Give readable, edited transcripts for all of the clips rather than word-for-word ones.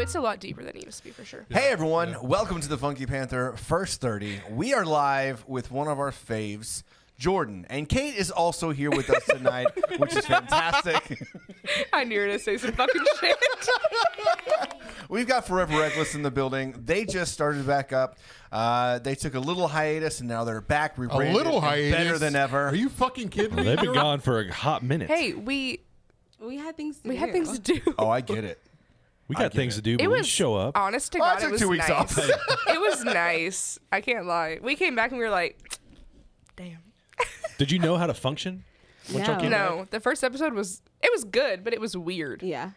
It's a lot deeper than it used to be, for sure. Hey everyone, welcome to the Funky Panther First 30. We are live with one of our faves, Jourdyne. And Kait is also here with us tonight, which is fantastic. I knew her to say some fucking shit. We've got Forever Reckless in the building. They just started back up. They took a little hiatus, and now they're back rebranded. A little hiatus? Better than ever. Are you fucking kidding me? They've been gone for a hot minute. Hey, we had things to do. had things to do. Oh, I get it. We got things to do, but It we was show up. Honest to Oh, I God, took it was 2 weeks nice. off. It was nice. I can't lie. We came back and we were like, damn. Did you know how to function? Once y'all came back? No, the first episode was good, but it was weird. Yeah.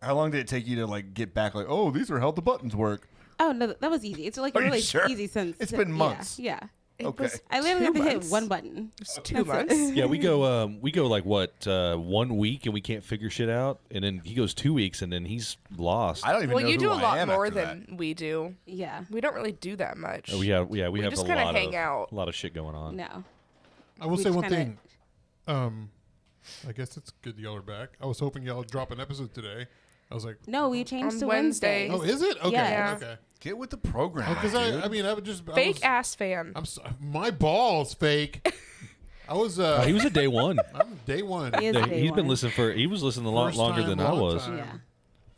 How long did it take you to like get back? Like, oh, these are how the buttons work. Oh no, that was easy. It's like Are you really sure? easy since It's been months. Yeah. It Okay. was I literally 2 have to hit months. one button. It was 2 That's months. it. Yeah, we go like what 1 week and we can't figure shit out, and then he goes 2 weeks and then he's lost. I don't even Well, know you who do a I lot am more after than that. we do. Yeah. We don't really do that much. we have just a kinda lot hang of out. a lot of shit going on. No. I will We say just one kinda- thing. I guess it's good y'all are back. I was hoping y'all would drop an episode today. I was like, No, we changed On to Wednesday. Wednesdays. oh, is it? Okay. Yeah. Okay. Get with the program, Because dude. I mean, I would just I Fake was, ass fan. I'm my balls fake. I was He was a day one. I'm day one. He is Yeah, day he's been one. listening he was listening a lot First longer time, than I long was. time. Yeah.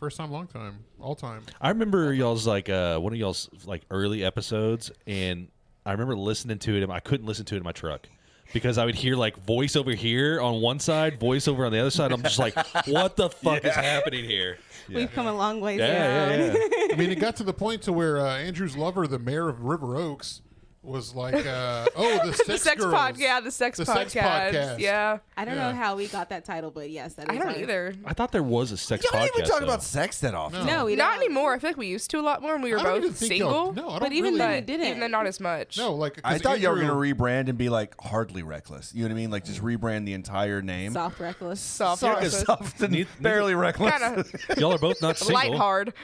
First time, long time, all time. I remember y'all's like one of y'all's like early episodes, and I remember listening to it. I couldn't listen to it in my truck because I would hear like voice over here on one side, voice over on the other side. I'm just like, what the fuck is happening here? We've come a long way Yeah, down. yeah. I mean, it got to the point to where Andrew's lover, the mayor of River Oaks, was like, "Oh, the sex, The sex girls. podcast. Yeah, the sex podcast. Yeah. I don't Yeah. know how we got that title, but yes, that is I don't how- either. I thought there was a sex Y'all podcast. don't even talk though. about sex that often. No, we Not don't. anymore. I feel like we used to a lot more when we were I don't even both think y'all- single. No, I don't But even really. then, But we didn't. even then, not as much. No, like 'cause I thought y'all were Andrew- going to rebrand and be like hardly reckless. You know what I mean? Like just rebrand the entire name. Soft reckless. Soft Soft, reckless. soft and barely reckless. Kind of Y'all are both not single. light hard.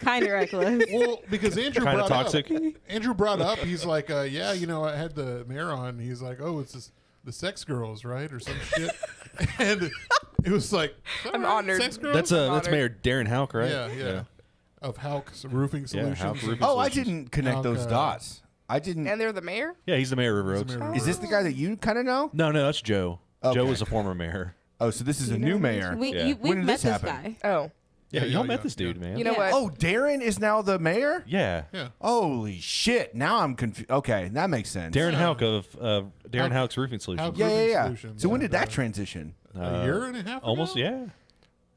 Kind of reckless. Well, because Andrew Kinda brought toxic. up. Andrew brought up. He's like, yeah, you know, I had the mayor on. He's like, oh, it's this, the sex girls, right, or some shit. And it was like, I'm "All right, honored. Sex girls. That's honored. Mayor Darren Hauk, right? Yeah. Of Hauk's Roofing Solutions. Hauk Roofing Oh, I Solutions. didn't connect those Okay. dots. I didn't. And they're the mayor? Yeah, he's the mayor of River He's Oaks. the mayor of Is this the guy that you kind of know? No, that's Joe. Okay. Joe was a former mayor. Oh, so this is a new mayor. We, Yeah. we've When did met this this happen? guy. Oh. Yeah, Yeah, y'all yeah, met this yeah. dude, man. You know Yeah. what? Oh, Darren is now the mayor? Yeah. Yeah. Holy shit. Now I'm confused. Okay, that makes sense. Darren Yeah. Hauk of Darren Hauk- Hauk's Roofing Solutions. Hauk- Yeah, yeah, yeah. Solutions, So when yeah, did that yeah. transition? A year and a half. Almost, ago? yeah.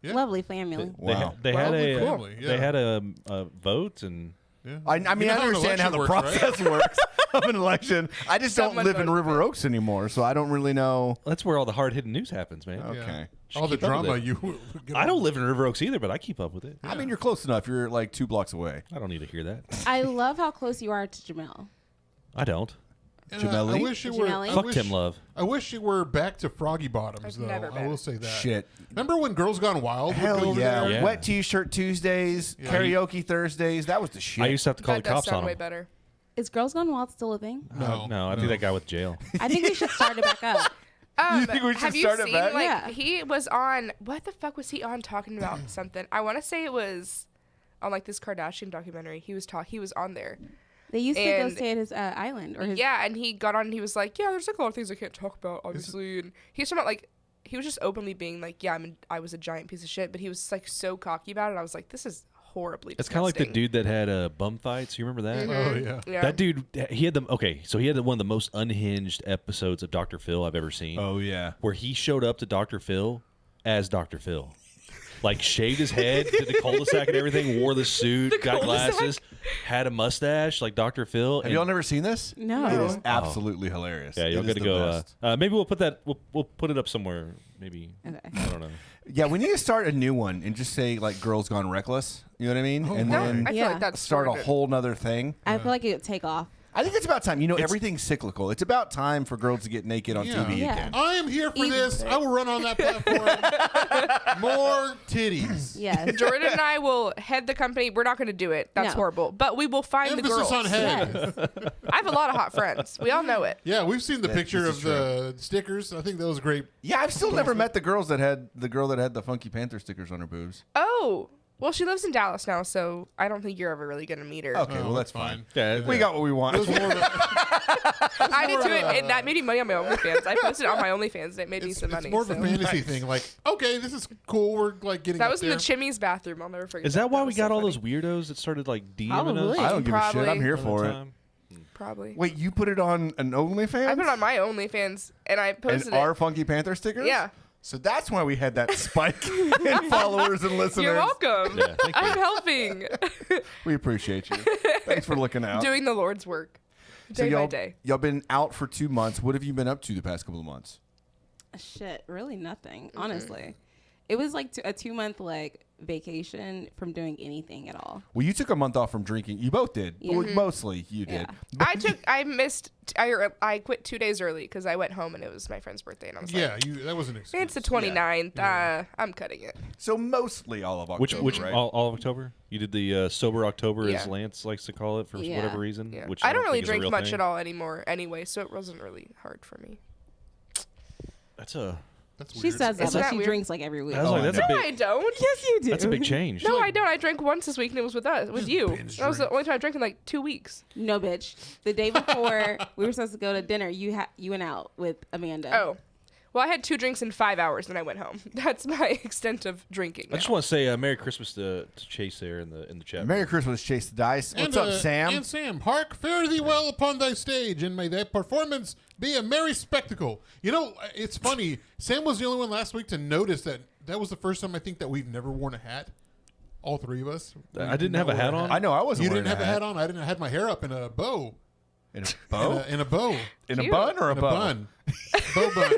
Yeah. Lovely family. They, Wow. they had Lovely a family, yeah. they had a vote and Yeah. I mean, You I know an understand how the election works, right? process works of an election. I just don't Someone live in voted River Oaks anymore, so I don't really know. that's where all the hard hitting news happens, man. Okay. Yeah. Should All the keep up with drama it. you. I don't live in River Oaks either, but I keep up with it. I mean, you're close enough. You're like 2 blocks away. I don't need to hear that. I love how close you are to Jamel. I don't. Jamelli? I wish you were. Jamelli? I Fuck wish- Tim Love. I will you were back to Froggy Bottoms, I've though. never I been. will say that. Shit. Remember when Girls Gone Wild would go Hell over yeah. there? Yeah. Wet T-shirt Tuesdays, Yeah. karaoke Thursdays. That was the shit. I used to have to call That the does cops sound on way him. better. Is Girls Gone Wild still a thing? No, I think that guy with jail. I think we should start it back up. You think we should have you start it seen, back? like, Yeah. he was on, what the fuck was he on talking about something? I want to say it was on, like, this Kardashian documentary. He was on there. They used to go And- stay at his island or his. Yeah, and he got on and he was like, yeah, there's, like, a lot of things I can't talk about, obviously. And he was talking about, like, he was just openly being like, yeah, I was a giant piece of shit. But he was, like, so cocky about it. I was like, this is horribly It's kind of like the disgusting. dude that had bum fights. You remember that? Oh yeah. Yeah. That dude, he had one of the most unhinged episodes of Dr. Phil I've ever seen. Oh, yeah. Where he showed up to Dr. Phil as Dr. Phil. Like, shaved his head, did the cul-de-sac and everything, wore the suit, got cul-de-sac? glasses, had a mustache like Dr. Phil. Have and- y'all never seen this? No. It is absolutely hilarious. Yeah, you're It is gonna the go. best. Maybe we'll put that. We'll put it up somewhere. Maybe. Okay. I don't know. Yeah, we need to start a new one and just say, like, Girls Gone Reckless. You know what I mean? and No, then I feel Yeah. like that's start a sorted. whole nother thing. I feel like it would take off. I think it's about time. You know, everything's cyclical. It's about time for girls to get naked on Yeah. TV Yeah. again. I am here for Even- this. I will run on that platform. More titties. Yes. Jordan and I will head the company. We're not going to do it. That's No. horrible. But we will find the Emphasis girls. on head. Yes. I have a lot of hot friends. We all know it. Yeah, we've seen the That- picture this of is the stickers. I think that was great. Yeah, I've still never met the girl that had the Funky Panther stickers on her boobs. Oh, Well, she lives in Dallas now, so I don't think you're ever really gonna meet her. Okay, well that's fine. Yeah, We got what we want. It was more of a, I did too, and that made me money on my OnlyFans. I posted it on my OnlyFans, and it made me some money. it's more of a so. fantasy thing. Like, okay, this is cool. We're like getting That up was in there. the Chimmy's bathroom. I'll never forget. Is that why we was got so all funny. those weirdos that started like DMing Probably. us? I don't give a shit. Probably. I'm here all for the it. time? Probably. Wait, you put it on an OnlyFans? I put it on my OnlyFans, and I posted and our it. Funky Panther stickers? Yeah. So that's why we had that spike in followers and listeners. You're welcome. Yeah, thank you. I'm helping. We appreciate you. Thanks for looking out. Doing the Lord's work. So Day by y'all, day. y'all been out for 2 months. What have you been up to the past couple of months? Shit, really nothing. Honestly, it was like a 2-month like vacation from doing anything at all. Well, you took a month off from drinking. You both did. Yeah. Well, mostly you did. Yeah. I quit 2 days early because I went home and it was my friend's birthday, and I was Yeah, like, that was an excuse. it's the 29th. Yeah. I'm cutting it. So mostly all of October, Which right? all of October? You did the sober October, as Yeah. Lance likes to call it, for Yeah. whatever reason. Yeah. Which I don't really think is a drink real much thing. at all anymore anyway, so it wasn't really hard for me. That's a. That's She weird. says that, Isn't but that she weird? drinks like every week. I was like, I that's know. a No, big. I don't. Yes, you do. That's a big change. No, I don't. I drank once this week, and it was with you. binge That was the drink. only time I drank in like 2 weeks. No, bitch. The day before we were supposed to go to dinner, you went out with Amanda. Oh. Well, I had 2 drinks in 5 hours, and I went home. That's my extent of drinking. I just now. want to say Merry Christmas to Chase there in the chat. Merry Christmas, Chase the Dice. What's up, Sam? And Sam, hark, fare thee well upon thy stage, and may thy performance be a merry spectacle. You know, it's funny. Sam was the only one last week to notice that was the first time I think that we've never worn a hat. All three of us. I didn't have a hat on. I know I wasn't You wearing didn't have a hat on. I didn't. I had my hair up in a bow. In a bow? In a bow. In a Cute. bun or a In a bow? bun. Bow bun.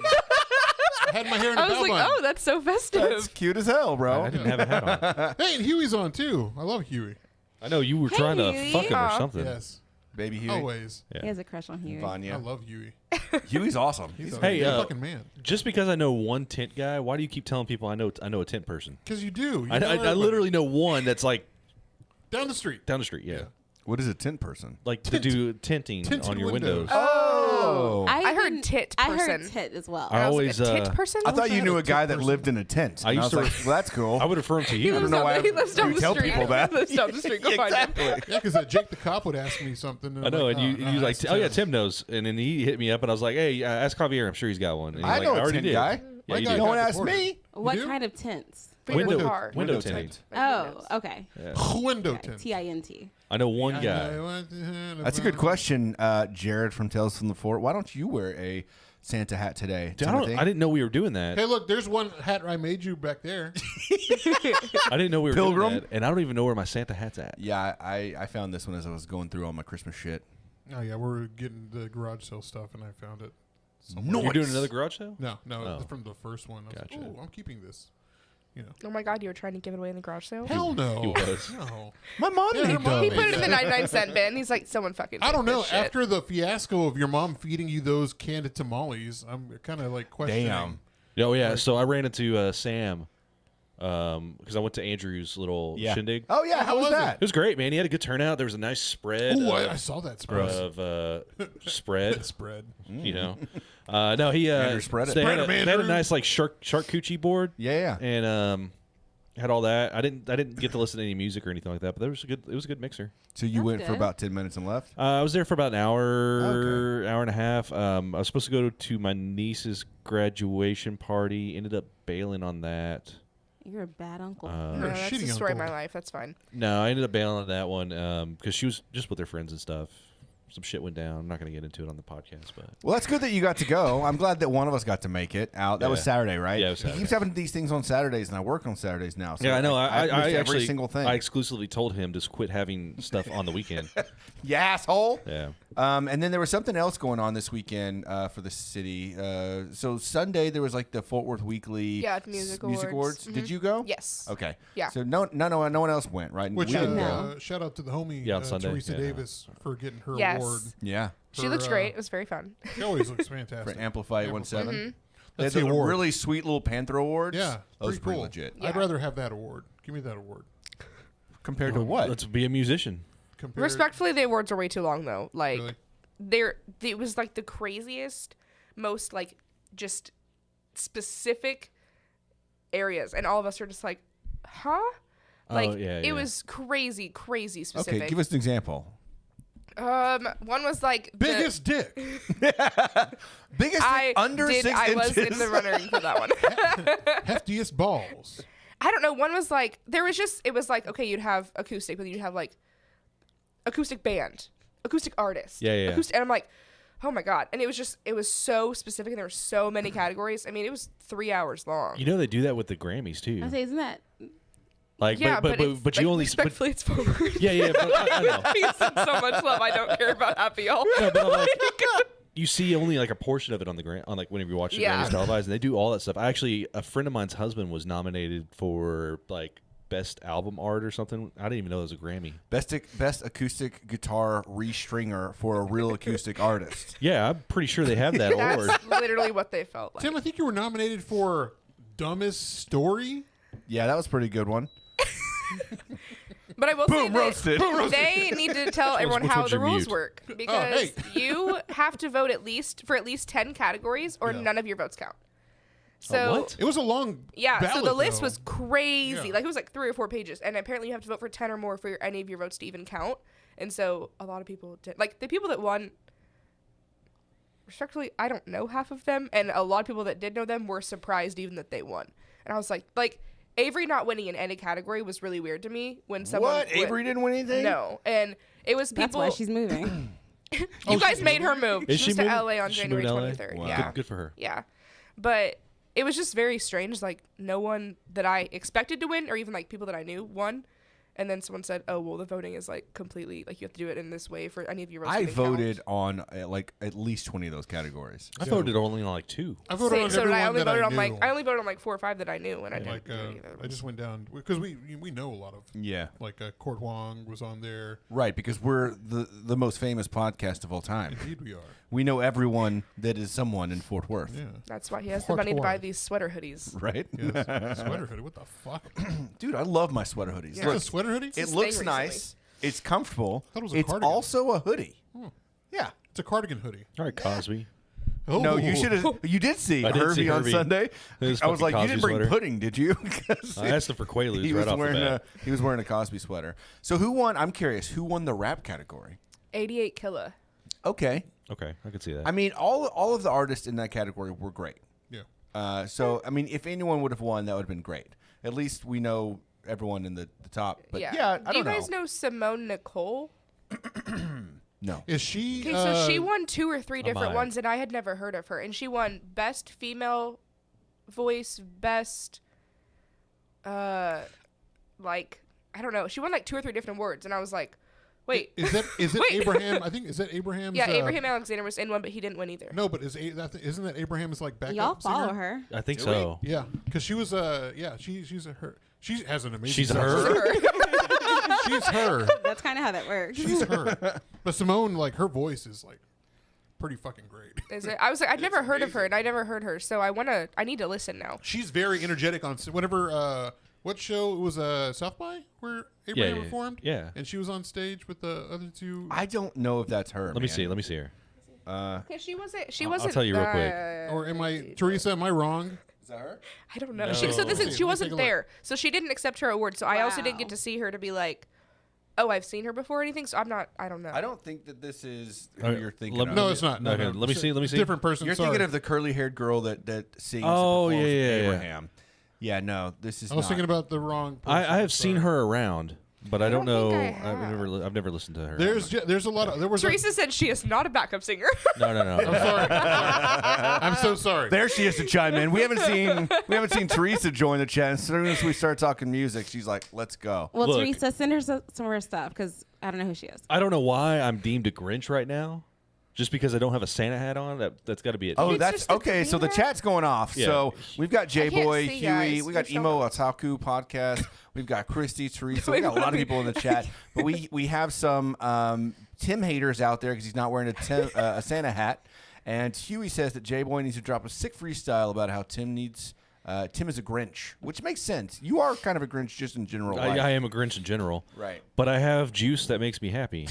I had my hair in a I was bow like, bun. oh, that's so festive. That's cute as hell, bro. I didn't have a hat on. Hey, and Huey's on too. I love Huey. I know you were Hey, trying to Huey. fuck him or Aw. something. Yes. Baby Huey. Always. He has a crush on Huey. I Vanya. love Huey. Huey's awesome. He's a Hey, good uh, fucking man. Just because I know one tent guy, why do you keep telling people I know a tent person? Because you do. You I know everybody. literally know one that's like Down the street. down the street. Yeah, Yeah. What is a tent person? like Tint. to do tinting Tinted on your windows. windows. Oh. I heard tit I person. heard tit as well. I I was always, like, a tit uh, person? I thought you had knew a a guy tent that person. lived in a tent. I And used was to like, well, that's cool. I would affirm to He you. don't lives know down why the- he lives down you the tell street. people that. He lives down the street. Go find him. Yeah, because Jake the cop would ask me something. I know, and you like, that's oh yeah, Tim. Tim knows, and then he hit me up, and I was like, hey, ask Javier, I'm sure he's got one. And he's I like, know a already tent did. guy. Yeah, you guy do. No one got asked deported. me. What do? kind of tents? For your Window- car. window Window tinting. tent. Oh, okay. Window Okay. tint. TINT. I know one guy. That's a good question, Jared from Tales from the Fort. Why don't you wear a Santa hat today, Dude, Timothy? I didn't know we were doing that. Hey, look, there's one hat I made you back there. I didn't know we were Pilgrim? doing that, and I don't even know where my Santa hat's at. Yeah, I found this one as I was going through all my Christmas shit. Oh yeah, we're getting the garage sale stuff, and I found it. Nice. You're doing another garage sale? No, Oh. from the first one. I was Gotcha. like, oh, I'm keeping this. You know, Oh my god, you were trying to give it away in the garage sale? hell no. He was. No. My mom Yeah, her made mom those. He made put it in the that. 99-cent bin. He's like, someone fucking I don't take know. this shit. After the fiasco of your mom feeding you those canned tamales, I'm kind of like questioning. Damn. Oh yeah. So I ran into Sam because I went to Andrew's little shindig. Oh yeah, how was was it? that? It was great, man. He had a good turnout. There was a nice spread. Oh, of, I saw that spread. spread. Spread. You know, no, he Andrew spread it. They had, Spread 'em, they had a Andrew. nice like charcuterie board. Yeah, yeah. And had all that. I didn't get to listen to any music or anything like that, but it was a good mixer. So you That's went for good. about 10 minutes and left? I was there for about an hour, hour and a half. I was supposed to go to my niece's graduation party. Ended up bailing on that. You're a bad uncle. No, You're a that's the shitty story of uncle. my life. That's fine. No, I ended up bailing on that one because she was just with her friends and stuff. Some shit went down. I'm not going to get into it on the podcast, but Well, that's good that you got to go. I'm glad that one of us got to make it out. That was Yeah. Saturday, right? Yeah, it was He Saturday. keeps having these things on Saturdays, and I work on Saturdays now. So yeah, I know. I missed every actually single thing. I exclusively told him to quit having stuff on the weekend. You asshole. Yeah. And then there was something else going on this weekend for the city. So Sunday there was like the Fort Worth Weekly Yeah, music Awards. awards. Did you go? Yes. Okay. Yeah. So no one else went, right? Which We didn't go. No. shout out to the homie Yeah, on Sunday. Teresa Yeah. Davis for getting her Yes. award. Yeah. She For, looks great. It was very fun. She always looks For fantastic. Amplify 1.7. Mm-hmm. They had That's the those award. really sweet little Panther awards. Yeah, Those pretty cool. legit. I'd Yeah. rather have that award. Give me that award. Compared to what? Let's be a musician. Compared, Respectfully, the awards are way too long, though. Like, Really? it was like the craziest, most like just specific areas, and all of us are just like, huh? Like yeah, it yeah. was crazy specific. Okay, give us an example. One was like Biggest dick. Biggest I under did. 6 I inches. was in the running for that one. Heftiest balls. I don't know. One was like it was like okay, you'd have acoustic, but you'd have like acoustic band, acoustic artist, Yeah. acoustic, and I'm like, oh my god! And it was so specific, and there were so many categories. I mean, it was 3 hours long. You know they do that with the Grammys too. I say, isn't that? Like, Yeah, but it's, you like, only respectfully, it's forward. yeah, but I know. He sent so much love. I don't care about Happy All. No, but I'm like, you see only like a portion of it on the on like whenever you watch the Yeah. Grammys televised, and they do all that stuff. Actually, a friend of mine's husband was nominated for like best album art or something. I didn't even know it was a Grammy. Best acoustic guitar restringer for a real acoustic artist. Yeah, I'm pretty sure they have that award. That's literally what they felt like. Tim, I think you were nominated for dumbest story. Yeah, that was a pretty good one. But I will Boom, say roasted. they need to tell everyone which how one's the your rules mute? work because hey. you have to vote at least 10 categories or Yeah. none of your votes count. So what? It was a long yeah, so ballot, the list though. was crazy. Yeah. Like it was like 3 or 4 pages, and apparently you have to vote for 10 or more for any of your votes to even count. And so a lot of people did. Like the people that won, respectfully, I don't know half of them, and a lot of people that did know them were surprised even that they won. And I was like Avery not winning in any category was really weird to me when someone What? Avery didn't win anything? No, and it was people. That's why she's moving. You guys made her move. Is She she moved to moving? LA on She January moved to LA? 23rd. Wow. Yeah. Good for her. Yeah. But it was just very strange. Like, no one that I expected to win, or even like people that I knew, won. And then someone said, oh, well, the voting is like completely, like, you have to do it in this way for any of your votes. I to even count." voted on like at least 20 of those categories. I voted only on like 2. I voted on So did I. everyone Only that voted I on knew. like, I only voted on like 4 or 5 that I knew, and I didn't. Like, do any of those. I just went down because we know a lot of Yeah. like Court Huang was on there. Right, because we're the most famous podcast of all time. Indeed, we are. We know everyone that is someone in Fort Worth. Yeah. That's why he has the Fort money to buy Worth. these sweater hoodies. Right? Yes. Sweater hoodie. What the fuck? Dude, I love my sweater hoodies. Yeah. Look, It's a sweater hoodie? it his looks thing nice. It's comfortable. thought it was a It's cardigan. also a hoodie. Yeah. It's a cardigan hoodie. All right, Cosby. Oh. No, you should have. You did see I did Hervey see on Hervey. Sunday. His I was fucking like, you Cosby didn't bring sweater. pudding, did you? 'Cause I asked him for Quaaludes he right was off the wearing bat. he was wearing a Cosby sweater. So who won? I'm curious. Who won the rap category? 88 Killa. Okay. Okay, I could see that. I mean, all of the artists in that category were great. Yeah. So I mean, if anyone would have won, that would have been great. At least we know everyone in the top. But yeah, I Do you don't guys know Simone Nicole? No. Is she? Okay, so she won 2 or 3 different might. ones, and I had never heard of her. And she won Best Female Voice, Best, like, I don't know. She won like 2 or 3 different awards, and I was like, wait. Is it Wait. Abraham? I think is that Abraham's? Yeah, Abraham Alexander was in one, but he didn't win either. No, but isn't that Abraham's like backup Y'all follow singer? her. I think Do so. Yeah, because she was she's a her. She has an amazing. She's a voice. her? She's her. That's kind of how that works. She's her. But Simone, like her voice is like pretty fucking great. Is it? I was like, I'd never heard of her, and I never heard her, so I need to listen now. She's very energetic on whenever what show it was South by where Abraham yeah, performed. yeah. and she was on stage with the other two. I don't know if that's her. Let me see. Let me see her. Because she wasn't. She I'll wasn't. tell you real quick. Or am I Teresa? Am I wrong? Is that her? I don't know. No. So this Let me is. see, She let me wasn't take a look. there, so she didn't accept her award. So I also didn't get Wow. to see her to be like, oh, I've seen her before or anything. So I'm not. I don't know. I don't think that this is who Alright, you're thinking let- of. No, it's not. No, Okay, no. let me see, let me see. Different person. You're sorry. thinking of the curly-haired girl that sings. Oh, and performs yeah, with yeah, yeah. Abraham. Yeah, no, this is. I was not. thinking about the wrong. Person. I have seen Sorry. her around, but I don't don't know. think I have. I've never listened to her. There's a lot of there was. Teresa said she is not a backup singer. No. I'm sorry. I'm so sorry. There she is to chime in. We haven't seen Teresa join the chat. As soon as we start talking music, she's like, "Let's go." Well, Look. Teresa, send her some of her stuff because I don't know who she is. I don't know why I'm deemed a Grinch right now, just because I don't have a Santa hat on. That's got to be it. Oh, It's that's just the okay. So the green chat's going off. Yeah. So we've got J can't Boy, see, Huey, guys. we got You're Emo showing Otaku podcast. We've got Christy, Teresa. We got a lot of people in the chat, but we have some Tim haters out there because he's not wearing a Santa hat. And Huey says that J Boy needs to drop a sick freestyle about how Tim is a Grinch, which makes sense. You are kind of a Grinch just in general. life. I am a Grinch in general. Right. But I have juice that makes me happy.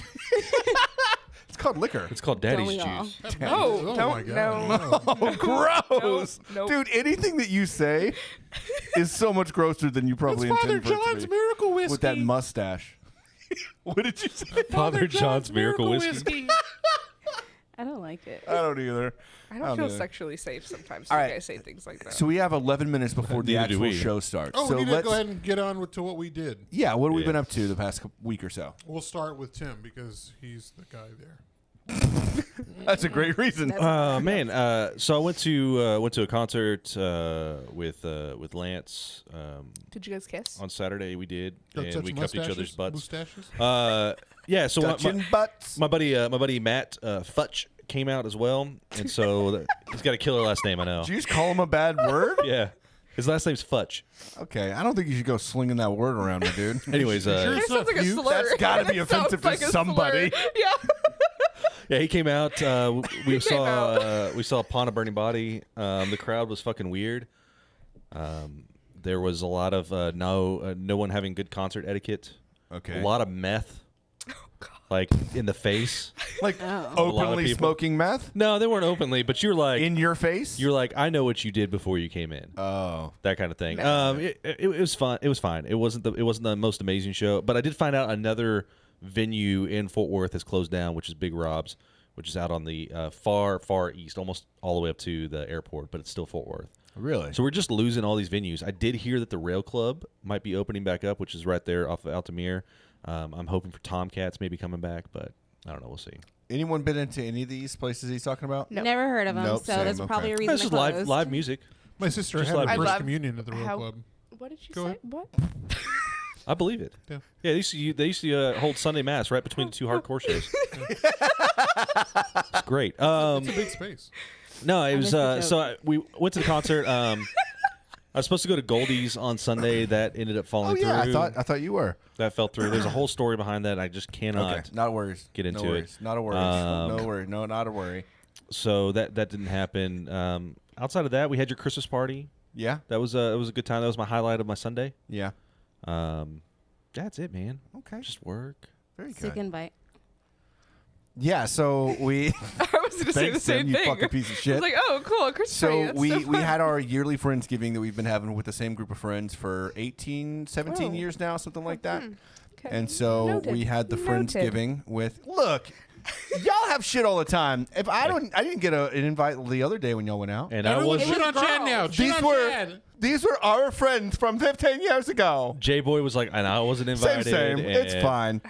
It's called liquor. It's called Don't Daddy's we all? juice. Oh, my don't God. Oh, gross. Nope. Dude, anything that you say is so much grosser than you probably It's Father intend for it to John's be. Miracle whiskey. with that mustache. What did you say? Father John's Miracle Whiskey. I don't like it. I don't either. I don't feel either. sexually safe sometimes All when right. I say things like that. So we have 11 minutes before the Neither do actual we. show starts. Oh, so we need to let's go ahead and get on to what we did. Yeah, what have we Yeah. been up to the past week or so? We'll start with Tim because he's the guy there. That's a great reason. Man, so I went to a concert with Lance Did you guys kiss? on Saturday. We did, Go and touch we cupped each other's mustaches? butts. Yeah, so Touching butts. my buddy Matt Futch came out as well, and so he's got a killer last name. I know. Did you just call him a bad word? Yeah, his last name's Futch. Okay, I don't think you should go slinging that word around, me, dude. Anyways, Sure. It It's sounds not like a you. slur. That's gotta be It offensive sounds to like a somebody. slur. Yeah. yeah, he came out. We He came we saw Upon a Burning Body. The crowd was fucking weird. There was a lot of no one having good concert etiquette. Okay. A lot of meth, like in the face. Like Oh. A lot of openly people. smoking meth No, they weren't openly, but you're like, in your face. I know what you did before you came in. Oh, That kind of thing. It was fun. It was fine. It wasn't the most amazing show, but I did find out another venue in Fort Worth has closed down, which is Big Rob's, which is out on the far east, almost all the way up to the airport, but it's still Fort Worth. really? So we're just losing all these venues. I did hear that the Rail Club might be opening back up, which is right there off of Altamir. I'm hoping for Tomcats maybe coming back, but I don't know. We'll see. Anyone been into any of these places he's talking about? No. Never heard of them, Nope, so same, that's okay. probably a reason This they is live closed. live music. My sister Just had like- her I first love communion at the Royal how- Club. What did you Go say? ahead. What? I believe it. Yeah. Yeah, they used to hold Sunday Mass right between the two hardcore shows. It's great. It's a big space. No, it was missed the so joke. we went to the concert. I was supposed to go to Goldie's on Sunday. That ended up falling Oh yeah, through. I thought you were. That fell through. There's a whole story behind that. I just cannot. Okay, not a worries. get into no it. worries. Not a worry. No worry. No, not a worry. So that didn't happen. Outside of that, we had your Christmas party. Yeah, That was it was a good time. That was my highlight of my Sunday. yeah. That's it, man. Okay, Just work. very Sick good. invite. Yeah, so we I was going to say the Thanks, same Tim, you thing. fucking piece of shit. I was like, oh, cool, Christmas party. So That's we so we fun. had our yearly Friendsgiving that we've been having with the same group of friends for 18, 17 Oh. years now, something like that. Okay. And so Noted. we had the Noted. Friendsgiving with look. Y'all have shit all the time. If I didn't get an invite the other day when y'all went out. And I Everyone was shit on Chad now. Shit These on were Chad. these were our friends from 15 years ago. J Boy was like, and I wasn't Same, invited. same. It's and fine.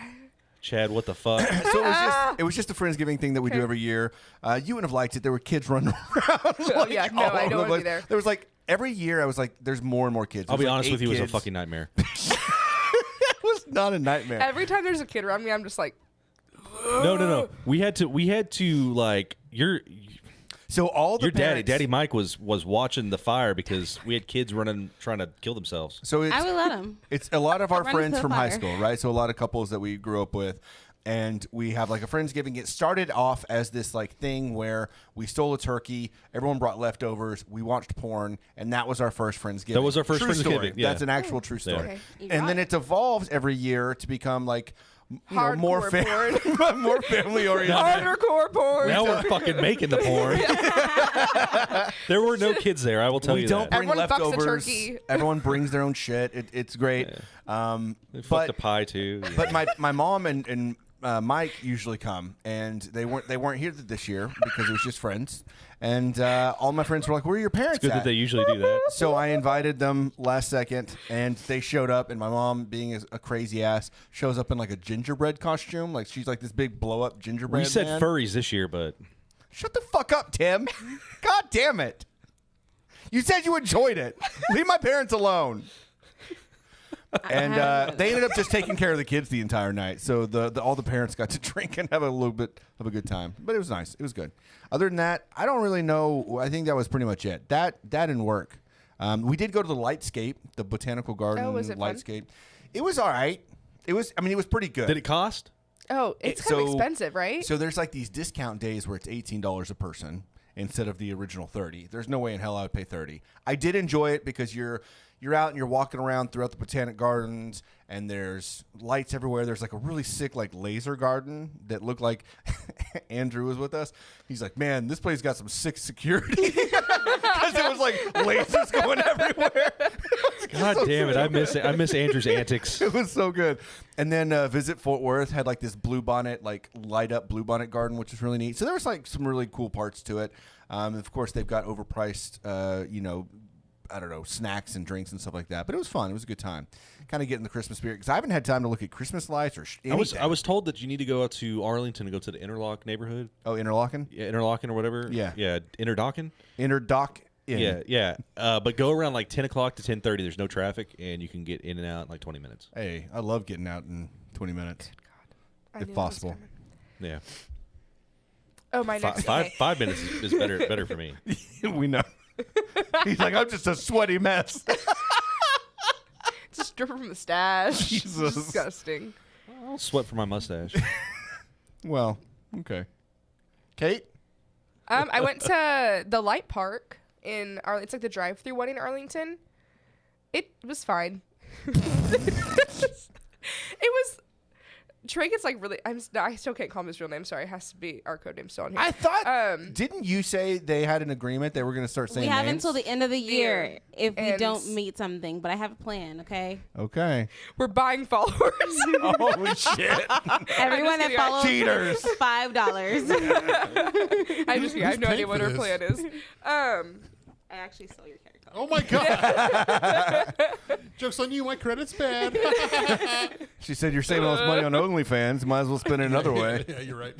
Chad, what the fuck? So it was just a Friendsgiving thing that we do Okay. every year. You wouldn't have liked it. There were kids running around. Oh, yeah, no, all I over don't the wanna be place. there. There was like every year I was like, there's more and more kids. I'll There's be like honest 8 with you, it was a kids. fucking nightmare. It was not a nightmare. Every time there's a kid around me, I'm just like, No. We had to like So all the your parents, Daddy Mike was watching the fire because we had kids running trying to kill themselves. So I would let him. it's a lot of our Run us friends to the from high fire. school, right? So a lot of couples that we grew up with. And we have like a Friendsgiving. It started off as this like thing where we stole a turkey, everyone brought leftovers, we watched porn, and that was our first Friendsgiving. That was our first true Friendsgiving, story. yeah. That's an actual true story. Okay. You And got then it. it evolves every year to become like more Hardcore more family oriented. hardcore porn. Now we're fucking making the porn. There were no kids there. I will tell We you don't that. bring Everyone fucks a leftovers. turkey. Everyone brings their own shit. It's great. They fucked But a pie too. Yeah. But my mom and Mike usually come, and they weren't here this year because it was just friends. And all my friends were like, "Where are your parents It's good at?" that they usually do that. So I invited them last second, and they showed up. And my mom, being a crazy ass, shows up in like a gingerbread costume. Like she's like this big blow up gingerbread. We said man. furries this year, but Shut the fuck up, Tim. God damn it. You said you enjoyed it. Leave my parents alone. And they ended up just taking care of the kids the entire night. So all the parents got to drink and have a little bit of a good time. But it was nice. It was good. Other than that, I don't really know. I think that was pretty much it. That didn't work. We did go to the Lightscape, the Botanical Garden Oh, was it fun? Lightscape. It was all right. It was pretty good. did it cost? Oh, it's kind of expensive, right? So there's like these discount days where it's $18 a person instead of the original $30. There's no way in hell I would pay $30. I did enjoy it because you're you're out and you're walking around throughout the Botanic Gardens, and there's lights everywhere. There's like a really sick like laser garden that looked like Andrew was with us. He's like, man, this place got some sick security because it was like lasers going everywhere. God damn it! I miss Andrew's antics. It was so good. And then Visit Fort Worth had like this bluebonnet, like light up bluebonnet garden, which was really neat. So there was like some really cool parts to it. Of course, they've got overpriced, I don't know, snacks and drinks and stuff like that. But it was fun. It was a good time. Kind of getting the Christmas spirit because I haven't had time to look at Christmas lights or anything. I was told that you need to go out to Arlington and go to the Interlock neighborhood. Oh, Interlaken? Yeah, Interlochen or whatever. Yeah. Yeah, Interdocken. Interdock. Yeah. But go around like 10 o'clock to 10:30. There's no traffic, and you can get in and out in like 20 minutes. Hey, I love getting out in 20 minutes. Good God. I If knew that was possible. coming. Yeah. Oh, my next. Okay. 5 minutes is better for me. We know. He's like, I'm just a sweaty mess. Just dripping from the stash. Jesus. Disgusting. I'll sweat for my mustache. Well, okay. Kate? I went to the light park in Arlington. It's like the drive-through one in Arlington. It was fine. It was. Trey gets like really. I still can't call him his real name. Sorry, it has to be our code name still on here. I thought. Didn't you say they had an agreement they were going to start saying We have names? until the end of the year if we And- don't meet something, but I have a plan, okay? Okay. We're buying followers. Holy shit. Everyone that kidding. follows Cheaters. $5. I just I have no paying idea what for our this? plan is. I actually stole your character. Oh my god! Jokes on you. My credit's bad. She said you're saving all this money on OnlyFans. Might as well spend it another way. Yeah, you're right.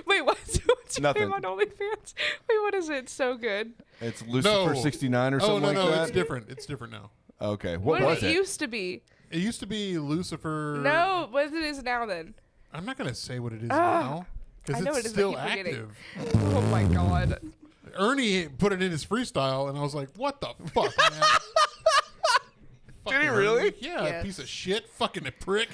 Wait, what's your Nothing. name on OnlyFans? Wait, what is it? It's so good. It's Lucifer 69 or something no, like no, that. it's different. It's different now. Okay. What, What was did it it? used to be? It used to be Lucifer. No, what it is now then? I'm not gonna say what it is Ah, now I because know it's it is, but still I keep forgetting. active. Oh my god. Ernie put it in his freestyle, and I was like, "What the fuck, man?" Did he Fucking really? Ernie. Yeah, Yes. piece of shit, fucking a prick.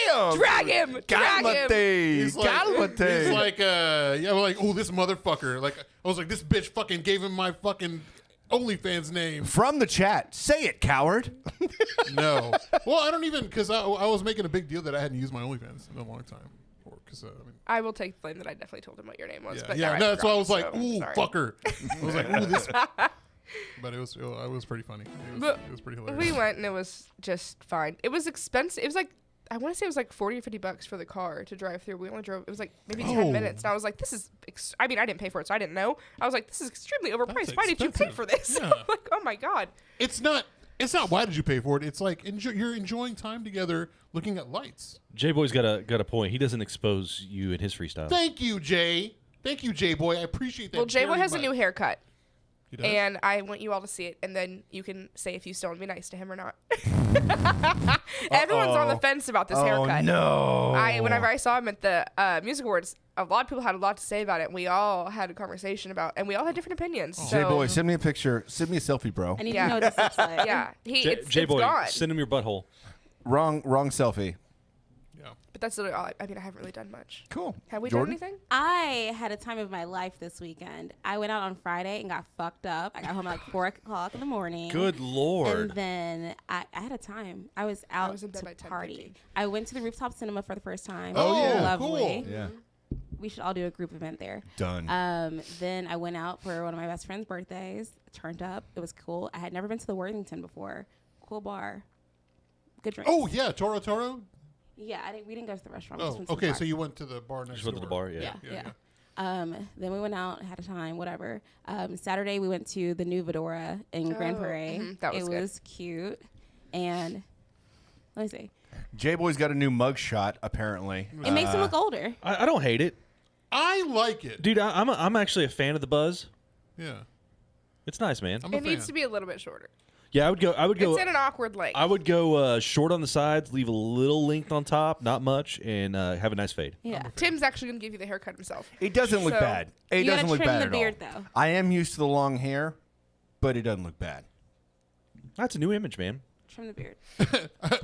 Damn. Drag him! Drag him! He's like, Galmate. he's like, yeah, we're like, oh, this motherfucker. Like, I was like, this bitch fucking gave him my fucking OnlyFans name. From the chat. Say it, coward. No. Well, I don't even, because I was making a big deal that I hadn't used my OnlyFans in a long time. Because, I will take the blame that I definitely told him what your name was. But yeah, now no, that's why I was forgot, like, so ooh, sorry. fucker. I was like, ooh, this. But it was pretty funny. But It was pretty hilarious. We went and it was just fine. It was expensive. It was like, I want to say it was like $40 or $50 for the car to drive through. We only drove, it was like maybe 10 minutes. And I was like, this is, I mean, I didn't pay for it, so I didn't know. I was like, this is extremely overpriced. That's Why did you pay expensive. for this? Yeah. Like, oh my God. It's not why did you pay for it. It's like you're enjoying time together looking at lights. J Boy's got a point. He doesn't expose you in his freestyle. Thank you, Jay. Thank you, Jay Boy. I appreciate that. Well, J-Boy very has a much. new haircut. He does? And I want you all to see it, and then you can say if you still want to be nice to him or not. Everyone's on the fence about this haircut. no. Whenever I saw him at the music awards, a lot of people had a lot to say about it. We all had a conversation about, and we all had different opinions. So, J-Boy, send me a picture. Send me a selfie, bro. I need Yeah. to know what this looks like. yeah, it's J Boy, gone. send him your butthole. Wrong selfie. Yeah. But that's literally all. I mean, I haven't really done much. Cool. Have we Jourdyne? done anything? I had a time of my life this weekend. I went out on Friday and got fucked up. I got home at like 4 o'clock in the morning. Good lord. And then I had a time. I was out was in bed to by 10:50. party. I went to the rooftop cinema for the first time. Oh, yeah, Lovely. cool. Yeah. We should all do a group event there. Done. Then I went out for one of my best friend's birthdays. Turned up. It was cool. I had never been to the Worthington before. Cool bar. Good drinks. Oh yeah, Toro. Yeah, we didn't go to the restaurant. We just Oh, went to the okay. bar. So you went to the bar next Just went to the door. bar, yeah. Yeah. Then we went out, had a time, whatever. Saturday we went to the new Vedora in Grand Oh, Prairie. that was it good. was cute. And let me see. J-Boy's got a new mug shot, apparently. It makes him look older. I don't hate it, I like it. dude. I'm actually a fan of the buzz. Yeah. It's nice, man. I'm a It fan. needs to be a little bit shorter. Yeah, I would go. It's in an awkward length. I would go short on the sides, leave a little length on top, not much, and have a nice fade. Yeah. Tim's actually gonna give you the haircut himself. It doesn't look So- bad. It You gotta doesn't look trim bad the at beard, all. though. I am used to the long hair, but it doesn't look bad. That's a new image, man. Trim the beard.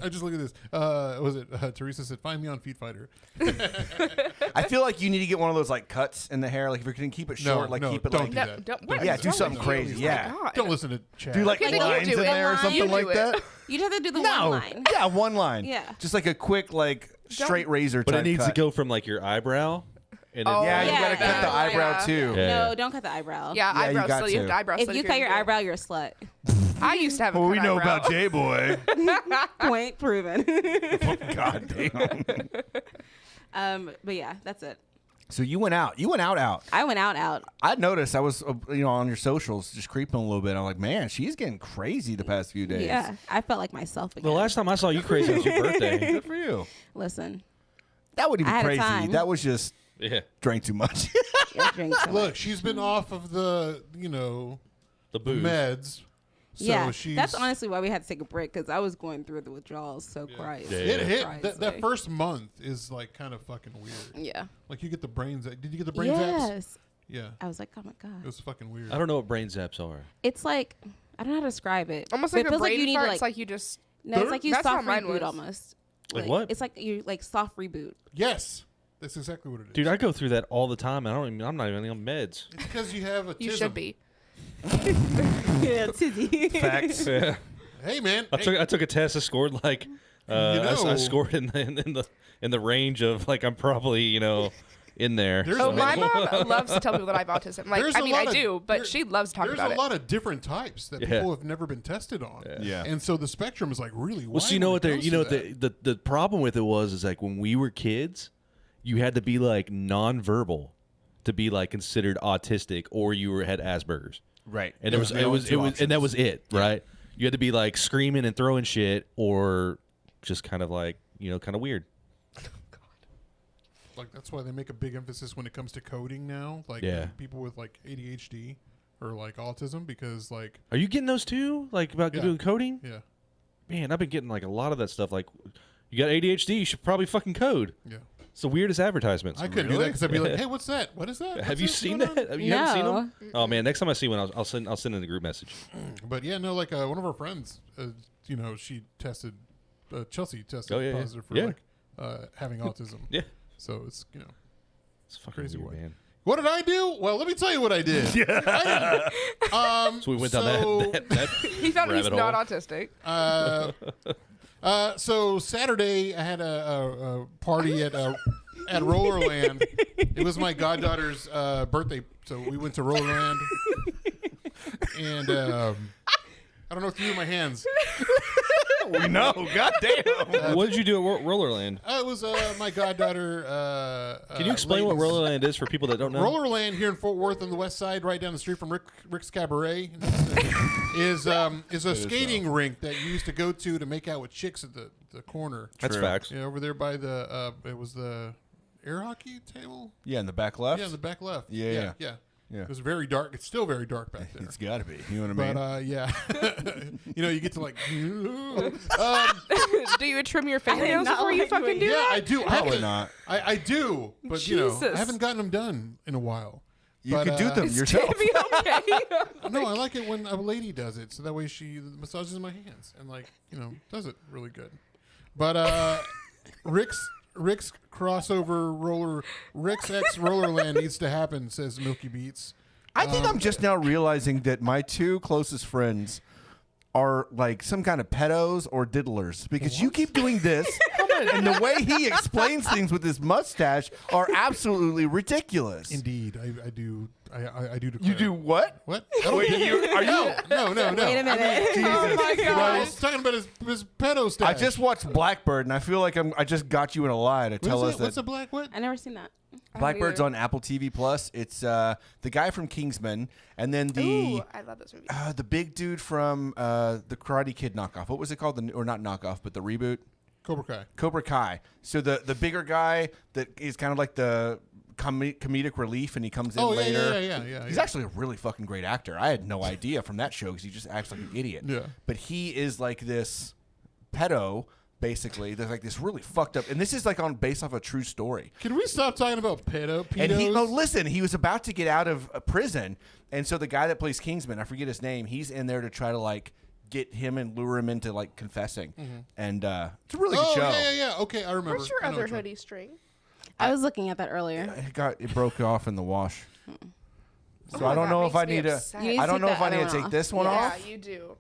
I just look at this. Was it Teresa said, "Find me on Feet Fighter." I feel like you need to get one of those like cuts in the hair. Like if you're gonna keep it short, keep it don't like do No, that. don't, what yeah, is do wrong something with you? crazy. Oh my Yeah, God. Don't listen to Chad. do like Okay, then you lines do in it. there or You something do like it. that. You'd have to do the No, one line. yeah, one line. Yeah. just like a quick like straight razor. But type it needs cut. to go from like your eyebrow. And Oh, Yeah, you Yeah, gotta cut yeah, the eyebrow yeah. too. Yeah. No, don't cut the eyebrow. Yeah, Yeah, you eyebrows. got So you have to. to eyebrow. If stuff you if cut you're your gonna eyebrow, you're a slut. do it. I used to have a Well, cut we know eyebrow. about J Boy. Point proven. God damn. But yeah, that's it. So you went out. You went out. I went out. I noticed. I was, on your socials, just creeping a little bit. I'm like, man, she's getting crazy the past few days. Yeah, I felt like myself again. The last time I saw you crazy was your birthday. Good for you. Listen, That wouldn't I be had a crazy. time. That was just Yeah. drank too much. I drink so Look, much. she's been off of the The booze. meds. So Yeah, she's, that's honestly why we had to take a break because I was going through the withdrawals so Christ. Yeah. It hit Christ, that like- first month is like kind of fucking weird. Yeah. Like you get the brains. Did you get the brain zaps? Yes. Yeah, I was like, oh my it god. was fucking weird. I don't know what brain zaps are. It's like I don't know how to describe it. Almost But like it a feels brain like you need fart. to It's like you just. no, it's like you That's how soft mine reboot was. almost. Like what? It's like you like soft reboot. Yes, that's exactly what it is. Dude, I go through that all the time. I'm not even on meds. It's because you have a. You tism. should be. Yeah, tizzy. Facts. Yeah. Hey man, I took a test. I scored like I scored in the range of like I'm probably in there. There's Oh, a my lot- mom loves to tell people that I have autism. Like, There's I a mean, lot I of- do, but there- she loves to talk There's about a it. lot of different types that Yeah. people have never been tested on. Yeah. And so the spectrum is like really wide. Well, so you know when what it they comes you to know that. the problem with it is like when we were kids, you had to be like nonverbal to be like considered autistic, or you had Asperger's. Right. And There it was only two and that options. was it, right? You had to be like screaming and throwing shit, or just kind of like kind of weird. Like that's why they make a big emphasis when it comes to coding now. Like Yeah. people with like ADHD or like autism, because like Are you getting those too? Like about Yeah. doing coding? yeah, Man, I've been getting like a lot of that stuff. Like, you got ADHD, you should probably fucking code. yeah. It's the weirdest advertisements. I couldn't do that because I'd be like, hey, what's that? What is that? Have What's you this seen going that? on? You haven't seen No. them? Oh man, next time I see one, I'll send in a group message. But yeah, no, like one of our friends, she tested, Chelsea tested Oh, yeah, yeah. positive for Yeah. like having autism. Yeah, So it's it's fucking Crazy weird, boy. man. What did I do? Well, let me tell you what I did. So we went down that He found he's rabbit not hole. autistic. So Saturday I had a party at Rollerland. It was my goddaughter's birthday, so we went to Rollerland. And I don't know what to do with my hands. We know. God damn. What did you do at Rollerland? It was my goddaughter. Can you explain what Layton's- Rollerland is for people that don't know? Rollerland here in Fort Worth on the west side, right down the street from Rick's Cabaret, is a skating rink that you used to go to make out with chicks at the corner. That's True. facts. Yeah, over there by the it was the air hockey table. Yeah, in the back left. Yeah, in the back left. Yeah. yeah. Yeah. It was very dark. It's still very dark back there. It's got to be. You know what I But mean? yeah, you get to like. Do you trim your fingernails not before you like fucking doing do Yeah, that? I do. Probably not. I do, but I Jesus. haven't gotten them done in a while. You But, could do them It's yourself. gonna be okay. No, I like it when a lady does it, so that way she massages my hands and does it really good. But Rick's crossover roller, Rick's X Rollerland needs to happen, says Milky Beats. I think I'm just now realizing that my two closest friends are like some kind of pedos or diddlers because you keep doing this and the way he explains things with his mustache are absolutely ridiculous. Indeed, I do. I do. You Declare. do what? What? Wait, are you? No. Wait a minute. Oh my I god. was talking about his pedo stash. I just watched Blackbird and I feel like I just got you in a lie to tell us What's that a black what? I never seen that. Blackbird's either. on Apple TV Plus. It's the guy from Kingsman and then Ooh, I love this movie. the big dude from the Karate Kid knockoff. What was it called? Or not knockoff, but the reboot. Cobra Kai. Cobra Kai. So the bigger guy that is kind of like the comedic relief, and he comes in later. Yeah. He's actually a really fucking great actor. I had no idea from that show because he just acts like an idiot. Yeah. But he is like this pedo, basically. There's like this really fucked up, and this is like based off a true story. Can we stop talking about pedos? And he was about to get out of prison, and so the guy that plays Kingsman, I forget his name, he's in there to try to like get him and lure him into like confessing, and it's a really good show. Yeah. Okay, I remember. Where's your I know other which one. hoodie string? I was looking at that earlier. It broke off in the wash. So Oh I don't my know God, if I makes me need to. upset. You need I to don't take know that if I other need to one take off. this one Yeah, off. you do.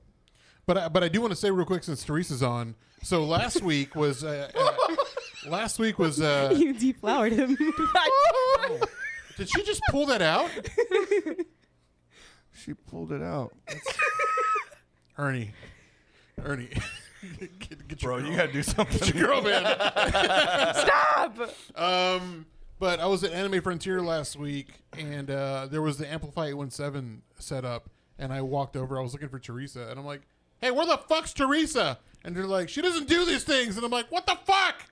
But I do want to say real quick since Teresa's on. So last week was You deflowered him. Did she just pull that out? She pulled it out. Ernie. Get your Bro, girl. you gotta do something. Get your girl, man. Stop. But I was at Anime Frontier last week, and there was the Amplify 817 set up, and I walked over. I was looking for Teresa, and I'm like, hey, where the fuck's Teresa? And they're like, she doesn't do these things. And I'm like, what the fuck?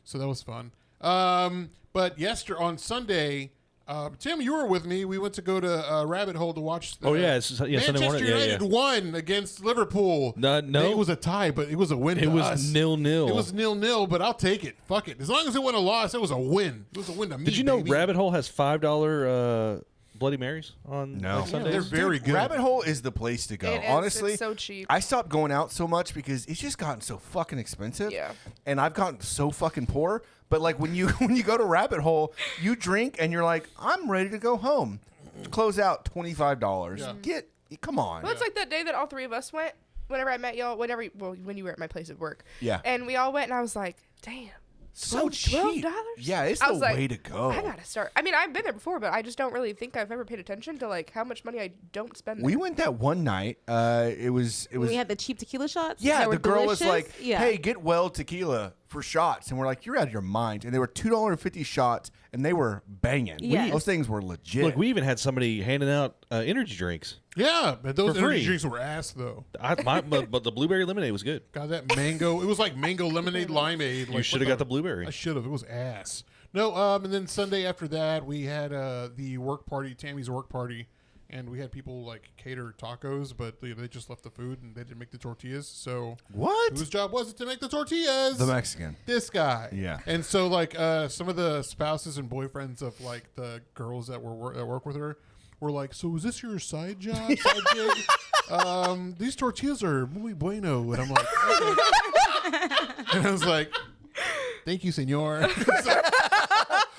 So that was fun. But on Sunday, Tim, you were with me. We went to go to Rabbit Hole to watch the Sunday Manchester morning. United won against Liverpool. No. It was a tie, but it was a win It to was us. 0-0. It was 0-0, but I'll take it. Fuck it. As long as it wasn't a loss, it was a win. It was a win to me, Did you know baby. Rabbit Hole has $5 Bloody Marys on No. Sundays? They're very good. Rabbit Hole is the place to go. It is. Honestly, It's so cheap. I stopped going out so much because it's just gotten so fucking expensive. Yeah. And I've gotten so fucking poor. But like when you go to Rabbit Hole, you drink and you're like, I'm ready to go home. Close out $25. Yeah. Come on. Well, it's like that day that all three of us went. Whenever I met y'all, when you were at my place at work. Yeah. And we all went, and I was like, damn. so cheap. $12? Yeah, it's I the was like, way to go. I gotta start. I mean, I've been there before, but I just don't really think I've ever paid attention to like how much money I don't spend. We there. went that one night. It was We had the cheap tequila shots. yeah, that were the girl was delicious. like, Yeah. "Hey, get well tequila for shots," and we're like, "You're out of your mind." And they were $2.50 shots, and they were banging. Yes. Those things were legit. Look, we even had somebody handing out energy drinks. Yeah, but those For energy free. drinks were ass, though. But the blueberry lemonade was good. Got that mango. It was like mango lemonade limeade. You should have got the blueberry. I should have. It was ass. No, and then Sunday after that, we had the work party, Tammy's work party, and we had people like cater tacos, but they just left the food and they didn't make the tortillas. So what? whose job was it to make the tortillas? The Mexican. This guy. Yeah. And so like some of the spouses and boyfriends of like the girls that that work with her were like, so is this your side job, side gig? These tortillas are muy bueno. And I'm like, okay. And I was like, thank you, senor.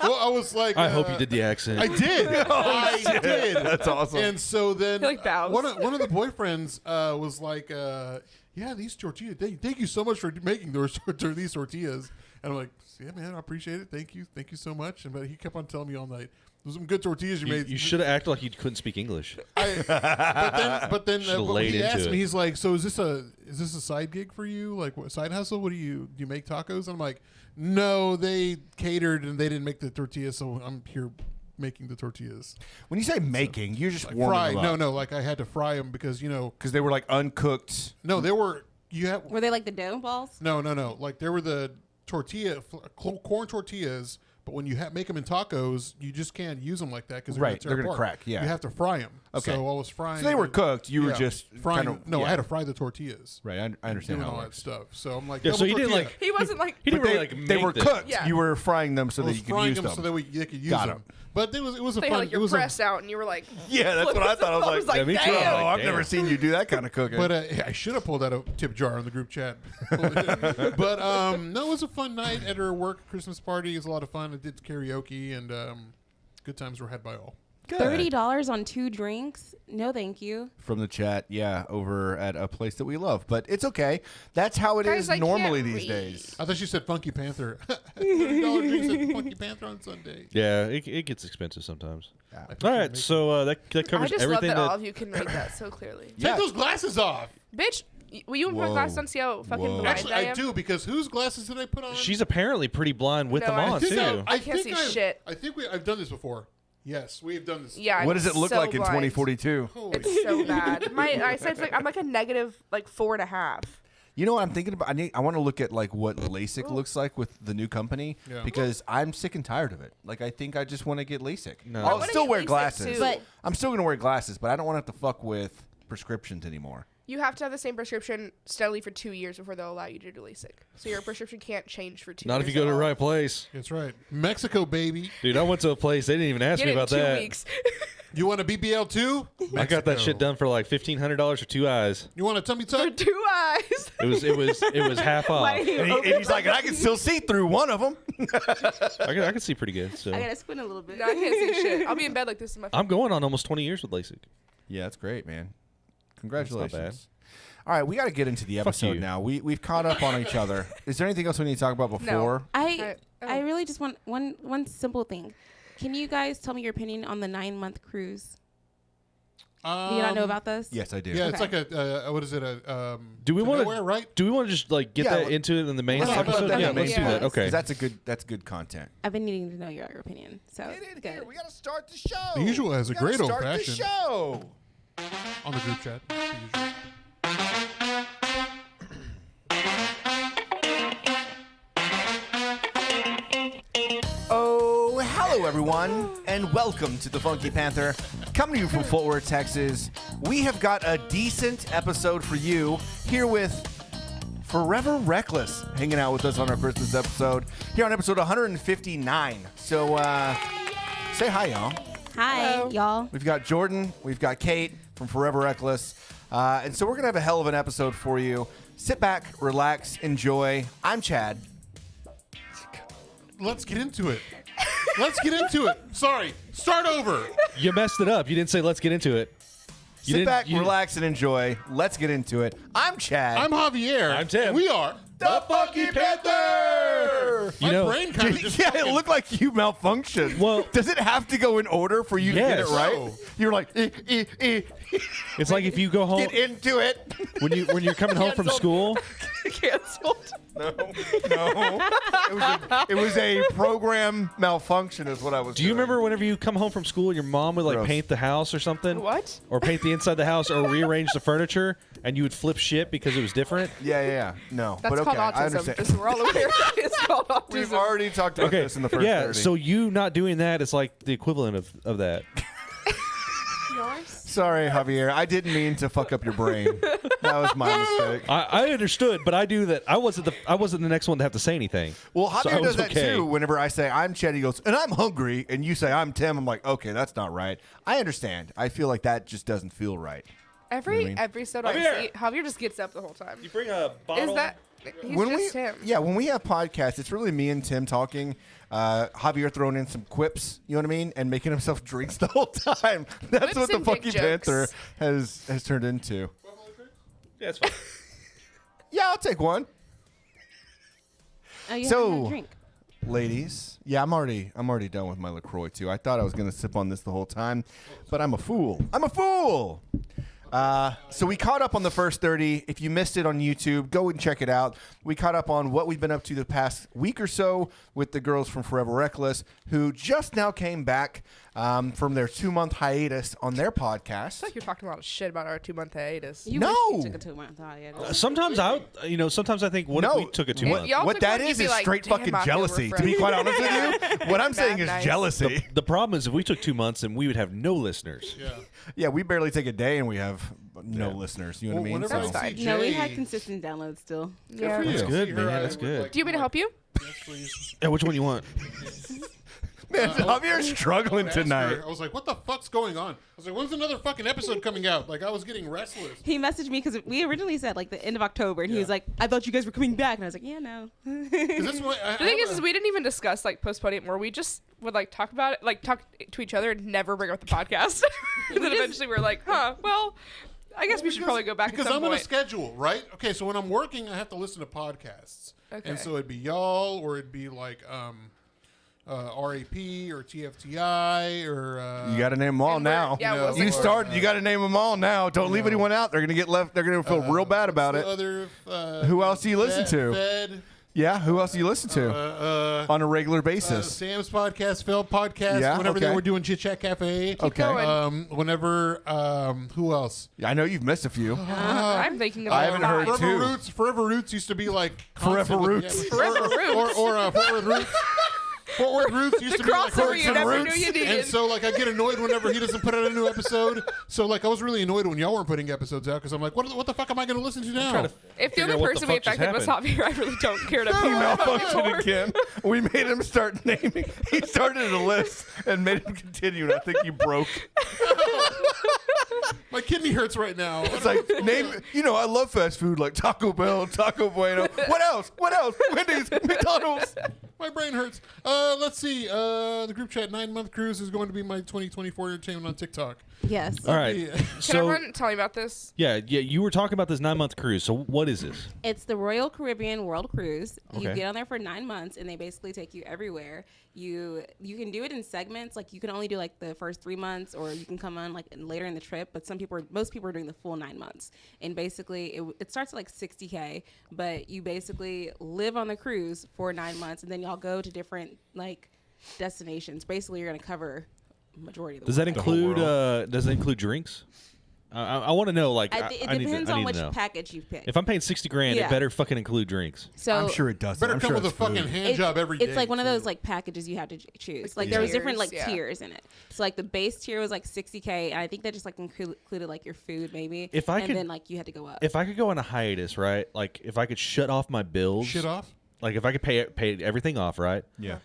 Well, I was like, I hope you did the accent. I did. I did. That's awesome. And so then Like bows. one of the boyfriends was like, yeah, these tortillas, thank you so much for making these tortillas. And I'm like, yeah, man, I appreciate it. Thank you so much. But he kept on telling me all night, there's some good tortillas you made. You should have acted like you couldn't speak English. But then Should've but laid he into asked it. me, he's like, so is this a side gig for you? Like, what side hustle? What do you make tacos? And I'm like, no, they catered and they didn't make the tortillas, so I'm here making the tortillas. When you say making, you're just Like warming fry? them up. No, like I had to fry them because because they were like uncooked. no, they were Were they like the dough balls? no, like they were the corn tortillas. But when you make them in tacos, you just can't use them like that because Right, they're gonna crack, yeah. you have to fry them. Okay. So I was frying. So they were cooked. You were Yeah. just frying. kind of no, yeah. I had to fry the tortillas. Right, I understand Doing how all it that works. stuff. So I'm like, Yeah, so double he didn't tortilla. like. He wasn't like. He didn't But really they, like they make were them. cooked. Yeah. You were frying them so I that was you could frying use them them. so that they could use Got them. 'em. But it was a They fun. had like it your was press out, and you were like. Yeah, that's what I thought. I was like, Yeah, me too. damn. oh, I've Damn. never seen you do that kind of cooking. But I should have pulled out a tip jar on the group chat. But no, it was a fun night at her work Christmas party. It was a lot of fun. I did karaoke and good times were had by all. Good. $30 on 2 drinks? No, thank you. From the chat, yeah, over at a place that we love. But it's okay. That's how it Guys, is I normally can't these read. days. I thought she said Funky Panther. $30 drinks at Funky Panther on Sunday. Yeah, it gets expensive sometimes. I think All you right, make- so that I covers just love everything that all of you can read that so clearly. Take Yeah. those glasses off. Bitch, will you put my Whoa. glasses on to see how fucking Whoa. blind Actually, I I am? do because whose glasses did I put on? She's apparently pretty blind with No, them I on think too. I can't see shit. I think I've done this before. Yes, we've done this. Yeah. What I'm does it look so like in blind. 2042? Holy It's so bad. My eyesight's like I'm like a negative like 4.5. You know what I'm thinking about? I want to look at like what LASIK looks like with the new company Yeah. because I'm sick and tired of it. Like I think I just want to get LASIK. No. I I'll wanna still get wear LASIK glasses. too. But- I'm still gonna wear glasses, but I don't want to have to fuck with prescriptions anymore. You have to have the same prescription steadily for 2 years before they'll allow you to do LASIK. So your prescription can't change for 2 years. Not if you go to the at all. right place. That's right. Mexico, baby. Dude, I went to a place, they didn't even ask Get me it in about 2 that. weeks. You want a BBL too? I got that shit done for like $1,500 for 2 eyes. You want a tummy For tuck? 2 eyes. It was half off. Wait, And he's like, I can still see through one of them. I can see pretty good. So I gotta spin a little bit. No, I can't see shit. I'll be in bed like this in my. I'm going on almost 20 years with LASIK. Yeah, that's great, man. That's Congratulations. not bad. All right, we got to get into the episode you. now. We've caught up on each other. Is there anything else we need to talk about before? I Oh. really just want one simple thing. Can you guys tell me your opinion on the 9-month cruise? Do you not know about this? Yes, I do. Yeah, it's Okay. like a what is it? Do we want to right? Do we want to just like get Yeah, that into it in the main Let's talk about episode? that Yeah, in the let's main do that. episode. Okay. 'Cause that's good content. I've been needing to know your opinion. So Get in good. here. We got to start the show. The usual has a We gotta great start old-fashioned. the show. On the group chat. The usual. Oh, hello everyone, and welcome to the Funky Panther. Coming to you from Fort Worth, Texas. We have got a decent episode for you here with Forever Reckless hanging out with us on our Christmas episode here on episode 159. So say hi, y'all. Hi, Hello. y'all. We've got Jourdyne, we've got Kait from Forever Reckless, and so we're gonna have a hell of an episode for you. Sit back, relax, enjoy. I'm Chad. Let's get into it. Let's get into it. Sorry. Start over. You messed it up. You didn't say let's get into it. You Sit didn't- back, you- relax, and enjoy. Let's get into it. I'm Chad. I'm Javier. I'm Tim. We are the Funky Panther. You My know, brain kind of just Yeah, it fucking- looked like you malfunctioned. Well- does it have to go in order for you to get it Yes. right? No. You're like, it's like if you go home get into it. when you're coming home from school. Canceled. No. It was a program malfunction, is what I was. Do you doing. remember whenever you come home from school, your mom would like Gross. paint the house or something? What? Or paint the inside of the house or rearrange the furniture, and you would flip shit because it was different? Yeah. No, That's but okay, called I autism. understand. Just so we're all aware. It's called autism. We've already talked about Okay. this in the first Yeah. 30. So you not doing that is like the equivalent of that. Sorry, Javier. I didn't mean to fuck up your brain. That was my mistake. I understood, but I do that. I wasn't the next one to have to say anything. Well, So Javier I was does that okay. too. Whenever I say I'm Chad, he goes, and I'm hungry, and you say I'm Tim. I'm like, okay, that's not right. I understand. I feel like that just doesn't feel right. Every mean? episode I Javier. see, Javier just gets up the whole time. bring a bottle. Is that? He's when just we him. when we have podcasts, it's really me and Tim talking. Javier throwing in some quips, you know what I mean, and making himself drinks the whole time. That's Quips what the and dick Funky jokes. Panther has turned into. Yeah, it's fine. Yeah, I'll take one. Oh, you So- haven't had a drink. Ladies, yeah, I'm already done with my LaCroix too. I thought I was gonna sip on this the whole time, but I'm a fool. So we caught up on the first 30. If you missed it on YouTube, go and check it out. We caught up on what we've been up to the past week or so with the girls from Forever Reckless, who just now came back from their 2-month hiatus on their podcast. I feel like you're talking a lot of shit about our 2-month hiatus. You No. wish you took a 2-month hiatus. Sometimes sometimes I think, what No. if we took a 2 Yeah, month? y'all What took that one, you'd is be like, straight "Damn, fucking I feel jealousy. To be refreshed." quite honest with you, what I'm saying is Nice. jealousy. The problem is if we took 2 months, then we would have no listeners. Yeah. Yeah, we barely take a day and we have no Yeah. listeners. You know Well, what I mean? whenever So- I see No, we Jay- had consistent downloads still. Yeah. for you. That's good, See man, I that's would, good. like, Do you want me to help you? Yes, please. Yeah, which one you want? Man, Javier's struggling I asked her, tonight. I was like, what the fuck's going on? I was like, when's another fucking episode coming out? Like, I was getting restless. He messaged me because we originally said like the end of October, and he Yeah. was like, "I thought you guys were coming back," and I was like, "Yeah, no." 'Cause this one, The thing is we didn't even discuss like postponing it more. We just would like talk about it, like talk to each other and never bring up the podcast. And then eventually we're like, well, I guess we should probably go back because at some I'm on a point. schedule, right? Okay, so when I'm working, I have to listen to podcasts, Okay. and so it'd be y'all, or it'd be like RAP or TFTI or You got to name them all And we're- now. yeah, You know, what's You it- started. You got to name them all now. Don't leave know. anyone out. They're gonna get left. They're gonna feel real bad about what's it. the other, Who else do you listen Fed, to? Fed, Yeah. Who else do you listen to on a regular basis? Sam's podcast, Phil podcast. Yeah, Whenever they okay. were doing Chit Chat Cafe. Okay. going. Whenever who else? I know you've missed a few. I'm thinking about I haven't heard five. two. Forever Roots used to be like Forever constantly- Roots. yeah, Forever Roots. or Fort Worth Roots. Fort Worth Roots used The to be like crossover you and never Roots. knew you needed. and so like I get annoyed whenever he doesn't put out a new episode. So like I was really annoyed when y'all weren't putting episodes out because I'm like, what the fuck am I going to listen to now? If the Figure only out what the person we fuck just affected was Javier, I really don't care to He put malfunctioned again. We made him start naming. He started a list and made him continue, and I think you broke. My kidney hurts right now. It's like name. I love fast food like Taco Bell, Taco Bueno. What else? Wendy's, McDonald's. My brain hurts. Let's see. The group chat 9-month cruise is going to be my 2024 entertainment on TikTok. Yes. All right. Yeah. Can So everyone tell me about this? yeah, you were talking about this 9-month cruise. So what is this? It's the Royal Caribbean World Cruise. You Okay. get on there for 9 months, and they basically take you everywhere. You can do it in segments. Like you can only do like the first 3 months, or you can come on like later in the trip. But most people are doing the full 9 months. And basically, it starts at like $60K, but you basically live on the cruise for 9 months, and then y'all go to different like destinations. Basically, you're gonna cover majority of the Does that world. include drinks? I want to know. Like, It I need depends to on which know. package you pick. If I'm paying $60,000, Yeah. it better fucking include drinks. So I'm sure it does. Better I'm come sure with a it's fucking food. hand job every day. it's like one of those too. like packages you have to choose. Like Yeah. there was different like tiers, yeah. tiers in it. So like the base tier was like $60K, and I think that just like included like your food maybe. If I and could- then like you had to go up. If I could go on a hiatus, right? Like, if I could shut off my bills, Shit off. like if I could pay everything off, right? Yeah.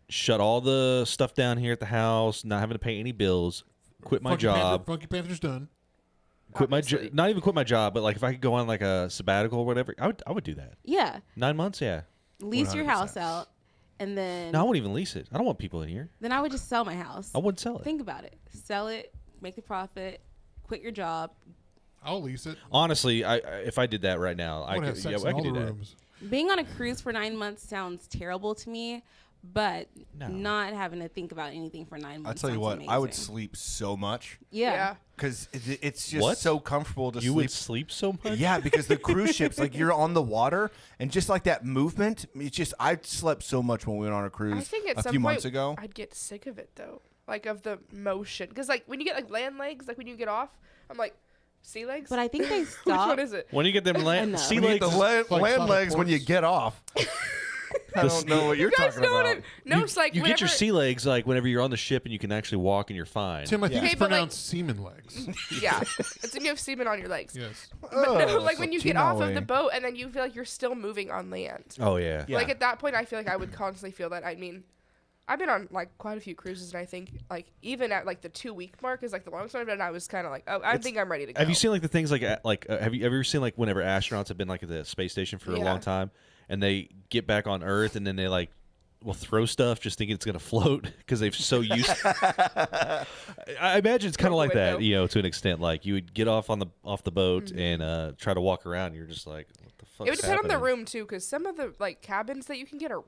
Shut all the stuff down here at the house, not having to pay any bills, quit my job, Funky Panther's done. quit my Obviously. not even quit my job, but like if I could go on like a sabbatical or whatever, I would do that. yeah, 9 months, yeah. lease your 100%. house out, and then No, I wouldn't even lease it. I don't want people in here. then I would just sell my house. I wouldn't sell it. Think about it. Sell it, make the profit, quit your job. I'll lease it. Honestly, if I did that right now, I I would have could, sex yeah, I in all could the do that. rooms. Being on a cruise for 9 months sounds terrible to me, but No. not having to think about anything for 9 I'll months. tell you sounds what. I would amazing. sleep so much Yeah. because it's just What? so comfortable to You sleep. would sleep so much? Yeah, because the cruise ships, like you're on the water, and just like that movement, it's just I slept so much when we went on a cruise I think at a some few point months ago. I'd get sick of it though, like of the motion. Because like when you get like land legs, like when you get off, I'm like sea legs. But I think they Which stop. one is it? When you get them Enough. sea When you legs, get the like land solid legs when you ports. get off. I don't know what you're You guys talking know what about. it? No, you, it's like you get your whenever- sea legs like whenever you're on the ship and you can actually walk and you're fine. Tim, I think Yeah. it's Okay, but, like- pronounced semen legs. Yeah, it's when you have semen on your legs. Yes. But no, Oh, like so when you Tina get off of way. the boat and then you feel like you're still moving on land. Oh yeah. Yeah. Like at that point, I feel like I would constantly feel that. I mean, I've been on like quite a few cruises, and I think like even at like the 2-week mark is like the longest one I've been. I was kind of like, oh, I think I'm ready to go. Have you seen like the things like have you ever seen like whenever astronauts have been like at the space station for a Yeah. long time and they get back on Earth and then they like will throw stuff just thinking it's gonna float because they've so used. I imagine it's kind of like that, Window. you know, to an extent. Like you would get off the boat and try to walk around. And you're just like, what the fuck? It would depend on the room too, because some of the like cabins that you can get are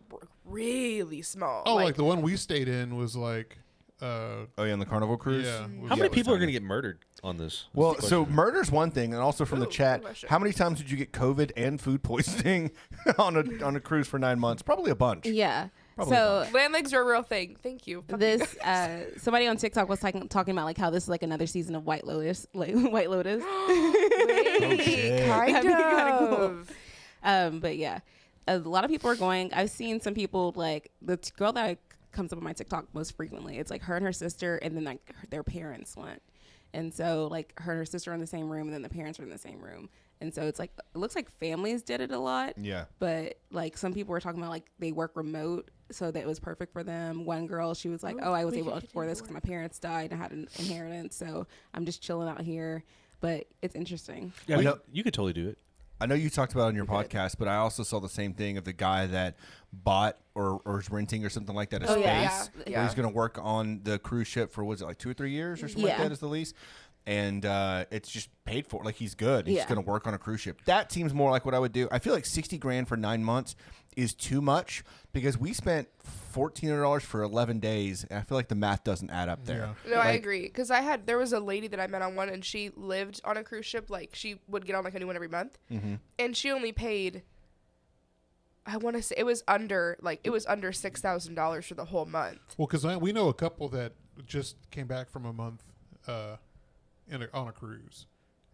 really small. Oh, like the one we stayed in was like, Oh yeah, on the Carnival cruise. yeah. How many it was people are tiny. gonna get murdered on this? Well, That's the so question. murder's one thing, and also from the Ooh, chat, good question. how many times did you get COVID and food poisoning on a cruise for 9 months? Probably a bunch. Yeah. Probably So land legs are a real thing. Thank you. Fuck you this guys. somebody on TikTok was talking about like how this is like another season of White Lotus, like White Lotus. shit. kind That'd be kinda cool. of. But yeah, a lot of people are going. I've seen some people like the girl that comes up on my TikTok most frequently. It's like her and her sister, and then like their parents went, and so like her and her sister are in the same room, and then the parents are in the same room, and so it's like it looks like families did it a lot. Yeah. But like some people were talking about like they work remote, so that it was perfect for them. One girl, she was like, "Oh, I was able to afford this because my parents died and I had an inheritance, so I'm just chilling out here." But it's interesting. Yeah, I know- you could totally do it. I know you talked about it on your podcast, but I also saw the same thing of the guy that bought or is renting or something like that a Oh, space yeah. Yeah. where he's going to work on the cruise ship for, was it like 2 or 3 years or something like Yeah. that is the lease? And it's just paid for. Like he's good. He's Yeah. going to work on a cruise ship. That seems more like what I would do. I feel like $60,000 for 9 months is too much because we spent $1,400 for 11 days. And I feel like the math doesn't add up there. Yeah. No, I Like- agree. Because there was a lady that I met on one, and she lived on a cruise ship. Like she would get on like a new one every month, and she only paid. I want to say it was under $6,000 for the whole month. Well, because we know a couple that just came back from a month on a cruise,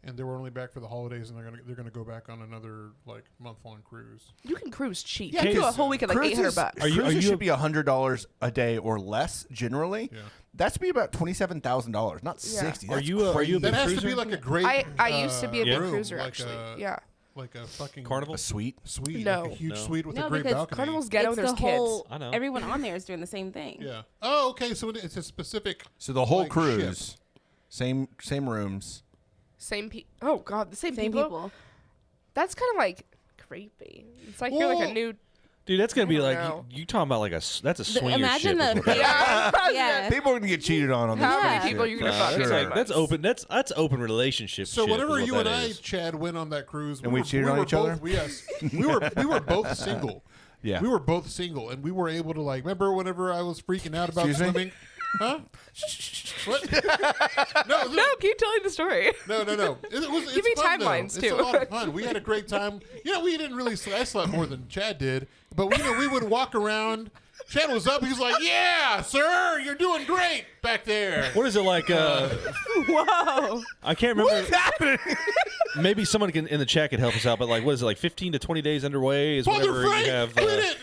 and they were only back for the holidays, and they're gonna go back on another like month-long cruise. You can cruise cheap. Yeah, you can do a 'cause whole week at like Cruises- $800. Are you- Cruises should be $100 a day or less generally. Yeah. That's be about $27,000, not Yeah. 60. Are That's you a crazy. That has to cruiser? be like a great. I used to be a big room, cruiser like actually. A, Yeah. Like a fucking Carnival? a suite. suite. No. Like a huge No. suite with No, a great because balcony. Carnival's ghetto. It's There's the kids. whole. I know. Everyone on there is doing the same thing. Yeah. Oh, okay. So it's a specific. So the whole like, cruise. Same rooms. Oh God, the same Same people. That's kind of like creepy. It's like you're like a new. Dude, that's gonna be like know. you talking about like that's a swinger imagine ship. the- is what Yeah. People are gonna get cheated on this. How Yeah. many people are you gonna fuck? in That's, 9 like, that's months? open. That's open relationship. So shit whenever is you what and that I, is. Chad, went on that cruise, And we cheated on were each other? Yes, we were both single. Yeah. We were both single, and we were able to remember whenever I was freaking out about Excuse me? swimming. Huh? What? No, No, keep telling the story. No. It's Give me fun, though. timelines, It's too. a lot of fun. We had a great time. We didn't really. I slept more than Chad did, but we would walk around. Chad was up. He was like, "Yeah, sir, you're doing great back there." What is it like? Whoa. I can't remember. What's happening? Maybe someone in the chat could help us out. But like, what is it like? 15 to 20 days underway is Father whenever Frank, you have quit it.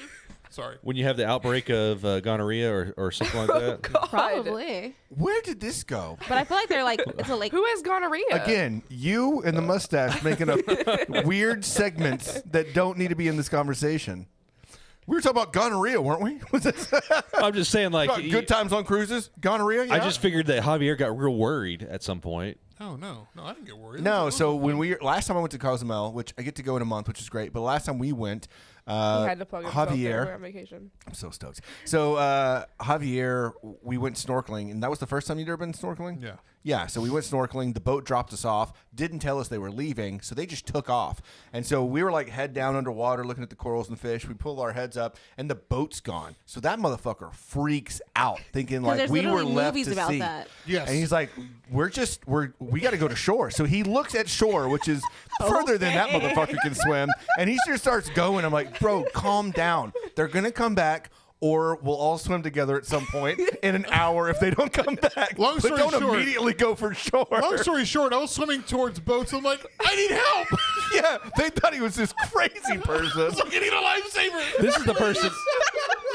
Sorry. when you have the outbreak of gonorrhea or something like that. God. Probably. Where did this go? But I feel like they're like it's a Who has gonorrhea? Again, you and the mustache making up weird segments that don't need to be in this conversation. We were talking about gonorrhea, weren't we? Was this I'm just saying, like, good times on cruises? Gonorrhea? Yeah. I just figured that Javier got real worried at some point. Oh no, I didn't get worried. No, It was so fun. when last time I went to Cozumel, which I get to go in a month, which is great, but last time we went, He had to plug himself in. Javier, We're on vacation. I'm so stoked. So Javier, we went snorkeling, and that was the first time you'd ever been snorkeling? Yeah. Yeah, so we went snorkeling. The boat dropped us off, didn't tell us they were leaving, so they just took off. And so we were like head down underwater looking at the corals and fish. We pull our heads up, and the boat's gone. So that motherfucker freaks out, thinking like there's we were literally left movies to about sea. that. Yes. And he's like, we got to go to shore. So he looks at shore, which is further than that motherfucker can swim. And he just starts going. I'm like, bro, calm down. They're going to come back. Or we'll all swim together at some point in an hour if they don't come back. Long but story don't short- immediately go for shore. Long story short, I was swimming towards boats. I'm like, I need help. Yeah, they thought he was this crazy person. It's like, I need a lifesaver. This is the person.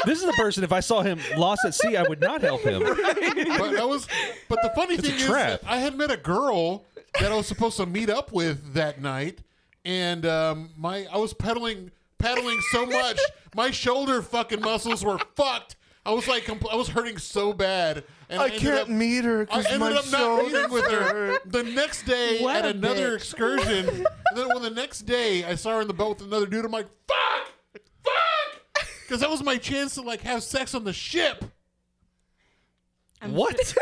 This is the person. If I saw him lost at sea, I would not help him. But the funny It's a thing is, trap. that I had met a girl that I was supposed to meet up with that night, and I was paddling so much, my shoulder fucking muscles were fucked. I was like, I was hurting so bad, and I ended can't up- meet her I because ended my up not meeting shoulders with her. hurt. The next day What at a another bitch. excursion, and then when the next day I saw her in the boat with another dude, I'm like, fuck, because that was my chance to like have sex on the ship. What?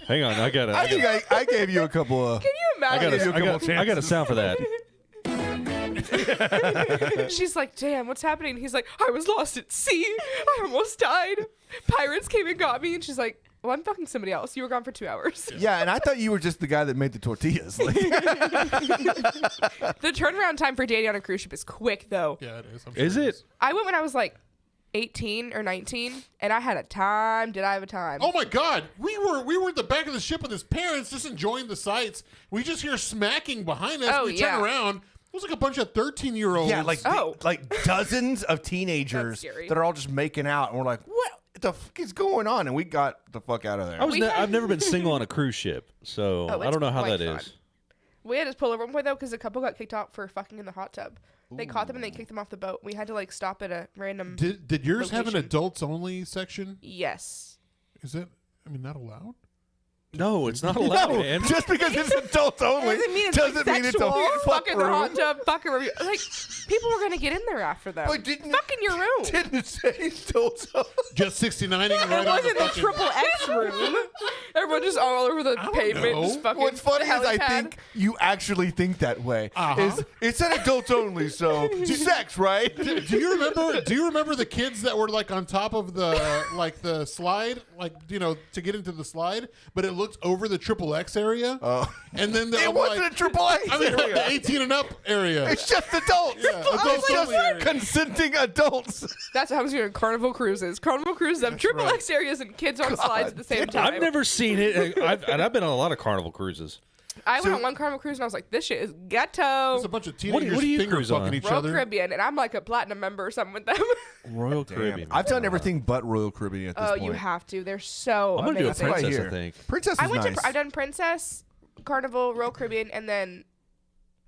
Hang on, I gotta. I think I gave you a couple of. Can you I imagine? got a sound for that. She's like, damn, what's happening? He's like, I was lost at sea. I almost died. Pirates came and got me. And she's like, well, I'm fucking somebody else. You were gone for 2 hours. Yeah, and I thought you were just the guy that made the tortillas. Like, The turnaround time for dating on a cruise ship is quick, though. Yeah, it is. I'm Is sure it? I went when I was like 18 or 19, and I had a time. Did I have a time? Oh my God, we were at the back of the ship with his parents, just enjoying the sights. We just hear smacking behind us. Oh, we yeah. turn around. It was like a bunch of 13-year-olds. yeah, like Oh. like dozens of teenagers That's scary. that are all just making out, and we're like, what the fuck is going on? And we got the fuck out of there. I've never been single on a cruise ship, so Oh, I it's don't know how quite that fun. is. We had to pull over one point, though, because a couple got kicked out for fucking in the hot tub. They caught them and they kicked them off the boat. We had to like stop at a random. Did yours have an Location. adults only section? Yes. Is it? I mean, not allowed. No, it's not allowed, No, man. just because it's adults only Doesn't mean it's doesn't mean it's a sexual. fuck Fuck in the room. hot tub. Fucking review. Like people were gonna get in there after them. But didn't fuck in your room. Didn't say adults only. Just 69ing right It on the wasn't the fucking. triple X room. Everyone just all over the don't pavement. know. Just fucking What's funny is I helipad. think you actually think that way. Uh-huh. Is it's an adults only, so sex, right? Do you remember? Do you remember the kids that were like on top of the like the slide, like to get into the slide, but it looked over the triple X area? Oh. And then It wasn't a triple X. I mean, area. the 18 and up area. It's just adults. Yeah, adults it's just only area. consenting adults. That's what happens when you're on Carnival cruises. Carnival cruises have triple right. X areas and kids on slides at the same time. I've never seen it. I've been on a lot of Carnival cruises. I went on one Carnival cruise and I was like, this shit is ghetto. There's a bunch of What teenagers do you finger cruise fucking on? each Royal other. Caribbean, and I'm like a platinum member or something with them. Royal Caribbean. I've done everything but Royal Caribbean at this Oh, point. you have to. They're so I'm gonna do a amazing. princess, Right I here. think. Princess is I went nice. to. I've done Princess, Carnival, Royal Caribbean, and then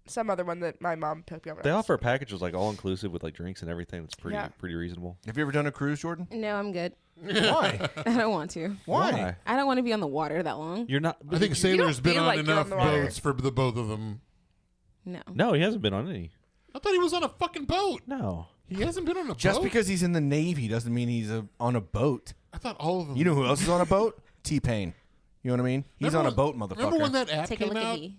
some other one that my mom picked me up. They offer a package was like all inclusive with like drinks and everything. That's pretty reasonable. Have you ever done a cruise, Jourdyne? No, I'm good. Why? I don't want to. Why? I don't want to be on the water that long. You're not. I think Sailor's been feel on like you're enough on the water. boats for the both of them. No. No, he hasn't been on any. I thought he was on a fucking boat. No. He hasn't been on a Just boat. because he's in the Navy doesn't mean he's on a boat. I thought all of them. You know who else is on a boat? T-Pain. You know what I mean? He's Remember on a boat, motherfucker. Remember when that app Take a came look out? at me.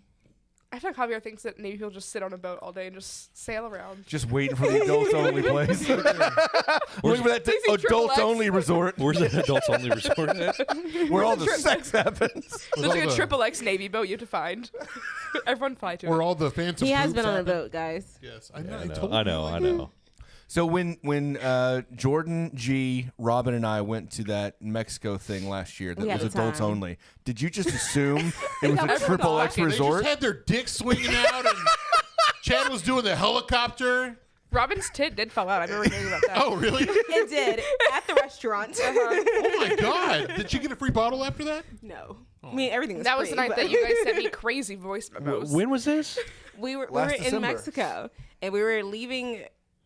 I feel like Javier thinks that Navy people just sit on a boat all day and just sail around. Just waiting for the adults only place. Waiting for that Please see adults XXX. only resort Where's the adults only resort at? where all the Trip- sex happens. There's like a all the- triple X Navy boat you have to find. Everyone fly to Where it. all the phantom He has poops been on a happen? boat, guys. Yes, I Yeah, know. I I know. told I you know. like I that. know. So when Jourdyne, G, Robin, and I went to that Mexico thing last year that We had was a adults time. only, did you just assume it was a Never triple thought. X They resort? just had their dicks swinging out, and Chad was doing the helicopter. Robin's tit did fall out. I remember hearing about that. Oh, really? It did at the restaurant. Oh my God! Did she get a free bottle after that? No, I mean everything was. That was the free, night but- that you guys sent me crazy voice memos. When was this? we were Last in December. Mexico and we were leaving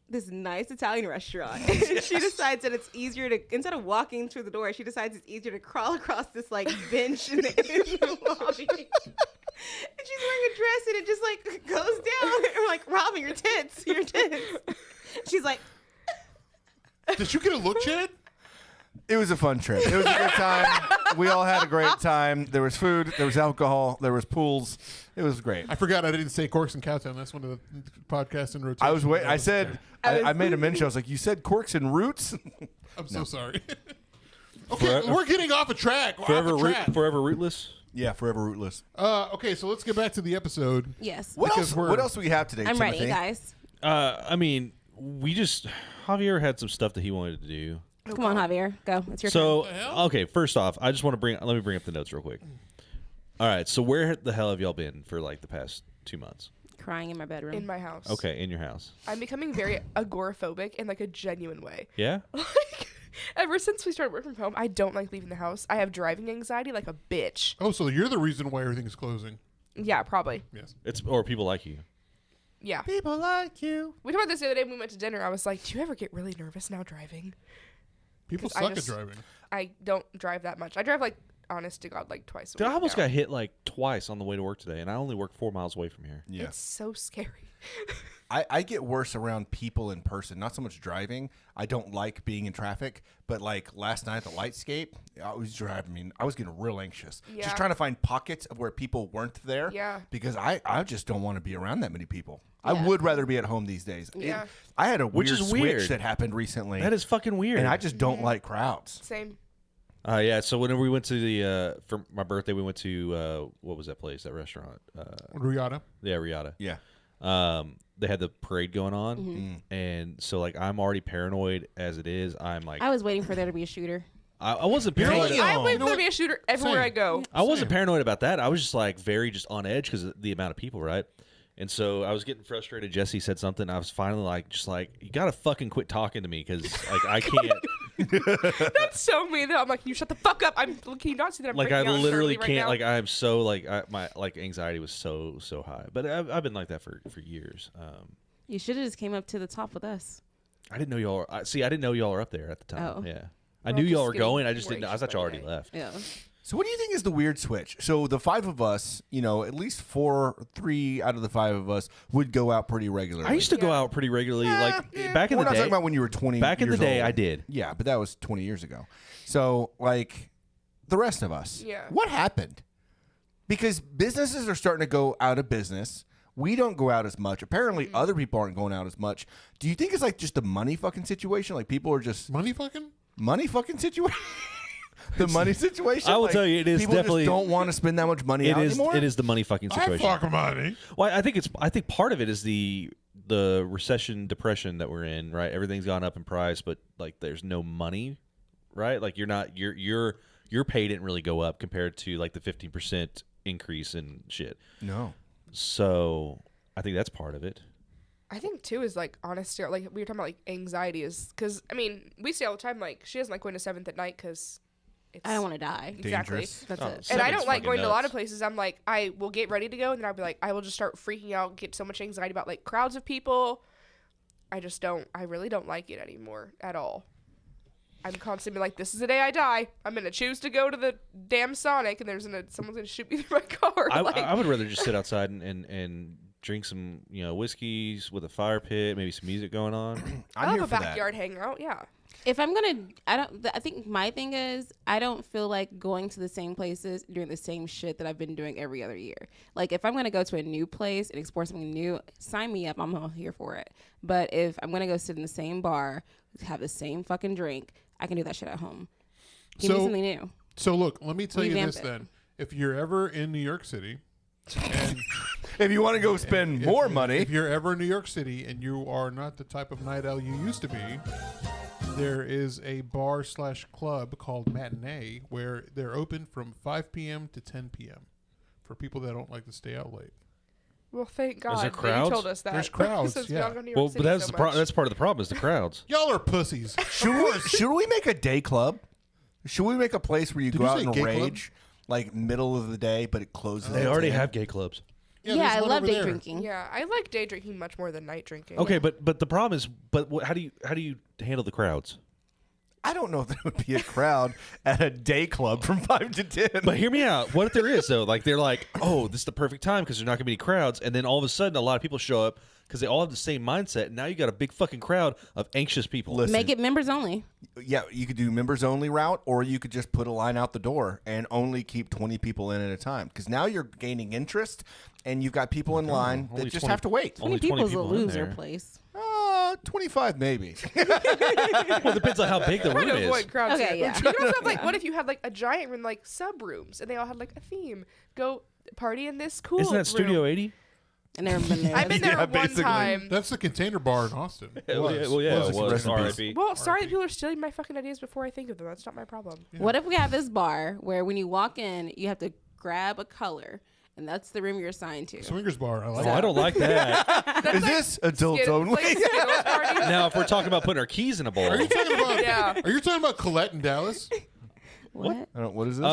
this nice Italian restaurant. And she decides that it's easier to, instead of walking through the door, she decides it's easier to crawl across this like bench in the lobby. And she's wearing a dress and it just like goes down. And we're like, Robin, your tits, your tits. She's like, Did you get a look, Chad? It was a fun trip. It was a good time. We all had a great time. There was food. There was alcohol. There was pools. It was great. I forgot I didn't say Corks and Cowtown. That's one of the podcasts in rotation. I was wait. That I was said okay. I made a mention. I was like, "You said corks and roots." I'm so sorry. Okay, we're getting off a track. We're Forever, off a track. forever rootless. Yeah, forever rootless. Okay, so let's get back to the episode. yes. What Because else? we're- What else do we have today? I'm ready, Timothy? guys. I mean, Javier had some stuff that he wanted to do. Come on, Javier. Go. It's your So, the hell? okay, first off, I just want to let me bring up the notes real quick. All right, so where the hell have y'all been for like the past 2 months? turn. Crying in my bedroom. in my house. Okay, in your house. I'm becoming very agoraphobic in like a genuine way. Yeah? Like, ever since we started working from home, I don't like leaving the house. I have driving anxiety like a bitch. Oh, so you're the reason why everything's closing. Yeah, probably. Yes. Or people like you. Yeah. People like you. We talked about this the other day when we went to dinner. I was like, do you ever get really nervous now driving? People 'Cause I suck at just- driving. I don't drive that much. I drive like, honest to God, like twice a Dude, week I almost now. got hit like twice on the way to work today, and I only work 4 miles away from here. Yeah, It's so scary. I get worse around people in person. Not so much driving. I don't like being in traffic, but like last night at the Lightscape, I was driving. I mean, I was getting real anxious. Yeah. Just trying to find pockets of where people weren't there. Yeah. Because I just don't want to be around that many people. I Yeah. would rather be at home these days. Yeah. I had a Which weird is switch weird. that happened recently. That is fucking weird. and I just don't like crowds. Same. Yeah, so whenever we went to the for my birthday, we went to what was that place? That restaurant? Rihanna. Yeah, Riata. Yeah. They had the parade going on, and so like I'm already paranoid as it is. I'm like I was waiting for there to be a shooter. I wasn't You're paranoid. like, I Oh, wait you know for there what? to be a shooter everywhere Same. I go. I wasn't Same. paranoid about that. I was just like very just on edge because of the amount of people, right? And so I was getting frustrated. Jesse said something. I was finally like, just like, you gotta fucking quit talking to me because like I can't. That's so mean. Though. I'm like, you shut the fuck up. Can you not see that I'm Like I breaking out literally internally right can't. now? Like I'm so like my like anxiety was so high. But I've been like that for years. You should have just came up to the top with us. I didn't know y'all. I didn't know y'all were up there at the time. Oh. Yeah, I Well, knew just y'all were getting going. I just more didn't know. I anxious thought y'all by already the left. Yeah. So what do you think is the weird switch? So the five of us, at least 3 out of the 5 of us would go out pretty regularly. I used to go Yeah. out pretty regularly. Like back in We're the not day. talking about when you were 20. Back in the years day, old. I did. Yeah, but that was 20 years ago. So like the rest of us, Yeah. what happened? Because businesses are starting to go out of business. We don't go out as much. Apparently, other people aren't going out as much. Do you think it's like just the money fucking situation? Like people are just Money fucking? money fucking situation. The money situation. I will Like, tell you, it is people definitely- just don't want to spend that much money It out is. anymore. It is the money fucking I situation. fuck money. Well, I think part of it is the recession depression that we're in, right? Everything's gone up in price, but like there's no money, right? Like your pay didn't really go up compared to like the 15% increase in shit. No. So I think that's part of it. I think too is like honest. Like we were talking about like anxiety is because I mean we say all the time like she doesn't like going to 7th at night because I don't want to die. Exactly. Dangerous. That's Oh, it. And I Seven's don't like fucking going to a lot of nuts. places. I'm like, I will get ready to go, and then I'll be like, I will just start freaking out, get so much anxiety about like crowds of people. I really don't like it anymore at all. I'm constantly like, this is the day I die. I'm gonna choose to go to the damn Sonic, and someone's gonna shoot me through my car. I would rather just sit outside and drink some whiskeys with a fire pit, maybe some music going on. I I'm here love a for backyard hangout. Yeah. If I'm gonna, I think my thing is I don't feel like going to the same places doing the same shit that I've been doing every other year. Like if I'm gonna go to a new place and explore something new, sign me up. I'm all here for it. But if I'm gonna go sit in the same bar, have the same fucking drink, I can do that shit at home. Give me something new. So look, let me tell you Revamp this it. then. If you're ever in New York City, and If you want to go spend more money, if you're ever in New York City and you are not the type of night owl you used to be, there is a bar/club called Matinee where they're open from 5 p.m. to 10 p.m. for people that don't like to stay out late. Well, thank God there that you crowds? told us that. There's crowds, Since we yeah. all go to New York Well, City but that's so the much. that's part of the problem is the crowds. Y'all are pussies. should we make a day club? Should we make a place where you Did go you out say and gay club? rage, like middle of the day, but it closes? They at already 10? have gay clubs. Yeah, there's I one love over day there. drinking. Yeah, I like day drinking much more than night drinking. Okay, but the problem is, how do you handle the crowds? I don't know if there would be a crowd at a day club from 5 to 10. But hear me out. What if there is though? Like they're like, oh, this is the perfect time because there's not gonna be any crowds, and then all of a sudden a lot of people show up because they all have the same mindset. And now you got a big fucking crowd of anxious people. Listen, Make it members only. yeah, you could do members only route, or you could just put a line out the door and only keep 20 people in at a time. Because now you're gaining interest, and you've got people in line that only just 20 have to wait. Only 20 people's a people in loser there. place. 25 maybe. Well, it depends on how big the Trying room to is. avoid crowds. Okay, here. yeah. You can also have like, what if you had like a giant room, like sub rooms, and they all had like a theme? Go party in this cool. Isn't that Studio room. 80? I never been there. I've been there Yeah, one basically. time. That's the Container Bar in Austin. Well, yeah, it was. Rest in peace. R.I.P. Well, sorry that people are stealing my fucking ideas before I think of them. That's not my problem. What if we have this bar where when you walk in, you have to grab a color, and that's the room you're assigned to? Swingers Bar. I like Oh, I don't like that. Is this adults Skid- only? like Skittles party. Now, if we're talking about putting our keys in a bowl, Are you talking about? Yeah. Are you talking about Colette in Dallas? What? I don't, what is this?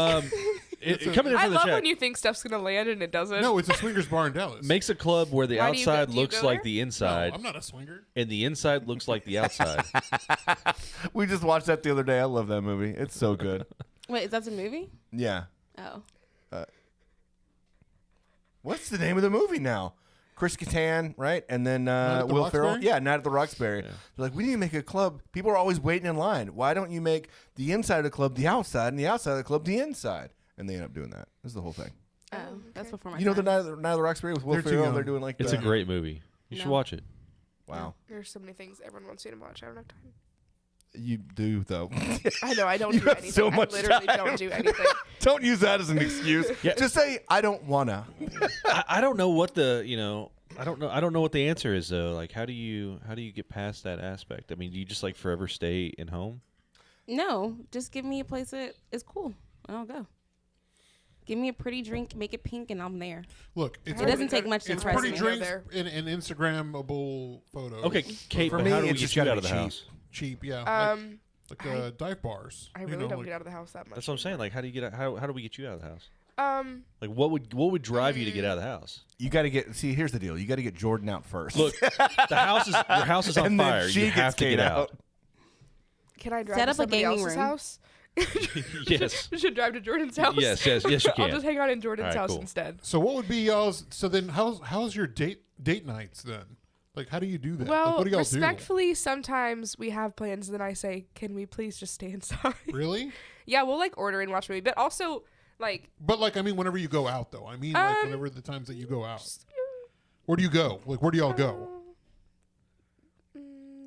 coming in I from the love chat, when you think stuff's gonna land and it doesn't. No, it's a swingers bar in Dallas. makes a club where the Why do you go- outside do you looks go like there? the No, inside, I'm not a swinger. and the inside looks like the outside. We just watched that the other day. I love that movie. It's so good. Wait, is that a movie? Yeah. Oh. What's the name of the movie now? Chris Kattan, right? And then at the Will Ferrell. Roxbury? Yeah, Night at the Roxbury. They're like, we need to make a club. People are always waiting in line. Why don't you make the inside of the club the outside and the outside of the club the inside? And they end up doing that. This is the whole thing. Oh, that's before my You know the time. Night of the Roxbury with Will They're too Ferrell? young. They're doing like It's the, a great movie. You should No. watch it. Wow. There's so many things everyone wants me to watch. I don't have time. You do, though. I know. I don't You do have anything. so much I literally time. don't do anything. Don't use that as an excuse. Yeah. Just say, I don't want to. I don't know what the I don't know what the answer is though. Like how do you get past that aspect? I mean, do you just like forever stay in home? No, just give me a place that is cool, and I'll go. Give me a pretty drink, make it pink, and I'm there. Look, it's It doesn't take much to it's impress pretty me. drinks There. in an Instagrammable photo. Okay, Kate, For but me, how do we it's get just you gotta out of be the cheap. house? Cheap, yeah. Like I- dive bars. I you really know, don't like- get out of the house that much. That's what I'm saying. Like, how do you get how do we get you out of the house? Um, Like, what would drive you to get out of the house? You got to get, see, here's the deal. You got to get Jourdyne out first. Look, your house is on And then fire. she You gets have to Kate get out. can I drive Set to up a somebody gaming else's room. house? Yes. Should drive to Jordan's house. Yes, you I'll can. just hang out in Jordan's All right, house cool. instead. So what would be y'all's? So then, how's your date nights then? Like, how do you do that? Well, like, what do y'all respectfully, sometimes we have plans, and then I say, "Can we please just stay inside?" do? Really? Yeah, we'll like order and watch a movie, but also like But like, I mean, whenever you go out, though, I mean, like, whenever the times that you go out, where do you go? Like, where do y'all go?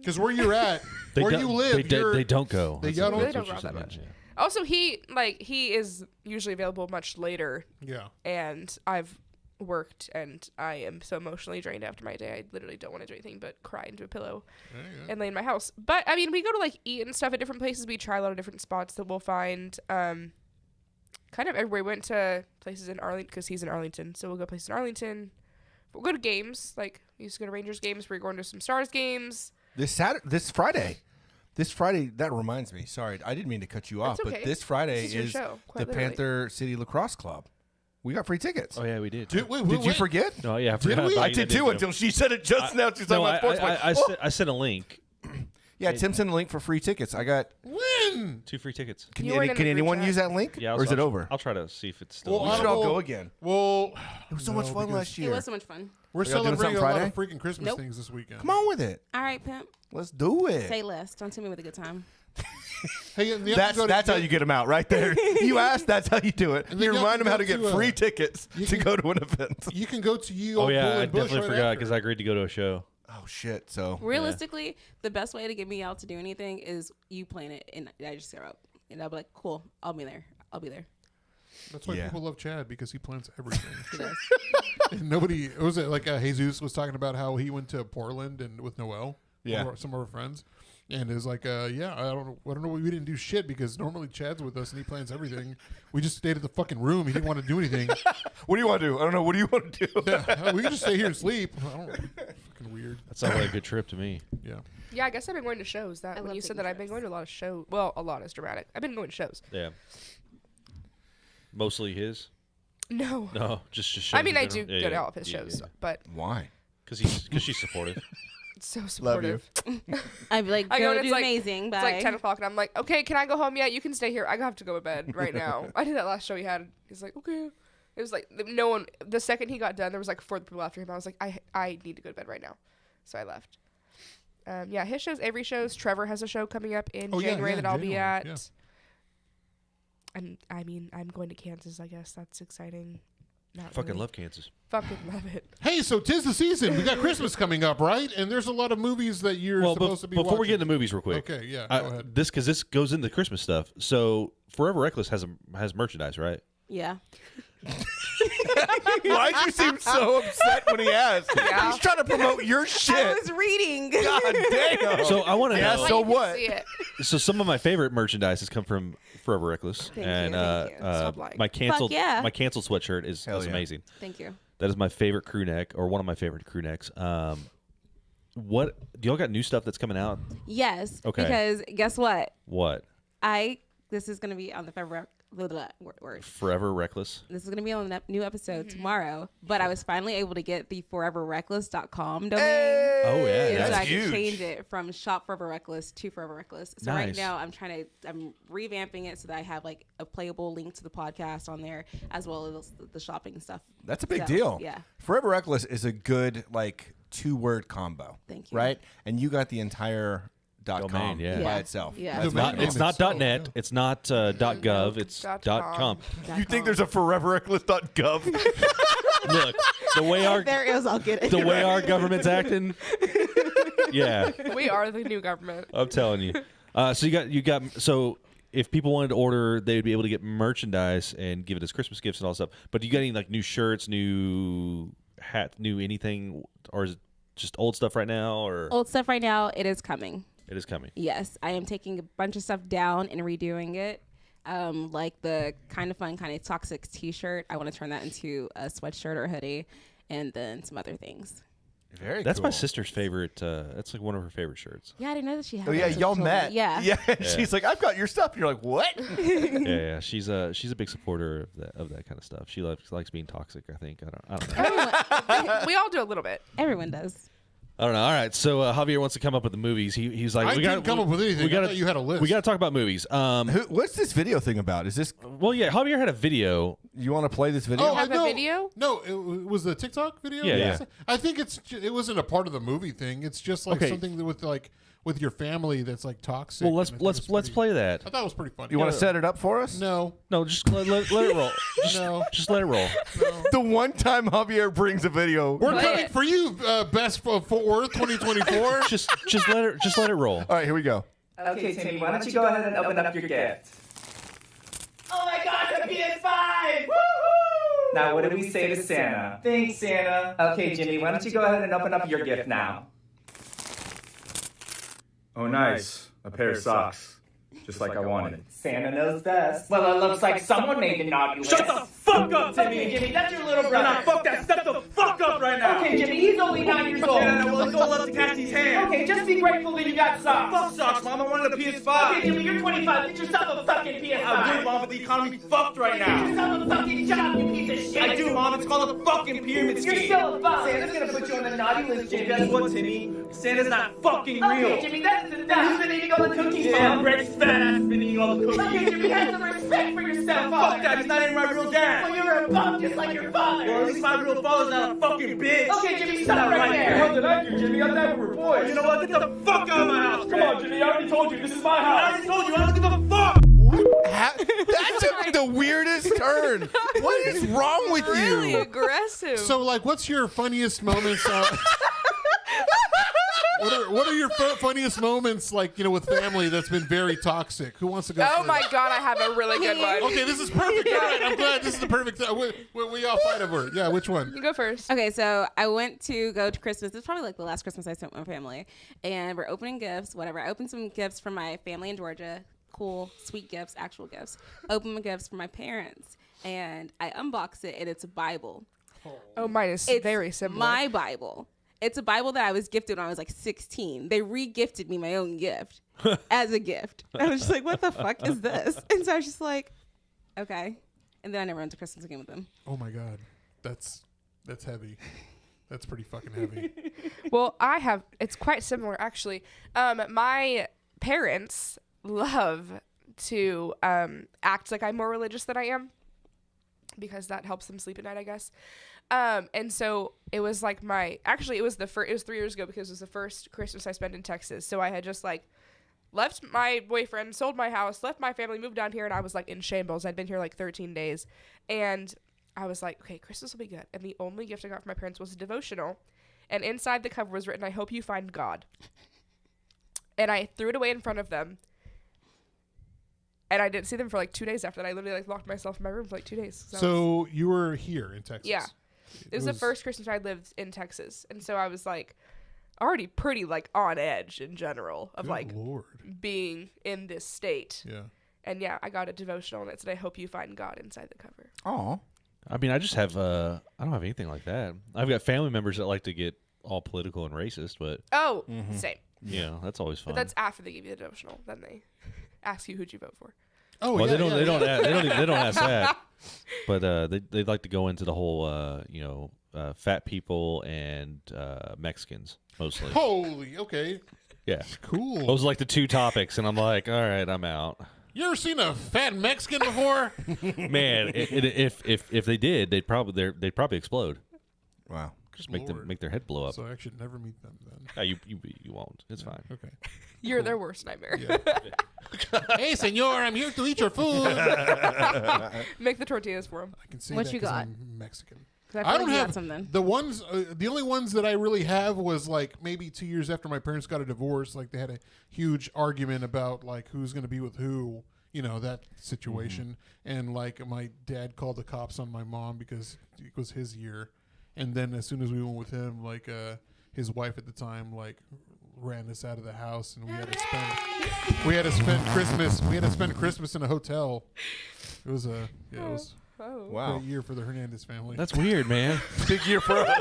Because where you're at, where you live, they don't go. they- That's y'all what- don't- They that's don't what go you out said, that much. yeah. also he is usually available much later, yeah. and I've worked and I am so emotionally drained after my day. I literally don't want to do anything but cry into a pillow and lay in my house. But I mean, we go to like eat and stuff at different places. We try a lot of different spots that we'll find. Kind of everywhere. We went to places in Arlington because he's in Arlington, so we'll go places in Arlington. We'll go to games. Like we used to go to Rangers games. We're going to some Stars games. This Friday. This Friday, that reminds me. Sorry, I didn't mean to cut you off, That's okay. but this Friday This is your is show, the quite literally. Panther City Lacrosse Club. We got free tickets. Oh yeah, we did. Did Did you forget? No, yeah, I Did forgot we? about I it. did too until she said it just now. She's talking No, about sports. I sent a link. Yeah, Tim sent a link for free tickets. I got. When? 2 free tickets. Can, You weren't in can the group anyone chat. use that link? Yeah, or is it over? I'll try to see if it's still. Well, We should all go again. Well, It was so much fun last It year. was so much fun. we're y'all doing celebrating a something lot of Friday? freaking Christmas Nope. things this weekend. Come on with it. All right, pimp. Let's do it. Say less. Don't tell me with a good time. Hey, and the That's episode- how you get them out right there. You asked, that's how you do it. And then You y'all remind can them how go to get to, free tickets you to can- go to an event. You can go to you. Oh Old yeah, Bull I and Bush definitely right forgot after. because I agreed to go to a show. Oh shit! So Realistically, the best way to get me out to do anything is you plan it, and I just show up, and I'll be like, "Cool, I'll be there. I'll be there." That's why Yeah. people love Chad, because he plans everything. He does. And nobody, it was like Jesus was talking about how he went to Portland and with Noel, Yeah. some of our friends, and it was like, yeah, I don't know, we didn't do shit because normally Chad's with us and he plans everything. We just stayed at the fucking room. He didn't want to do anything. what do you want to do? I don't know. What do you want to do? Yeah, we can just stay here and sleep. I don't know. Fucking weird. That sounds like a good trip to me. Yeah. Yeah, I guess I've been going to shows. I When love you said taking that, I've been trips. going to a lot of shows. Well, a lot is dramatic. I've been going to shows. Yeah. Mostly his. No. No, just shows. I mean, in I do general. go to all of his shows, but Why? Because she's supportive. it's so Love you. supportive. I'd be like, I go "Go and do it's like- amazing." Bye. It's like 10 o'clock, and I'm like, okay, can I go home yet? You can stay here. I have to go to bed right now. I did that last show he had. He's like, okay. It was like, no one, the second he got done, there was like 4 people after him. I was like, I need to go to bed right now. So I left. Yeah, his shows, Avery shows. Trevor has a show coming up in January that I'll be at. yeah. I'm going to Kansas, I guess. That's exciting. Not Fucking really. love Kansas. Fucking love it. Hey, so 'tis the season. We got Christmas coming up, right? And there's a lot of movies that you're Well, supposed to be before we get watching. into movies, real quick. Okay, yeah, go ahead. This goes into Christmas stuff. So Forever Reckless has merchandise, right? yeah. Why'd you seem so upset when he asked? Yeah. He's trying to promote your I shit. was reading. God damn. So I want to Yeah, know. so You can what? see it. So some of my favorite merchandise has come from Forever Reckless, Thank and you, thank you. Stop lying. my canceled yeah. my canceled sweatshirt is Hell yeah. amazing. Thank you. That is my favorite crew neck, or one of my favorite crew necks. What do y'all got new stuff that's coming out? Yes. Okay. Because guess what? What? This is gonna be on the February. Word. Forever Reckless. This is going to be on the new episode tomorrow, but I was finally able to get the foreverreckless.com domain. Oh yeah, And so that's I huge. can change it from Shop Forever Reckless to Forever Reckless. So Nice. right now I'm revamping it so that I have like a playable link to the podcast on there as well as the shopping stuff. That's a big So, deal. Yeah. Forever Reckless is a good, 2-word combo. Thank you. Right? And you got the entire .com Domain, yeah. by Yeah. itself. Yeah. That's The very main cool. It's not itself, .net. yeah. It's not .gov. It's .com. You think there's a foreverreckless.gov? Look, the way our There is, I'll get it. the way our government's acting. Yeah, We are the new government. I'm telling you. So you got so if people wanted to order, they would be able to get merchandise and give it as Christmas gifts and all that stuff. But do you got any new shirts, new hat, new anything, or is it just old stuff right now? Or Old stuff right now, it is coming. it is coming. Yes, I am taking a bunch of stuff down and redoing it. Like the kind of fun, kind of toxic T-shirt. I want to turn that into a sweatshirt or hoodie, and then some other things. Very That's cool. my sister's favorite. That's like one of her favorite shirts. Yeah, I didn't know that she had. Oh, yeah, those y'all children. met. Yeah. Yeah. She's like, I've got your stuff. You're like, what? Yeah. She's a big supporter of that kind of stuff. She likes being toxic. I think. I don't know. We all do a little bit. Everyone does. I don't know. All right. So Javier wants to come up with the movies. He's like, I didn't come up with anything. We I thought you had a list. We got to talk about movies. What's this video thing about? Is this, Well, yeah. Javier had a video. you want to play this video? Oh, have I a know. video? No, it was the TikTok video. Yeah, yeah. I think it wasn't a part of the movie thing. It's just like Okay. something that with your family that's toxic. Well, and I think let's it's pretty- play that. I thought it was pretty funny. You want to set it up for us? No, No, just let it roll. Just, No. just let it roll. no. The one time Javier brings a video. We're Play coming it. for you, best of Fort Worth 2024. just let it roll. All right, here we go. Okay, Timmy, why don't you go ahead and open up your gift? Oh my gosh, a PS5! Woohoo! Now, what do we say to Santa? Thanks, Santa. Okay, Jimmy, why don't you go ahead and open up your gift now? Oh, nice. A pair of socks. Just like I wanted. Santa knows best. Well, it looks like someone made the naughty list. Shut the fuck up, Timmy! Jimmy, that's your little brother. Fuck that! Shut the fuck up right right now. Okay, Jimmy, he's only 9 years old. Yeah, well, let's go love to catch these hands. Okay, just be grateful that you got socks. Fuck socks, Mom. I wanted a PS5. Okay, Jimmy, you're 25. Get yourself a fucking PS5. I do, Mom, but the economy's fucked right Get now. yourself a fucking job, you piece of shit. I do, Mom. It's called a fucking pyramid You're scheme. still a bum. Santa's gonna put you on the naughty list, Jimmy. Guess what, Timmy? Santa's not fucking real. Okay, Jimmy, that's enough. You've been eating all the cookies, Yeah, Mom. Brett's fat ass been eating all the cookies. Okay, Jimmy, have some respect for yourself, Fuck Father. that, he's not even my real Well, dad. you're a bum just like your father. Well, at least my real father's not a fucking bitch. Okay, Jimmy, stop right there. What did I do, Jimmy? I thought we were boys. You know what? Get the fuck out of my house. Come on, Jimmy. I already told you. This is my house. I already told you. I don't give a fuck. That took the weirdest turn. What is wrong with Really you? aggressive. So, like, what's your funniest moments? What are your funniest moments, like, you know, with family that's been very toxic? Who wants to go? oh first? my God, I have a really good one. Okay, this is perfect. All right, I'm glad this is the perfect. We all fight over it. Yeah, which one? You go first. Okay, so I went to go to Christmas. This is probably like the last Christmas I spent with my family. And we're opening gifts, whatever. I opened some gifts from my family in Georgia. Cool, sweet gifts, actual gifts. Open my gifts for my parents. And I unbox it, and it's a Bible. Oh, mine is It's very similar. my Bible. It's a Bible that I was gifted when I was like 16. They re-gifted me my own gift as a gift. I was just like, what the fuck is this? And so I was just like, okay. And then I never went to Christmas again with them. Oh my God, that's heavy. That's pretty fucking heavy. Well, it's quite similar actually. My parents love to act like I'm more religious than I am because that helps them sleep at night, I guess. And so it was like it was 3 years ago because it was the first Christmas I spent in Texas. So I had just like left my boyfriend, sold my house, left my family, moved down here, and I was like in shambles. I'd been here like 13 days. And I was like, okay, Christmas will be good. And the only gift I got from my parents was a devotional. And inside the cover was written, I hope you find God. And I threw it away in front of them. And I didn't see them for like 2 days after that. I literally like locked myself in my room for like 2 days. So you were here in Texas. Yeah. It was the first Christmas I lived in Texas. And so I was like already pretty like on edge in general of Good like Lord. being in this state. Yeah. And yeah, I got a devotional and it said, I hope you find God inside the cover. Aw. I mean, I just have I don't have anything like that. I've got family members that like to get all political and racist, but Oh, same. yeah, that's always fun. But that's after they give you the devotional. Then they ask you who'd you vote for. Oh, well, yeah, they don't ask that. But they like to go into the whole fat people and Mexicans mostly. Holy, okay. Yeah. Cool. Those are like the two topics, and I'm like, all right, I'm out. You ever seen a fat Mexican before? Man, if they did, they'd probably explode. Wow. Just Lord. make their head blow up. So I should never meet them then. You won't. It's fine. Okay. You're their worst nightmare. Hey, senor, I'm here to eat your food. Make the tortillas for them. I can say What that you 'cause got? I'm Mexican. 'Cause I feel don't like you got have something. the ones. The only ones that I really have was like maybe 2 years after my parents got a divorce. Like they had a huge argument about like who's going to be with who. You know, that situation. And like my dad called the cops on my mom because it was his year. And then as soon as we went with him, like his wife at the time like ran us out of the house, and we had to spend Christmas in a hotel. It was a Oh. Wow. great year for the Hernandez family. That's weird, man. Big year for us.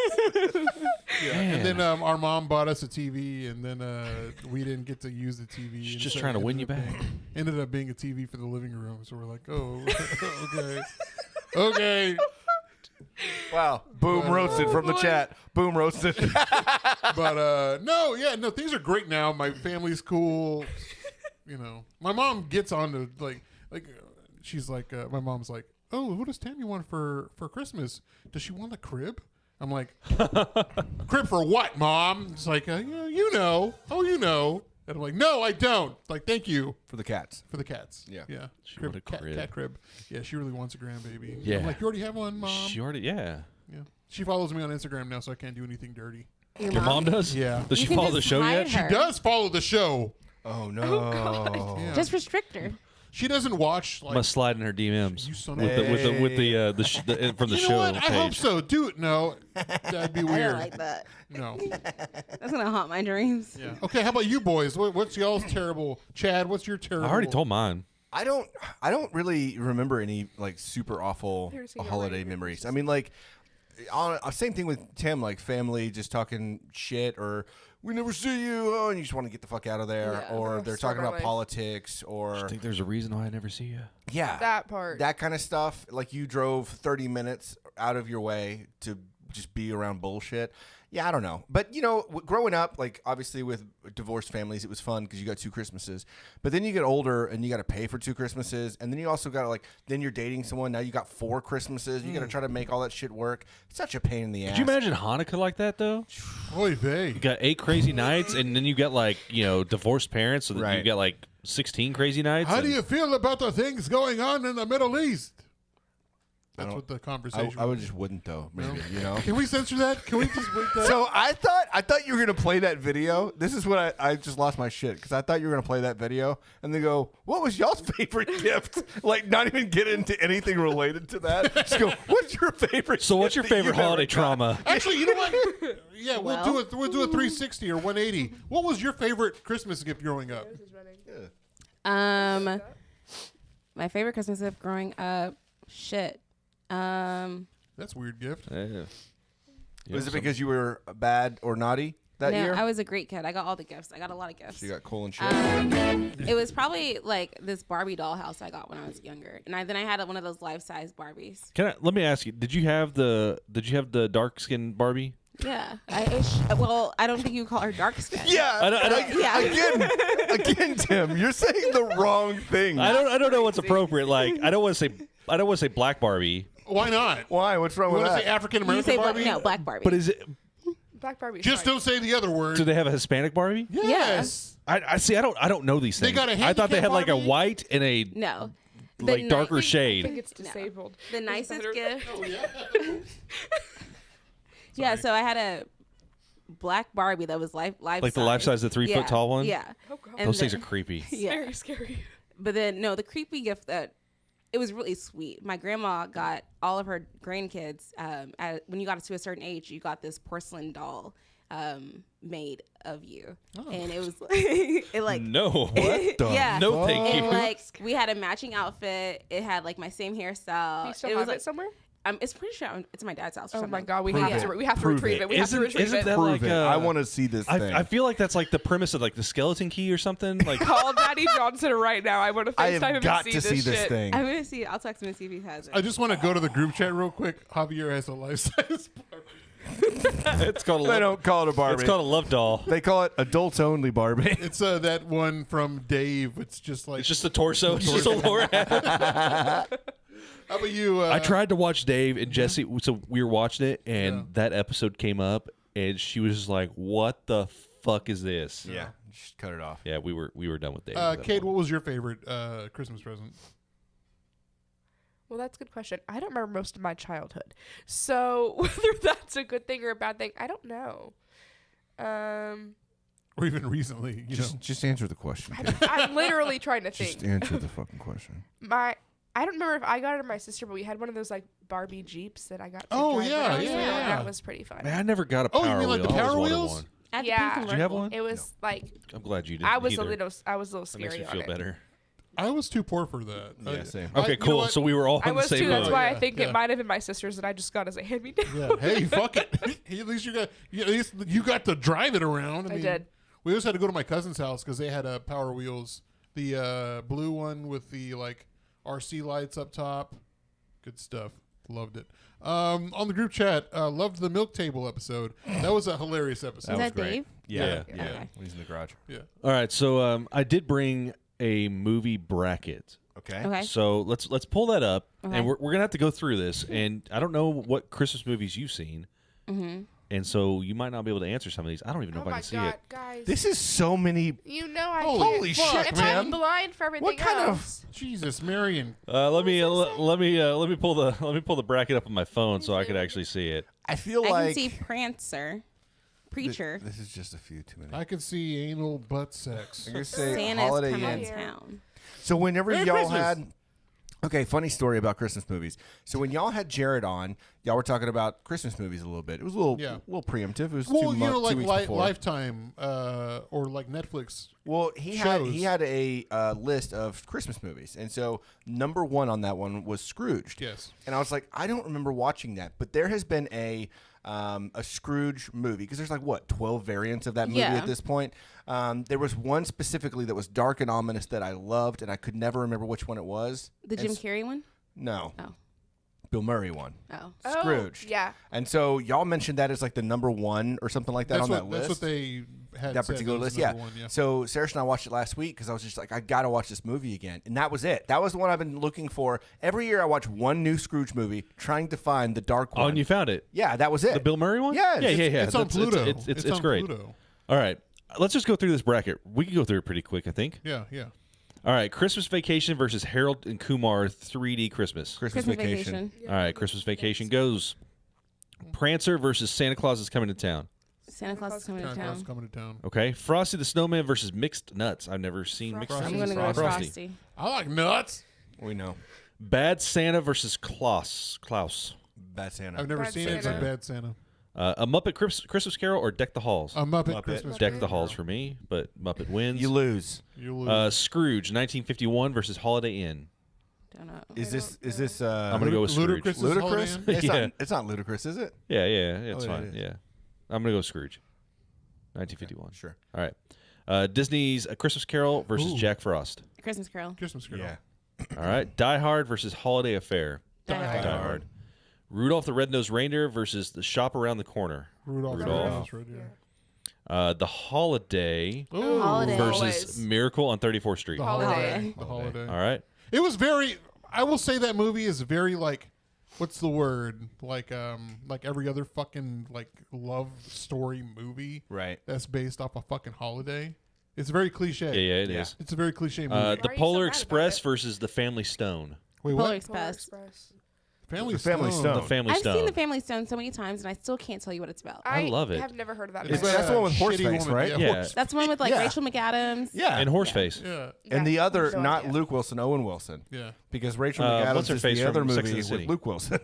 Yeah. And then our mom bought us a TV, and then we didn't get to use the TV. She's and just so trying to it win ended you up back. Ended up being a TV for the living room, so we're like, oh, okay, okay. Wow. Boom roasted from the chat. Boom roasted. But no, things are great now. My family's cool. You know, my mom gets on to like she's like, my mom's like, oh, what does Tammy want for Christmas? Does she want a crib? I'm like, a crib for what, Mom? It's like, you know. Oh, you know. And I'm like, no, I don't. Like, thank you. For the cats. For the cats. Yeah. Yeah. She want a crib. Cat crib. Yeah, she really wants a grandbaby. Yeah. I'm like, you already have one, Mom? She already, yeah. Yeah. She follows me on Instagram now, so I can't do anything dirty. Your Your mom does? Yeah. Does she You can follow the just show hide yet? her. She does follow the show. Oh, no. Yeah. Just restrict her. She doesn't watch, like, Must slide in her DMs you son of with a... the from the You know show what? I hope page. so. Do it. No. That'd be I weird. don't like that. No. That's gonna haunt my dreams. Yeah. Okay, how about you boys? What's y'all's terrible? Chad, what's your terrible? I already told mine. I don't really remember any like super awful Never seen a holiday rain. memories. I mean, like same thing with Tim, like family just talking shit or we never see you, and you just want to get the fuck out of there, Yeah. or they're talking about Life. politics, or I think there's a reason why I never see you. That part. that kind of stuff. Like you drove 30 minutes out of your way to just be around bullshit. Yeah, I don't know. But, growing up, like, obviously with divorced families, it was fun because you got 2 Christmases. But then you get older and you got to pay for 2 Christmases. And then you also got to, like, then you're dating someone. Now you got 4 Christmases. You got to try to make all that shit work. It's such a pain in the ass. Could you imagine Hanukkah like that, though? Oy vey. You got 8 crazy nights, and then you got, like, divorced parents, so that Right. you got, like, 16 crazy nights. How do you feel about the things going on in the Middle East? That's what the conversation I was. just wouldn't, though, maybe, Can we censor that? Can we just wait that? So I thought you were gonna play that video. This is what I just lost my shit because I thought you were gonna play that video and they go, "What was y'all's favorite gift?" Like not even get into anything related to that. Just go, "What's your favorite?" So what's your gift that favorite you've ever holiday got?" trauma? Actually, you know what? Yeah, Well. we'll do a 360 or 180. What was your favorite Christmas gift growing up? My favorite Christmas gift growing up, shit. That's a weird gift. Yeah. Was it because you were bad or naughty that No, year? I was a great kid. I got all the gifts. I got a lot of gifts. So you got cool and shit. It was probably like this Barbie doll house I got when I was younger, and then I had one of those life-size Barbies. Let me ask you, did you have the dark skinned Barbie? Yeah. I don't think you call her dark skin. yeah. I don't- Yeah. Again, Tim, you're saying the wrong thing. I don't know what's appropriate. Like I don't want to say black Barbie, Why not? Why? What's wrong You with want to that? say African You American say Barbie? no, black Barbie. but is it? Black Barbie. Just don't say the other word. Do they have a Hispanic Barbie? Yes. I see. I don't know these They things. got a I thought they had handicap like a Barbie? white and a No. like darker I shade. think it's disabled. The nicest better. gift. Oh, yeah. Yeah, so I had a black Barbie that was life Like the life size, the 3 foot tall one? Yeah. Oh, God. And Those things are then- creepy. Yeah. Very scary. But then no, the creepy gift that it was really sweet. My grandma got all of her grandkids. When you got to a certain age, you got this porcelain doll made of you, and it was it like No. What the yeah. No, thank And you. like we had a matching outfit. It had like my same hairstyle. Do you still it was have like it somewhere? It's pretty sure it's my dad's house. Or Oh something. my God, we Prove have it. to. We have to Prove retrieve it. it. We have to retrieve Isn't it. that Prove like it. I want to see this thing. I feel like that's like the premise of like the skeleton key or something. Like Call Daddy Johnson right now. I want to I FaceTime have him got and to see this shit. thing. I'm gonna see. I'll text him and see if he has it. I just want to go to the group chat real quick. Javier has a life-size Barbie. it's called a They don't call it a Barbie. It's called a love doll. They call it adults only Barbie. It's that one from Dave. It's just like. It's just the torso. It's just a lower half. How about you? I tried to watch Dave and Jesse. So we were watching it, and Yeah. that episode came up, and she was just like, "What the fuck is this?" Yeah, just cut it off. Yeah, we were done with Dave. at that Kate, point. what was your favorite Christmas present? Well, that's a good question. I don't remember most of my childhood, so whether that's a good thing or a bad thing, I don't know. Or even recently, you know. Just answer the question. I'm literally trying to Just think. answer the fucking question. I don't remember if I got it or my sister, but we had one of those like Barbie Jeeps that I got. To Oh, drive when yeah, I was yeah, little, and yeah. that was pretty fun. Man, I never got a Oh, power you mean like wheel. the I always Power wanted Wheels? one. I had the Yeah. pink Did you have convertible. one? It was like I'm glad you didn't. I was a either. little That makes scary me on feel it. better. I was too poor for that. Yeah, same. I- Okay, you know cool. what? So we were all I on the was same too. That's boat. why I yeah, think yeah. it might have been my sister's that I just got as a hand me down. Yeah. Hey, fuck it. At least at least you got to drive it around. I mean, did. We also had to go to my cousin's house because they had Power Wheels, the blue one with the like RC lights up top. Good stuff. Loved it. On the group chat, loved the milk table episode. That was a hilarious episode. Is was that great. Dave? Yeah. Yeah. Okay. When he's in the garage. Yeah. All right, so I did bring a movie bracket. Okay. Okay. So let's pull that up, Okay. and we're gonna have to go through this. And I don't know what Christmas movies you've seen, and so you might not be able to answer some of these. I don't even know Oh if I my can see God, it. guys! This is so many. You know I Holy can't. shit, if man. I'm blind for everything What kind else. Jesus, Marion. Let me pull the bracket up on my phone so I could actually see it. I feel I like can see Prancer, Preacher, This is just a few too many. I could see anal butt sex. I'm gonna say Santa's Holiday coming Inn. to town. So whenever Merry y'all Christmas. had, okay, funny story about Christmas movies. So when y'all had Jared on, y'all were talking about Christmas movies a little bit. It was a little preemptive. It was Well, 2 months, 2 weeks before. Lifetime or like Netflix. Well, he had a list of Christmas movies, and so number 1 on that one was Scrooged. Yes. And I was like, I don't remember watching that, but there has been a Scrooge movie because there's 12 variants of that movie at this point. There was one specifically that was dark and ominous that I loved, and I could never remember which one it was. The Jim Carrey one? No. Oh. Bill Murray one. Oh. Scrooged. Yeah. And so y'all mentioned that as the number 1 or something like that on that list. That's what they had. That particular list, yeah. One, So Sarah and I watched it last week because I was just I got to watch this movie again. And that was it. That was the one I've been looking for. Every year I watch one new Scrooge movie trying to find the dark one. Oh, and you found it. Yeah, that was it. The Bill Murray one? Yes. Yeah. It's on Pluto. It's on great. Pluto. All right. Let's just go through this bracket. We can go through it pretty quick, I think. Yeah. All right. Christmas Vacation versus Harold and Kumar 3D Christmas. Christmas Vacation. All right. Christmas Vacation goes. Prancer versus Santa Claus is Coming to Town. Santa Claus is coming to Santa Claus town. coming to town. Okay. Frosty the Snowman versus Mixed Nuts. I've never seen Mixed Frosty. Nuts. I'm going to go with Frosty. I like nuts. We know. Bad Santa versus Klaus. Bad Santa. I've never Bad seen it, but Santa. Bad Santa. A Muppet Christmas Carol or Deck the Halls? A Muppet Muppet. Christmas. Deck the Carol. Halls for me, but Muppet wins. You lose. You lose. Scrooge, 1951 versus Holiday Inn. Don't know. Is this I'm gonna go with Scrooge. Ludacris' ludicrous? Holiday Inn? It's, Yeah. not, it's not ludicrous, is it? Yeah, it's Oh, yeah, fine. it is. Yeah, I'm gonna go Scrooge. 1951. Sure. All right. Disney's A Christmas Carol versus Ooh. Jack Frost. Christmas Carol. Christmas Carol. Yeah. All right. Die Hard versus Holiday Affair. Die Hard. Die Hard. Rudolph the Red-Nosed Reindeer versus The Shop Around the Corner. Rudolph. Rudolph. Right, yeah. The Holiday Ooh. Holiday. versus Always. Miracle on 34th Street. The All Holiday. The holiday. right. It was very. I will say that movie is very what's the word? Like every other fucking love story movie. Right. That's based off a fucking holiday. It's very cliche. Yeah, it Yeah. is. It's a very cliche movie. The Why are you so Polar mad about Express it? versus The Family Stone. Wait, Polar what? Express. Family The Family Stone. Stone. The Family I've Stone. seen The Family Stone so many times, and I still can't tell you what it's about. I love it. have never heard of that. It's movie. That's the one with shitty Horseface, woman. right? Yeah. Horse- That's one with Yeah. Rachel McAdams. Yeah. And Horseface. Yeah. And the Yeah, other, no not idea. Luke Wilson, Owen Wilson. Yeah. Because Rachel What's McAdams her is face the other from Sex movie and the City? with Luke Wilson.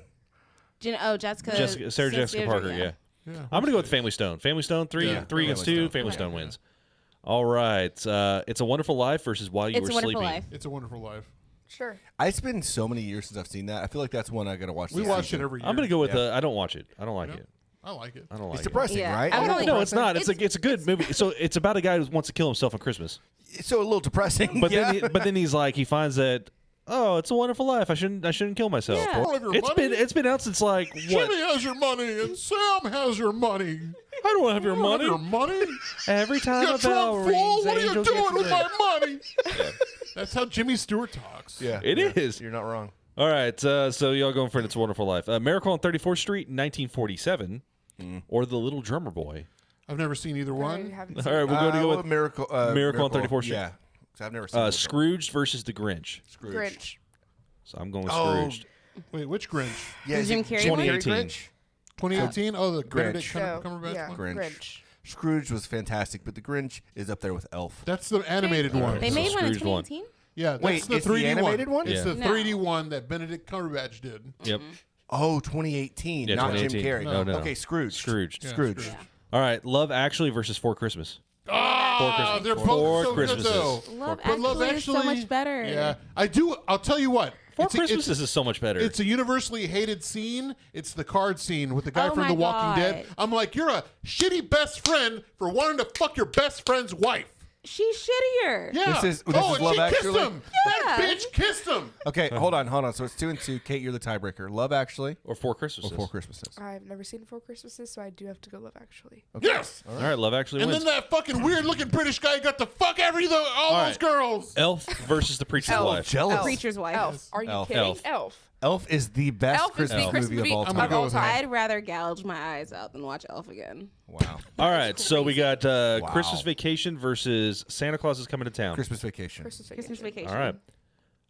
Jessica. Sarah Jessica Parker, yeah. Yeah. I'm going to go with Family Stone. Family Stone, 3 Yeah. against Family 2. Stone. Family Stone wins. All right. It's a Wonderful Life versus While You It's Were a Wonderful Sleeping. Life. It's a Wonderful Life. Sure. It's been so many years since I've seen that. I feel like that's one I got to watch. We this watch season. it every year. I'm going to go with Yeah. I don't watch it. I don't like Yeah. it. I like it. I don't like It's it. depressing, Yeah. right? I Isn't don't it like No, it's not. It's- It's a good movie. So it's about a guy who wants to kill himself on Christmas. It's so a little depressing. But yeah. then he's like, he finds that, oh, it's a wonderful life. I shouldn't kill myself. Yeah. All of your money? It's been out since like what? Jimmy has your money and Sam has your money. I don't have your I don't have money. your money? Every time You a bell drunk rings, fool! What are you angel doing gets with lit. my money? That's how Jimmy Stewart talks. Yeah, It yeah. is. You're not wrong. All right, so y'all going for It's a Wonderful Life. Miracle on 34th Street, 1947, or The Little Drummer Boy. I've never seen either I one. haven't All seen right, it. we're going to go Well, with Miracle. Miracle on 34th Street. Yeah, 'cause I've never seen Scrooged versus The Grinch. Scrooge. Grinch. So I'm going with Oh, Scrooged. Wait, which Grinch? Yeah, The is Jim it Carrey one? 2018. Grinch? 2018? Oh, the Benedict Grinch. Cumberbatch yeah, one? Grinch. Grinch. Scrooge was fantastic, but the Grinch is up there with Elf. That's the animated All one. right. They So made one in Scrooge won. 2018. Yeah, that's Wait, the it's the 3D animated one? It's Yeah. the No. 3D one that Benedict Cumberbatch did. Yep. Oh, 2018, Yeah, not 2018. Jim Carrey. No. Okay, Scrooge. Scrooged. Yeah, Scrooge. Scrooge. All right, Love Actually versus Four Christmas. Ah, they're both Four so good Christmases. though. Love But Love Actually is so much better. Yeah, I do. I'll tell you what. Four It's a- Christmases is so much better. It's a universally hated scene. It's the card scene with the guy Oh from my The Walking God. Dead. I'm like, you're a shitty best friend for wanting to fuck your best friend's wife. She's shittier. Yeah. This is oh, Love and she Actually? kissed him. That Yeah. bitch kissed him. Okay, hold on. So it's 2-2. Kate, you're the tiebreaker. Love Actually or Four Christmases. or Four Christmases? I've never seen Four Christmases, so I do have to go Love Actually. Yes. All right, Love Actually And wins. then that fucking weird looking British guy got to fuck all All those right. girls. Elf versus The Preacher's Elf. Wife. Jealous. Preacher's Wife. Elf. Are you Elf. kidding? Elf. Elf. Elf is the best Elf is the Christmas Christmas movie of movie all I'm time. gonna of go all with time. I'd rather gouge my eyes out than watch Elf again. Wow. All right, so we got Wow. Christmas Vacation versus Santa Claus is Coming to Town. Christmas Vacation. Christmas Christmas Vacation. Vacation.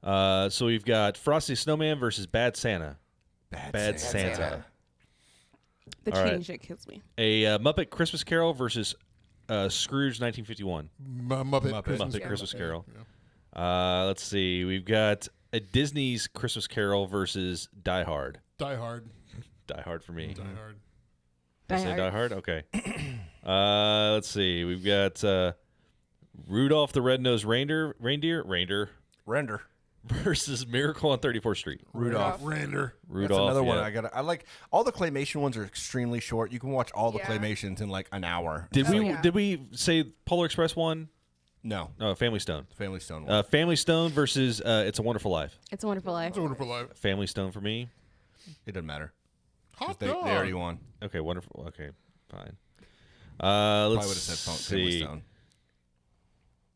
All right. So we've got Frosty the Snowman versus Bad Santa. Bad Santa. Santa. The All cheating right. shit kills me. A Muppet Christmas Carol versus Scrooge 1951. Muppet Christmas Carol. Yeah. Let's see. We've got a Disney's Christmas Carol versus Die Hard. Die Hard. Die Hard for me. Die Hard. Did I say Die Hard? Okay. Let's see. We've got Rudolph the Red-Nosed Reindeer Render. versus Miracle on 34th Street. Rudolph. Render. That's another one yeah. I like. All the claymation ones are extremely short. You can watch all the Yeah. claymations in like an hour. Did yeah. we say Polar Express won? No. Family Stone. Family Stone one. Family Stone versus It's a Wonderful Life. It's a Wonderful Life. It's a Wonderful Life. Family Stone for me. It doesn't matter. 'Cause Hot They dog. already won. Okay, wonderful. Okay, fine. Probably would Let's have said Family see. Stone.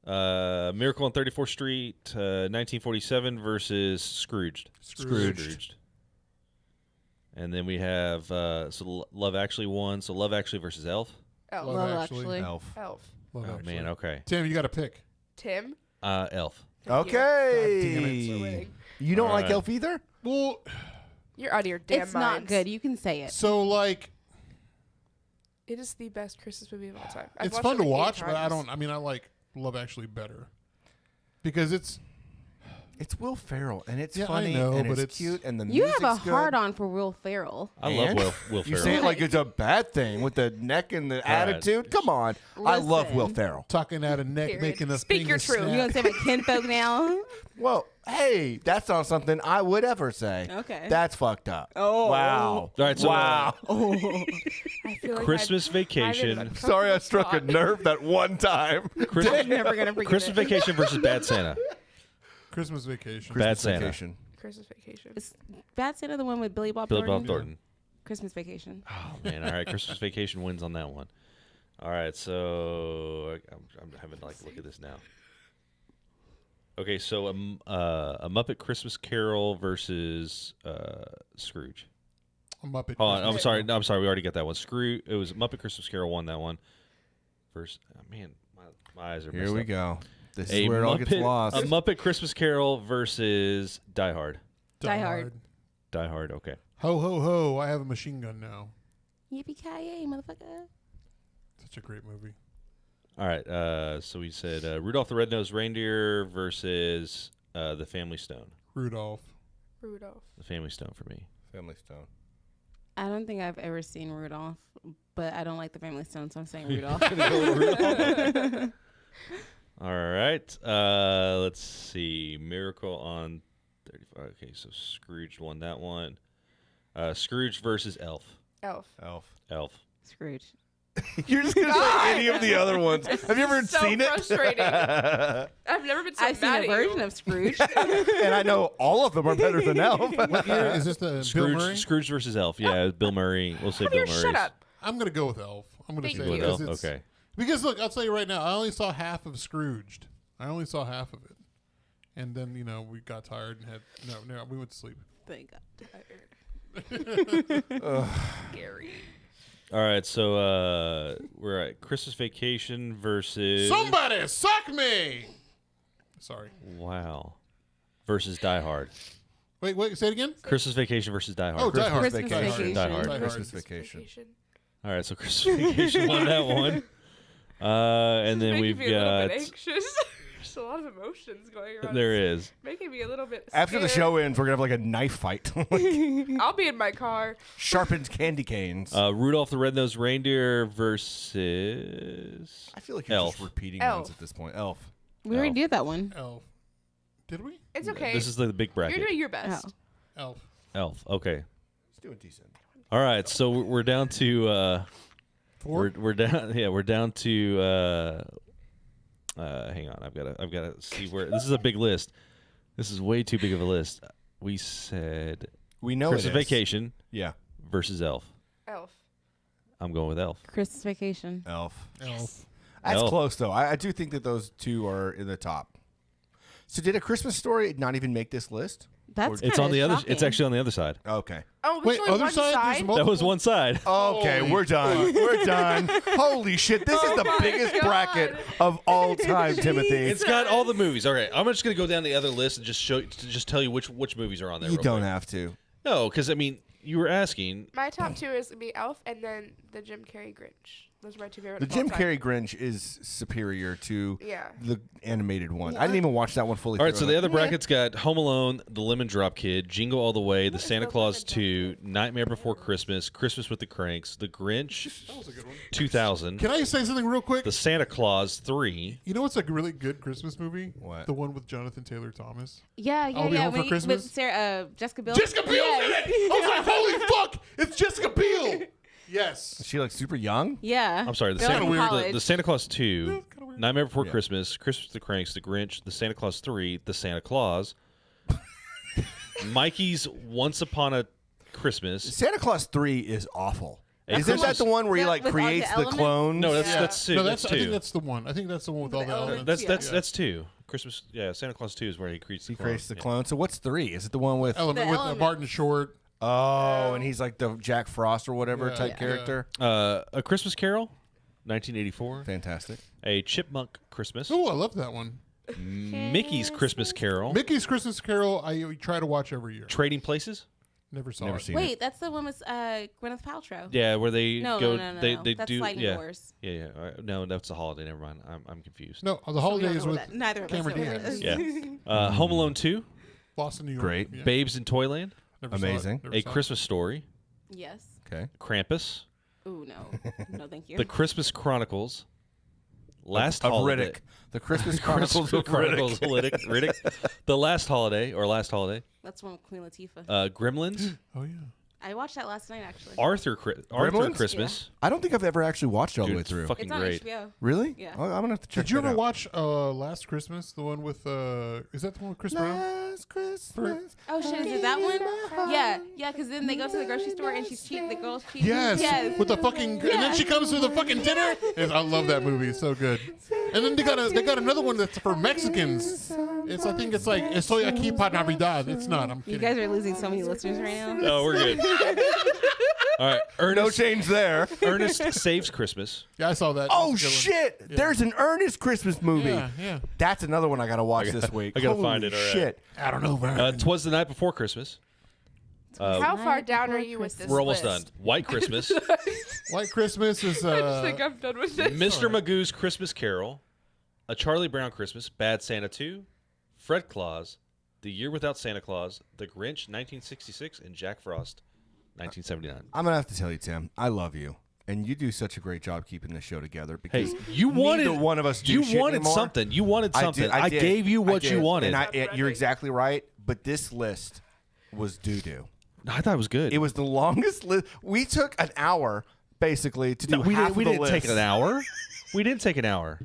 Miracle on 34th Street, 1947 versus Scrooged. Scrooged. And then we have so Love Actually won. So Love Actually versus Elf. Elf. Love Love Actually. Actually. Elf. Elf. Love Oh Actually. man, okay. Tim, you got to pick. Tim. Elf. Thank you. Okay. We're winning. You don't like Alright. Elf either? Well, You're out of your damn It's not minds. good. You can say it. so like It is the best Christmas movie of all time. I've it's watched fun it to like 8 watch, but I times. don't. I mean, I like Love Actually better because it's It's Will Ferrell, and it's Yeah, I funny, know, and but it's it's- cute, and the You music's have a good. hard on for Will Ferrell. I love And? Will You Ferrell. say it like it's a bad thing with the neck and the attitude. Come on, I love Will Listen. Ferrell. tucking out a neck, Period. making a Speak your finger truth. You snap. gonna say my kinfolk now? Well, hey, that's not something I would ever say. Okay. That's fucked up. Oh. Wow. All right, so, wow. I feel like Christmas I'd been Vacation. in a Sorry, I comfortable struck a spot. nerve that one time. Christmas, Never gonna forget Christmas it. Vacation versus Bad Santa. Christmas Vacation. Bad Christmas Santa. Vacation. Christmas Vacation. Is Bad Santa the one with Billy Bob Billy Thornton? Bob Thornton. Christmas Vacation. Oh man! All right, Christmas Vacation wins on that one. All right, so I'm having to look at this now. Okay, so a Muppet Christmas Carol versus Scrooge. A Muppet. Hold on, I'm Christmas sorry. Carol. No, I'm sorry. We already got that one. Scrooge. It was Muppet Christmas Carol won that one. First, man, my eyes are. Here messed we up. go. This A is where it all gets Muppet- lost. A Muppet Christmas Carol versus Die Hard. Die Hard. Die Hard. Okay. Ho ho ho! I have a machine gun now. Yippee-ki-yay, motherfucker. Such a great movie. All right. So we said Rudolph the Red-Nosed Reindeer versus the Family Stone. Rudolph. Rudolph. The Family Stone for me. Family Stone. I don't think I've ever seen Rudolph, but I don't like the Family Stone, so I'm saying Rudolph. All right. Let's see. Miracle on 35. Okay, so Scrooge won that one. Scrooge versus Elf. Elf. Elf. Elf. Scrooge. You're just gonna say any of the other ones. Have you ever So seen frustrating. it? I've never been so I've seen mad a at version you. of Scrooge. And I know all of them are better than Elf. What year is this? The Bill Murray? Scrooge versus Elf. Yeah, Bill Murray. We'll say Come Bill here, Murray. shut up. I'm gonna go with Elf. I'm gonna Thank say you. With because Elf? it's Okay. because look, I'll tell you right now. I only saw half of Scrooged. I only saw half of it, and then we got tired and had no. We went to sleep. Thank God. Gary. All right, so we're at Christmas Vacation versus Somebody suck me. Sorry. Wow, versus Die Hard. Wait. Say it again. Christmas Vacation versus Die Hard. Oh, Die Hard. Christmas Vacation. Vacation. Die Hard. Die Hard. Christmas Vacation. All right, so Christmas Vacation won that one. And then Making we've me a little bit got anxious. There's a lot of emotions going around. there is Making me a little bit After the scared. show ends, we're gonna have like a knife fight. I'll be in my car. Sharpened candy canes. Rudolph the Red-Nosed Reindeer versus I feel like you're Elf. just repeating Elf. ones at this point. Elf. We already Elf. did that one. Elf. Did we? It's okay. This is the big bracket. You're doing your best. Oh. Elf. Elf. Okay. It's doing decent. All right, so we're down to 4. we're down. Yeah, we're down to. Hang on, I've got to see where this is a big list. This is way too big of a list. We said We know Christmas it is. Vacation Yeah. versus Elf. Elf. I'm going with Elf. Christmas Vacation. Elf. Elf. That's Elf. close though. I do think that those two are in the top. So did A Christmas Story not even make this list? That's It's kinda on the other. It's shocking. actually on the other side. Okay. Oh, Wait, it's only other one side? There's That multiple. was one side. Okay, Holy we're done. We're done. Holy shit, this is the my biggest God. bracket of all time, Timothy. It's got all the movies. All right, I'm just gonna go down the other list and just tell you which movies are on there. You real don't quick. have to. No, because I mean, you were asking. My top two is gonna be Elf and then the Jim Carrey Grinch. Those are my two favorite. The of all Jim time. Carrey Grinch is superior to Yeah. the animated one. I didn't even watch that one fully. All right, through. so the other brackets got Home Alone, The Lemon Drop Kid, Jingle All the Way, The Santa Claus 2, Nightmare Before Christmas, Christmas with the Cranks, The Grinch, That was a good one. 2000, Can I say something real quick? The Santa Claus 3. You know what's a really good Christmas movie? What? The one with Jonathan Taylor Thomas. Yeah, I'll Be Home for With Christmas? Sarah, Jessica Biel. Jessica Biel's in it! I was like, holy fuck! It's Jessica Biel! Yes. Is she like super young? Yeah. I'm sorry, the They're like Santa, in college. the Santa Claus 2, kinda weird. Nightmare Before Christmas, Christmas with the Cranks, The Grinch, The Santa Claus 3, The Santa Claus, Mikey's Once Upon a Christmas. Santa Claus 3 is awful. A Isn't that Christmas- the one where he That like with all the creates the elements? clones? No, that's Yeah. that's two. No, that's I think two. that's the one. I think that's the one with all the The elements. elements. That's Yeah. that's two. Christmas, yeah. Santa Claus 2 is where he creates the He clone. creates the Yeah. clone. So what's 3? Is it the one with Element The with elements. Martin Short. oh, and he's like the Jack Frost or whatever Yeah. type Yeah. character? A Christmas Carol, 1984. Fantastic. A Chipmunk Christmas. Oh, I love that one. Mickey's Christmas Carol. Mickey's Christmas Carol. I try to watch every year. Trading Places. Never saw Never it. seen Wait, that's the one with Gwyneth Paltrow. Yeah, where they No, go. no. They That's do. Sliding Yeah. Doors. Yeah. All right. No, that's a holiday. Never mind. I'm confused. No, the We don't holidays know with that. Neither of Cameron us know what Diaz. it is. Yeah. Home Alone 2. Lost in New York. Great. Yeah. Babes in Toyland. Never saw it. Amazing. Never A saw it. Christmas Story. Yes. Okay. Krampus. Ooh, no. No, thank you. The Christmas Chronicles. Last of Holiday. Riddick. The Christmas Chronicles of Chronicles Riddick. of Riddick. The Last Holiday or Last Holiday. That's one with Queen Latifah. Gremlins. Oh, yeah. I watched that last night, actually. Arthur Gremlins? Christmas. I don't think I've ever actually watched it all the Dude, way it's through. fucking It's on great. HBO. Really? Yeah. Oh, I'm gonna have to check. Did you that ever out. watch Last Christmas? The one with is that the one with Chris Brown? Last Christmas? Oh shit, is it that one? Yeah, yeah, because then they go to the grocery store and she's cheap. The girl's cheap. Yes, with the fucking, and then she comes to the fucking dinner. And I love that movie. It's so good. And then they got another one that's for Mexicans. I think it's like Estoy aquí para Navidad. It's not. I'm You kidding. guys are losing so many listeners right now. Oh, we're good. All right. No Ernest, change there. Ernest Saves Christmas. Yeah, I saw that. Oh That's a good one. shit! There's an Ernest Christmas movie. Yeah, yeah. That's another one I gotta watch this week. I gotta Holy find it, all right. Shit. I don't know, man. 'Twas the Night Before Christmas. How far Night down are Before you with this? We're almost done. list? White Christmas. White Christmas is. I just think I'm done with this. Mr. Magoo's Christmas Carol. A Charlie Brown Christmas. Bad Santa 2. Fred Claus. The Year Without Santa Claus. The Grinch 1966. And Jack Frost 1979. I'm gonna have to tell you, Tim. I love you, and you do such a great job keeping the show together. Hey, Because you wanted neither one of us do You shit wanted anymore. something. You wanted something. I did. gave you I what you did. wanted. and you're exactly right. But this list was doo doo. I thought it was good. It was the longest list. We took an hour basically to do No, we half didn't, we of the didn't list. take an hour. We didn't take an hour.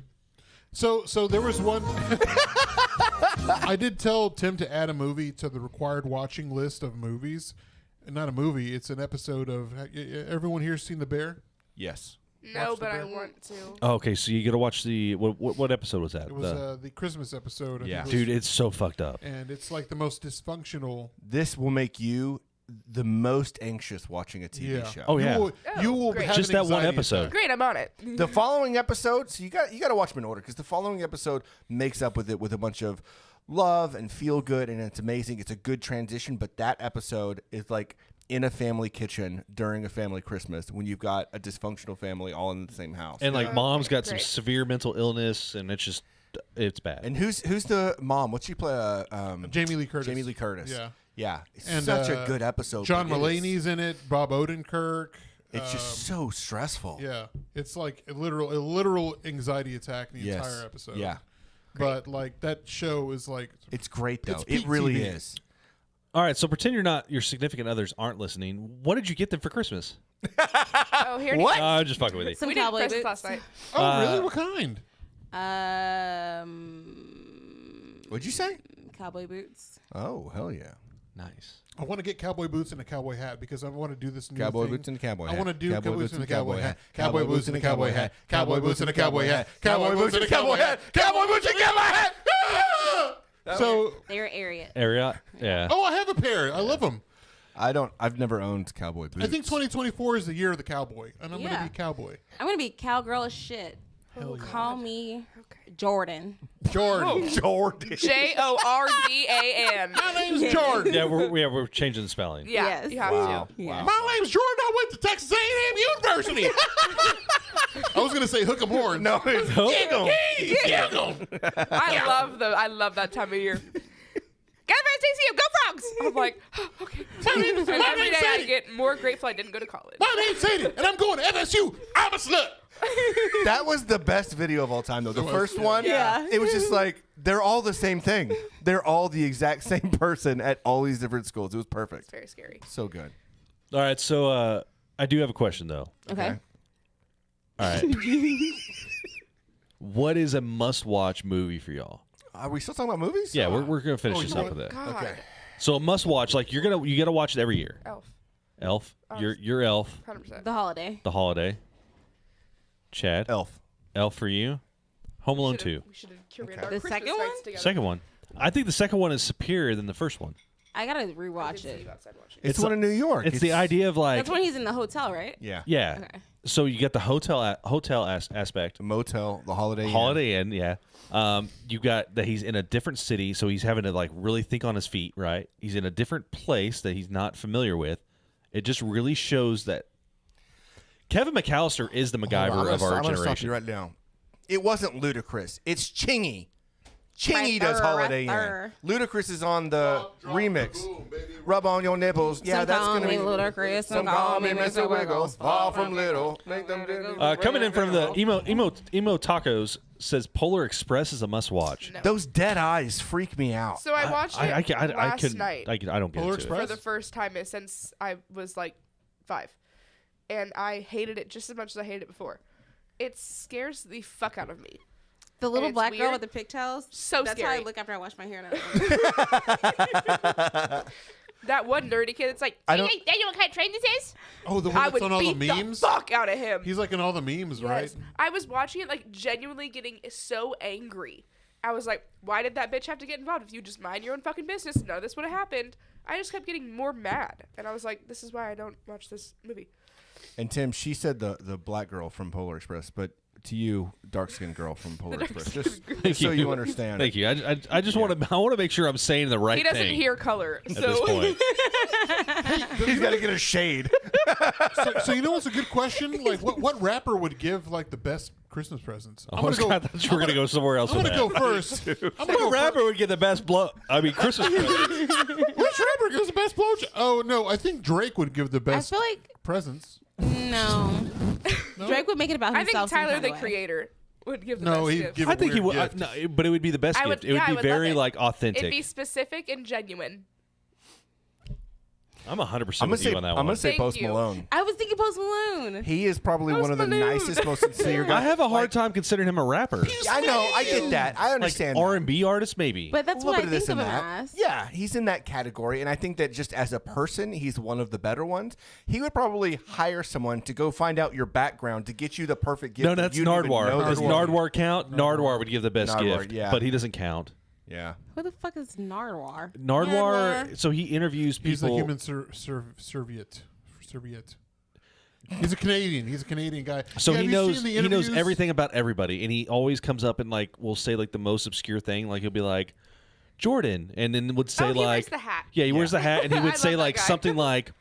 So there was one. I did tell Tim to add a movie to the required watching list of movies. Not a movie. It's an episode of. Everyone here's seen The Bear? Yes. No, Watch the but I bear. want to. Oh, okay, so you got to watch the what episode was that? It was the Christmas episode. I Yeah. think it was- Dude, it's so fucked up. and it's like the most dysfunctional. This will make you the most anxious watching a TV Yeah. show. Oh, yeah. You will great. have Just an that one anxiety episode. attack. Great, I'm on it. The following episode, so you got to watch them in order because the following episode makes up with it with a bunch of love and feel good, and it's amazing. It's a good transition, but that episode is like in a family kitchen during a family Christmas when you've got a dysfunctional family all in the same house. And like mom's got some Great. severe mental illness, and it's bad. And who's the mom? What's she play? Jamie Lee Curtis. Jamie Lee Curtis. Yeah. Yeah. It's And, such a good episode. John but it is- Mulaney's in it. Bob Odenkirk. It's just so stressful. Yeah, it's like a literal anxiety attack the Yes. entire episode. Yeah. But like that show is like It's great though. It's It peak really TV. is. All right, so pretend your significant others aren't listening. What did you get them for Christmas? Oh, here. What? I'm just fucking with you. Some We did cowboy Christmas boots. last night. oh really? What kind? What'd you say? Cowboy boots. Oh, hell yeah. Nice. I want to get cowboy boots and a cowboy hat because I want to do this new Cowboy thing. boots and a cowboy I hat. want to do Cowboy cowboy boots boots and and a a cowboy cowboy hat. hat. Cowboy boots and a cowboy hat. Cowboy boots and a cowboy hat. Cowboy boots and a cowboy hat. Cowboy boots and a cowboy hat. So, They're area. Area? Yeah. oh, I have a pair. I love them. I've never owned cowboy boots. I think 2024 is the year of the cowboy, and I'm going to Yeah. be cowboy. I'm gonna be cowgirl as shit. Hell yeah. Call me Jourdyne. Jourdyne. Jordan. Jordan. My name's Jourdyne. Yeah, we're changing the spelling. Yeah, Yes. you have Wow. to. Yeah. My name's Jourdyne. I went to Texas A&M University. I was gonna say hook 'em horns. No, it's I love that time of year. Get up TCU, go Frogs! I'm like, okay. And every day I get more grateful I didn't go to college. My name's Sadie, and I'm going to FSU. I'm a slut. That was the best video of all time, though. The first one, Yeah. it was just like, they're all the same thing. They're all the exact same person at all these different schools. It was perfect. Very scary. So good. All right, so I do have a question though. Okay. All right. What is a must-watch movie for y'all? Are we still talking about movies? Yeah, we're gonna finish this you up with it. God. Okay. So a must-watch, like you gotta watch it every year. Elf. Elf, your Elf, 100%. The holiday. The Holiday. Chad, Elf. Elf for you. Home Alone 2. We should have curated Okay. our The Christmas second nights one? together. Second one. I think the second one is superior than the first one. I gotta I did rewatch see it. you outside watching. It's one in New York. It's the idea of like That's when he's in the hotel, right? Yeah. yeah. Okay. So you get the hotel aspect. The motel, the Holiday Inn. Holiday Inn, yeah. You got that he's in a different city, so he's having to like really think on his feet, right? He's in a different place that he's not familiar with. It just really shows that Kevin McAllister is the MacGyver of our I'm gonna stop you generation. right now. It wasn't Ludacris. It's Chingy. Chingy Right does there, Holiday right Inn. there. Ludacris is on the remix. Boom, baby. Rub on your nipples. Yeah, Some that's call gonna me be Ludacris, Some call me Mr. Wiggles. Far from little. Make them Coming in from the emo tacos says Polar Express is a must watch. No. Those dead eyes freak me out. So I watched it last couldn't. night I don't get Polar into it. Express? for the first time since I was like 5. And I hated it just as much as I hated it before. It scares the fuck out of me. The little it's black girl weird. with the pigtails. So That's scary. how I look after I wash my hair now. That one nerdy kid, it's like, I do don't- you know what kind of train this is? Oh, the one I that's would on all the beat memes. the fuck out of him. He's like in all the memes, right? Yes. I was watching it, like, genuinely getting so angry. I was like, why did that bitch have to get involved? If you just mind your own fucking business, none of this would have happened. I just kept getting more mad. And I was like, this is why I don't watch this movie. And Tim, she said the black girl from Polar Express, but to you, dark skinned girl from Polar Express. Just so you understand. Thank you. I just want to make sure I'm saying the right He doesn't thing hear color. at So this point. He's got to get a shade. So you know what's a good question? Like, what rapper would give like the best Christmas presents? I thought you were gonna go somewhere else. I'm with gonna go that. first. I'm gonna What go rapper would get the best Christmas present? Which rapper gives the best blowjob? Oh no, I think Drake would give the I best feel like presents. no. Drake would make it about I think himself. some Tyler, kind the of way. creator, would give the No, best he'd gift. give. I think he weird would, gift. no, but it would be the best I would- gift. It would yeah, I be would very love it. like authentic. It'd be specific and genuine. I'm 100% I'm with gonna say you on that I'm one. gonna say Thank Post you. Malone. I was thinking Post Malone. He is probably Post one of the Malone. nicest, most sincere I guys. have a hard time considering him a rapper. I know, I get that. I Like understand. that. R&B artist, maybe. But that's a little what bit I of this think and of him that. as. Yeah, he's in that category, and I think that just as a person, he's one of the better ones. He would probably hire someone to go find out your background to get you the perfect gift. no, that that's you didn't even know Nardwar. that Does you- Nardwar count? Nardwar would give the best Nardwar, gift, yeah. but he doesn't count. Yeah. Who the fuck is Nardwar? Nardwar, so he interviews people. He's a human Serviette. He's a Canadian. He's a Canadian guy. So Yeah, he have you knows seen the he knows interviews? everything about everybody, and he always comes up and like will say like the most obscure thing. Like he'll be like Jordan, and then would say Oh, he wears like the hat. Yeah, he wears the hat, and he I would say love that like guy.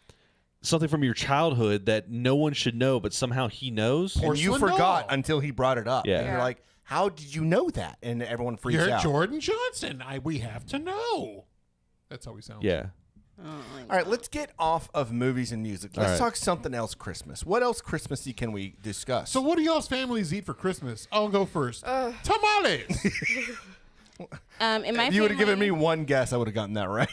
something from your childhood that no one should know, but somehow he knows. And you Porcelain forgot doll. until he brought it up. Yeah. And you're Yeah. like, how did you know that? And everyone freaks You're out. Jordan Johnson. We have to know. That's how he sounds. Yeah. All right, let's get off of movies and music. Let's right. talk something else Christmas. What else Christmassy can we discuss? So what do y'all's families eat for Christmas? I'll go first. Tamales. In my if you would have given family, me one guess, I would have gotten that right.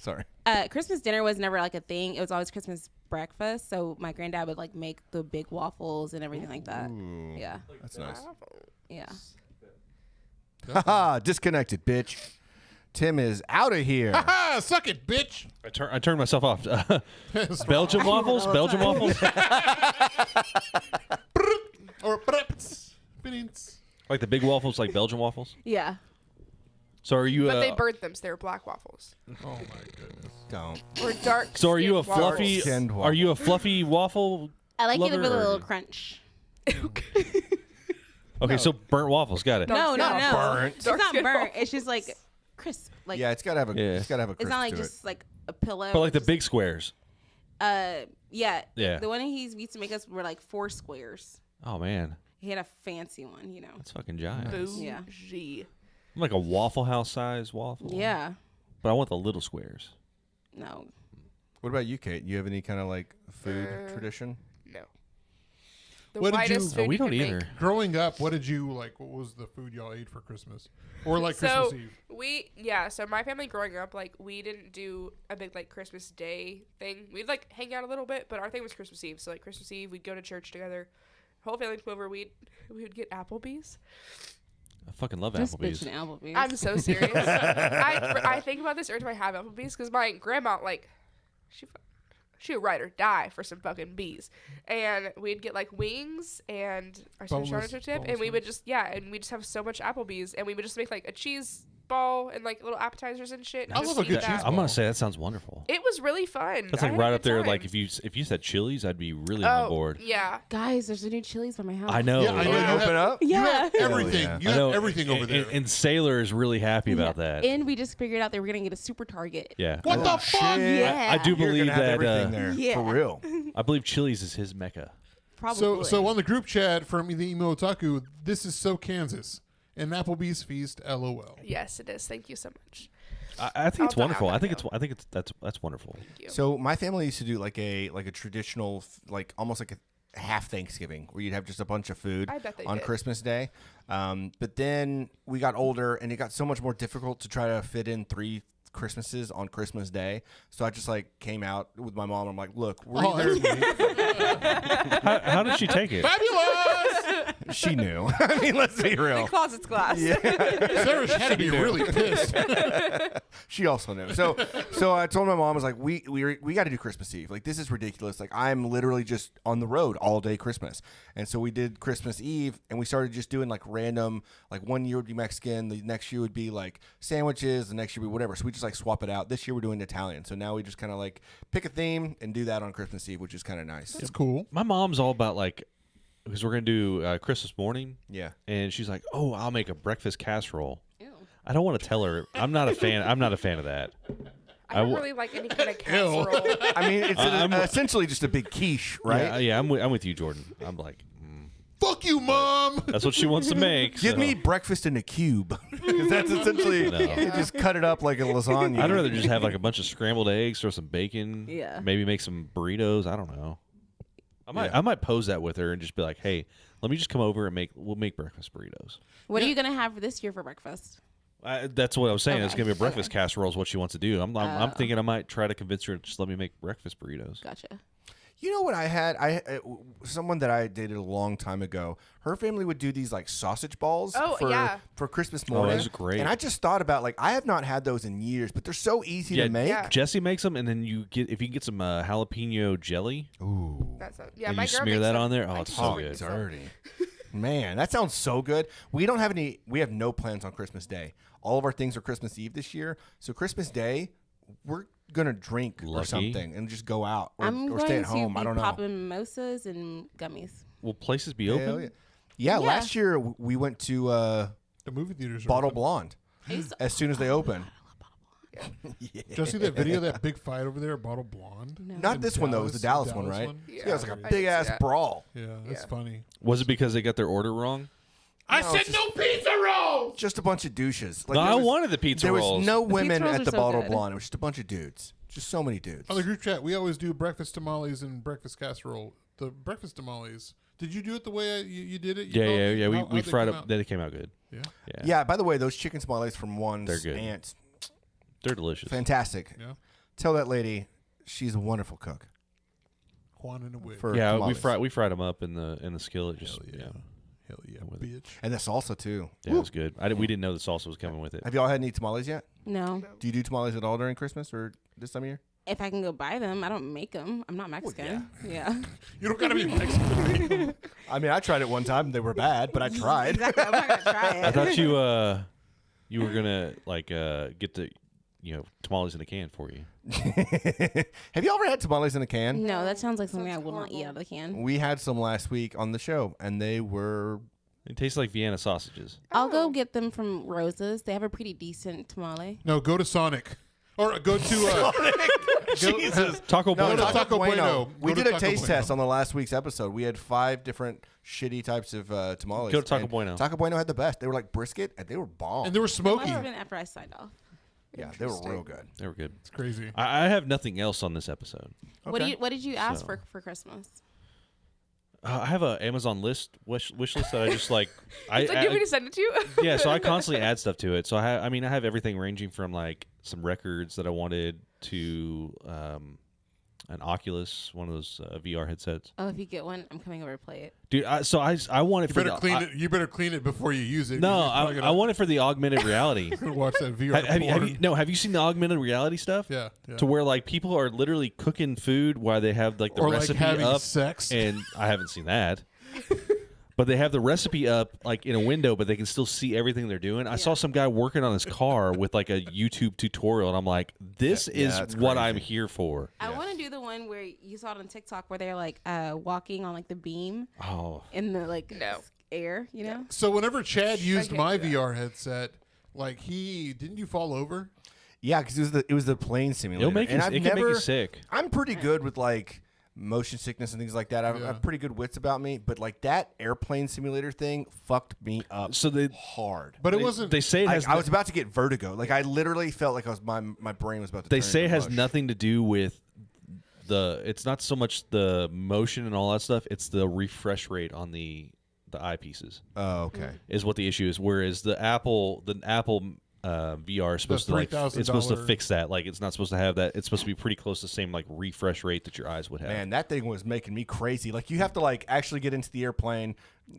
Sorry. Christmas dinner was never like a thing. It was always Christmas breakfast. So my granddad would like make the big waffles and everything like that. Yeah, That's nice. yeah. Haha, disconnected, bitch. Tim is out of here. Ah, suck it, bitch. I turned myself off. Belgian waffles, Belgian waffles, Or Beans. like the big waffles, like Belgian waffles. Yeah. So are you? But they burnt them, so they were black waffles. Oh my goodness. Don't. Or dark. So are you a skinned waffles. fluffy? Skinned Are you a fluffy waffle? I like it lover, with a or- little crunch. Okay, so burnt waffles. Got it. No, no, no. burnt. It's not Dark-skinned burnt. waffles. It's just like crisp. Like Yeah, it's gotta have a. Yeah. It's gotta have a. it's not like crisp to just like a pillow. But like the Just- big squares. Yeah. Yeah. The one he used to make us were like 4 squares. Oh man, He had a fancy one, you know. that's fucking giant. Yeah. Bougie. I'm like a Waffle House size waffle. Yeah. But I want the little squares. No. What about you, Kate? You have any kind of like food tradition? No. The What did whitest you- food Oh, we you don't can make. either. Growing up, what did you like? What was the food y'all ate for Christmas, or like So Christmas Eve? so my family growing up, like we didn't do a big like Christmas Day thing. We'd like hang out a little bit, but our thing was Christmas Eve. So like Christmas Eve, we'd go to church together. Whole family come over. We would get Applebee's. I fucking love Just Applebee's. bitching Applebee's. I'm so serious. I think about this every time I have Applebee's because my grandma like she would ride or die for some fucking bees, and we'd get like wings and our Spanish Boneless- artichoke tip, and boneless we would ones? and we just have so much Applebee's, and we would just make like a cheese ball and like little appetizers and shit. And I just love a eat good that. cheese I'm ball. gonna say that sounds wonderful. It was really fun. That's I like had a right good up there. Like time. if you said Chili's, I'd be really on board. Yeah. Guys, there's a new Chili's by my house. I know. Yeah, I know. You You open have- up. You Yeah. have everything. yeah. You I have know. everything over there. And Sailor is really happy about that. And we just figured out they were gonna get a super Target. Yeah. what the fuck? shit. Yeah. I do You're believe gonna have that. everything there Yeah. for real. I believe Chili's is his mecca. Probably. So on the group chat from the Emo Otaku, this is so Kansas. An Applebee's feast, LOL. Yes, it is. Thank you so much. I think it's I'll wonderful. have I that think it's that's wonderful. Thank you. So my family used to do like a traditional like almost like a half Thanksgiving where you'd have just a bunch of food I bet they on did. Christmas Day. But then we got older and it got so much more difficult to try to fit in 3 Christmases on Christmas Day. So I just like came out with my mom. I'm like, look, we're Oh, either that's neat. How did she take it? Fabulous! she knew. I mean, let's be real. Closet's glass. Sarah had to be really pissed. She also knew. So I told my mom, I was like, we got to do Christmas Eve. Like, this is ridiculous. Like, I'm literally just on the road all day Christmas. And so we did Christmas Eve, and we started just doing like random, like one year would be Mexican, the next year would be like sandwiches, the next year would be whatever. So we just like swap it out. This year we're doing Italian. So now we just kind of like pick a theme and do that on Christmas Eve, which is kind of nice. It's cool. My mom's all about like, because we're gonna do Christmas morning, Yeah. and she's like, "Oh, I'll make a breakfast casserole." Ew. I don't want to tell her. I'm not a fan. I'm not a fan of that. I don't w- really like any kind of casserole. I mean, it's I'm- essentially just a big quiche, right? Yeah, I'm with you, Jordan. I'm like, Fuck you, Mom! that's what she wants to make. Give so. me breakfast in a cube. Because that's essentially, No. you just cut it up like a lasagna. I'd rather just have like a bunch of scrambled eggs, throw some bacon, Yeah. maybe make some burritos. I don't know. I might pose that with her and just be like, "Hey, let me just come over and we'll make breakfast burritos." What are you gonna have this year for breakfast? That's what I was saying. It's Okay. gonna be a breakfast Okay. casserole is what she wants to do. I'm Oh. thinking I might try to convince her to just let me make breakfast burritos. Gotcha. You know what I had? Someone that I dated a long time ago. Her family would do these like sausage balls Oh, yeah. for Christmas morning. those are great. And I just thought about like I have not had those in years, but they're so easy Yeah, to make. Yeah. Jesse makes them, and then if you can get some jalapeno jelly, Ooh, That's not, yeah, and my you girl smear makes that them. on there. Oh, I it's so totally good. make some. dirty. Man, that sounds so good. We don't have any. We have no plans on Christmas Day. All of our things are Christmas Eve this year. So Christmas Day, we're gonna drink or Lucky. something and just go out I'm or going stay at to home. be I don't know. popping mimosas and gummies. Will places be Hell open? yeah. Yeah, Yeah. last year we went to The movie theaters are Bottle open. Blonde I used to- as soon as they open. Did you see that video of that big fight over there at Bottle Blonde? No. Not In this one though. It was the Dallas one, Dallas right? one? Yeah, it was like I a did big ass see that. brawl. Yeah, that's Yeah. funny. Was it because they got their order wrong? I No, said it's no pizza rolls! Just a bunch of douches. Like, No, there I was- wanted the pizza There rolls. was no pizza women rolls at are the so Bottle good. Blonde. It was just a bunch of dudes. Just so many dudes. On the group chat, we always do breakfast tamales and breakfast casserole. The breakfast tamales. Did you do it the way you did it? You Yeah, told yeah, me? yeah. We How'd we they fried come up. out? They came out good. Yeah. Yeah, Yeah, by the way, those chicken tamales from One's They're good. aunt, they're delicious. fantastic. Yeah. Tell that lady she's a wonderful cook. Juan in a wig. For Yeah, tamales. we fried them up in the skillet. Just Hell yeah, yeah. Hell yeah, With it. bitch. And the salsa too. yeah, it was good. We didn't know the salsa was coming with it. Have y'all had any tamales yet? No. Do you do tamales at all during Christmas or this time of year? If I can go buy them, I don't make them. I'm not Mexican. Yeah. You don't gotta be Mexican. I mean, I tried it one time. They were bad, but I tried. Exactly. I'm not gonna try it. I thought you were gonna like get the tamales in a can for you. Have you ever had tamales in a can? No, that sounds like something I Sounds will not eat horrible. out of the can. We had some last week on the show, and they were It tastes like Vienna sausages. I'll go get them from Rosa's. They have a pretty decent tamale. No, go to Sonic. Or go to Jesus. Taco No, Bueno. Taco Bueno. We Go to did a Taco taste Bueno. test on the last week's episode. We had 5 different shitty types of tamales. Go to Taco and Bueno. Taco Bueno had the best. They were like brisket, and they were bomb. and they were Must smoky. have been after I signed off. Yeah, they were real good. They were good. It's crazy. I have nothing else on this episode. What did you ask So- for Christmas? I have a Amazon wish list that I just like. It's like, you want me to send it to you? Yeah, so I constantly add stuff to it. So I have everything ranging from like some records that I wanted to an Oculus, one of those VR headsets. Oh, if you get one, I'm coming over to play it. Dude, I want it You for better the, clean it. You better clean it before you use it. No, You're probably I gonna want it for the augmented reality. watch that VR. Have you seen the augmented reality stuff? Yeah. To where like people are literally cooking food while they have like the Or like recipe having up, sex. and I haven't seen that. But they have the recipe up like in a window, but they can still see everything they're doing. I saw some guy working on his car with like a YouTube tutorial, and I'm like, this is that's what crazy. I'm here for. I want to do the one where you saw it on TikTok where they're like walking on like the beam Oh, in the like No. air, you know? So whenever Chad used can't my do that. VR headset, like didn't you fall over? Yeah, because it was the plane simulator. it'll make you, and it I've can never, make you sick. I'm pretty good with like motion sickness and things like that. I have pretty good wits about me, but like that airplane simulator thing fucked me up So they hard. But it wasn't. they say it has I was about to get vertigo. Like I literally felt like my brain was about to. they turn say it into has mush. nothing to do with it's not so much the motion and all that stuff. It's the refresh rate on the eyepieces Oh, okay. is what the issue is. Whereas the Apple VR is supposed to like $3,000 it's supposed to fix that. Like it's not supposed to have that. It's supposed to be pretty close to the same like refresh rate that your eyes would have. Man, that thing was making me crazy. Like you have to like actually get into the airplane,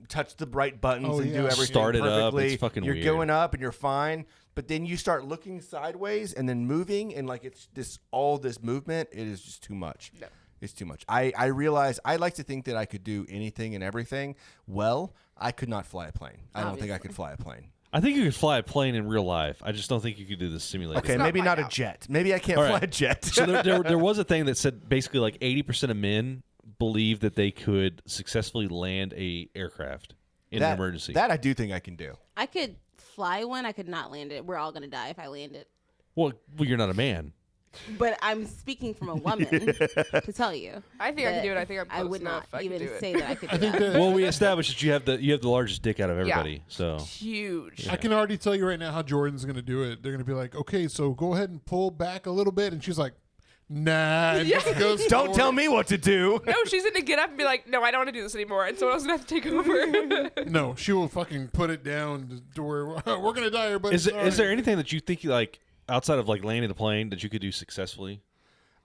touch the right buttons, Oh, and yeah. do everything Start it up. perfectly. It's fucking You're weird. going up and you're fine, but then you start looking sideways and then moving, and like it's all this movement. It is just too much. No. It's too much. I realize I like to think that I could do anything and everything. Well, I could not fly a plane. I don't think I could fly a plane. I think you could fly a plane in real life. I just don't think you could do the simulator. Okay, not maybe find not a out. jet. Maybe I can't All fly right. a jet. So there was a thing that said basically like 80% of men believe that they could successfully land a aircraft in an emergency. That I do think I can do. I could fly one. I could not land it. We're all going to die if I land it. well, you're not a man. But I'm speaking from a woman to tell you. I think I can that do it. I think I'm close I would enough. not I can even do it. say that I could do think that. that- Well, we established that you have the largest dick out of everybody. So Huge. I can already tell you right now how Jordan's going to do it. They're going to be like, okay, so go ahead and pull back a little bit. And she's like, nah. And just goes Don't forward. tell me what to do. No, she's gonna get up and be like, "No, I don't want to do this anymore," and someone else is gonna have to take over. No, she will fucking put it down to where we're going to die here. But is there anything that you think like outside of like landing a plane that you could do successfully?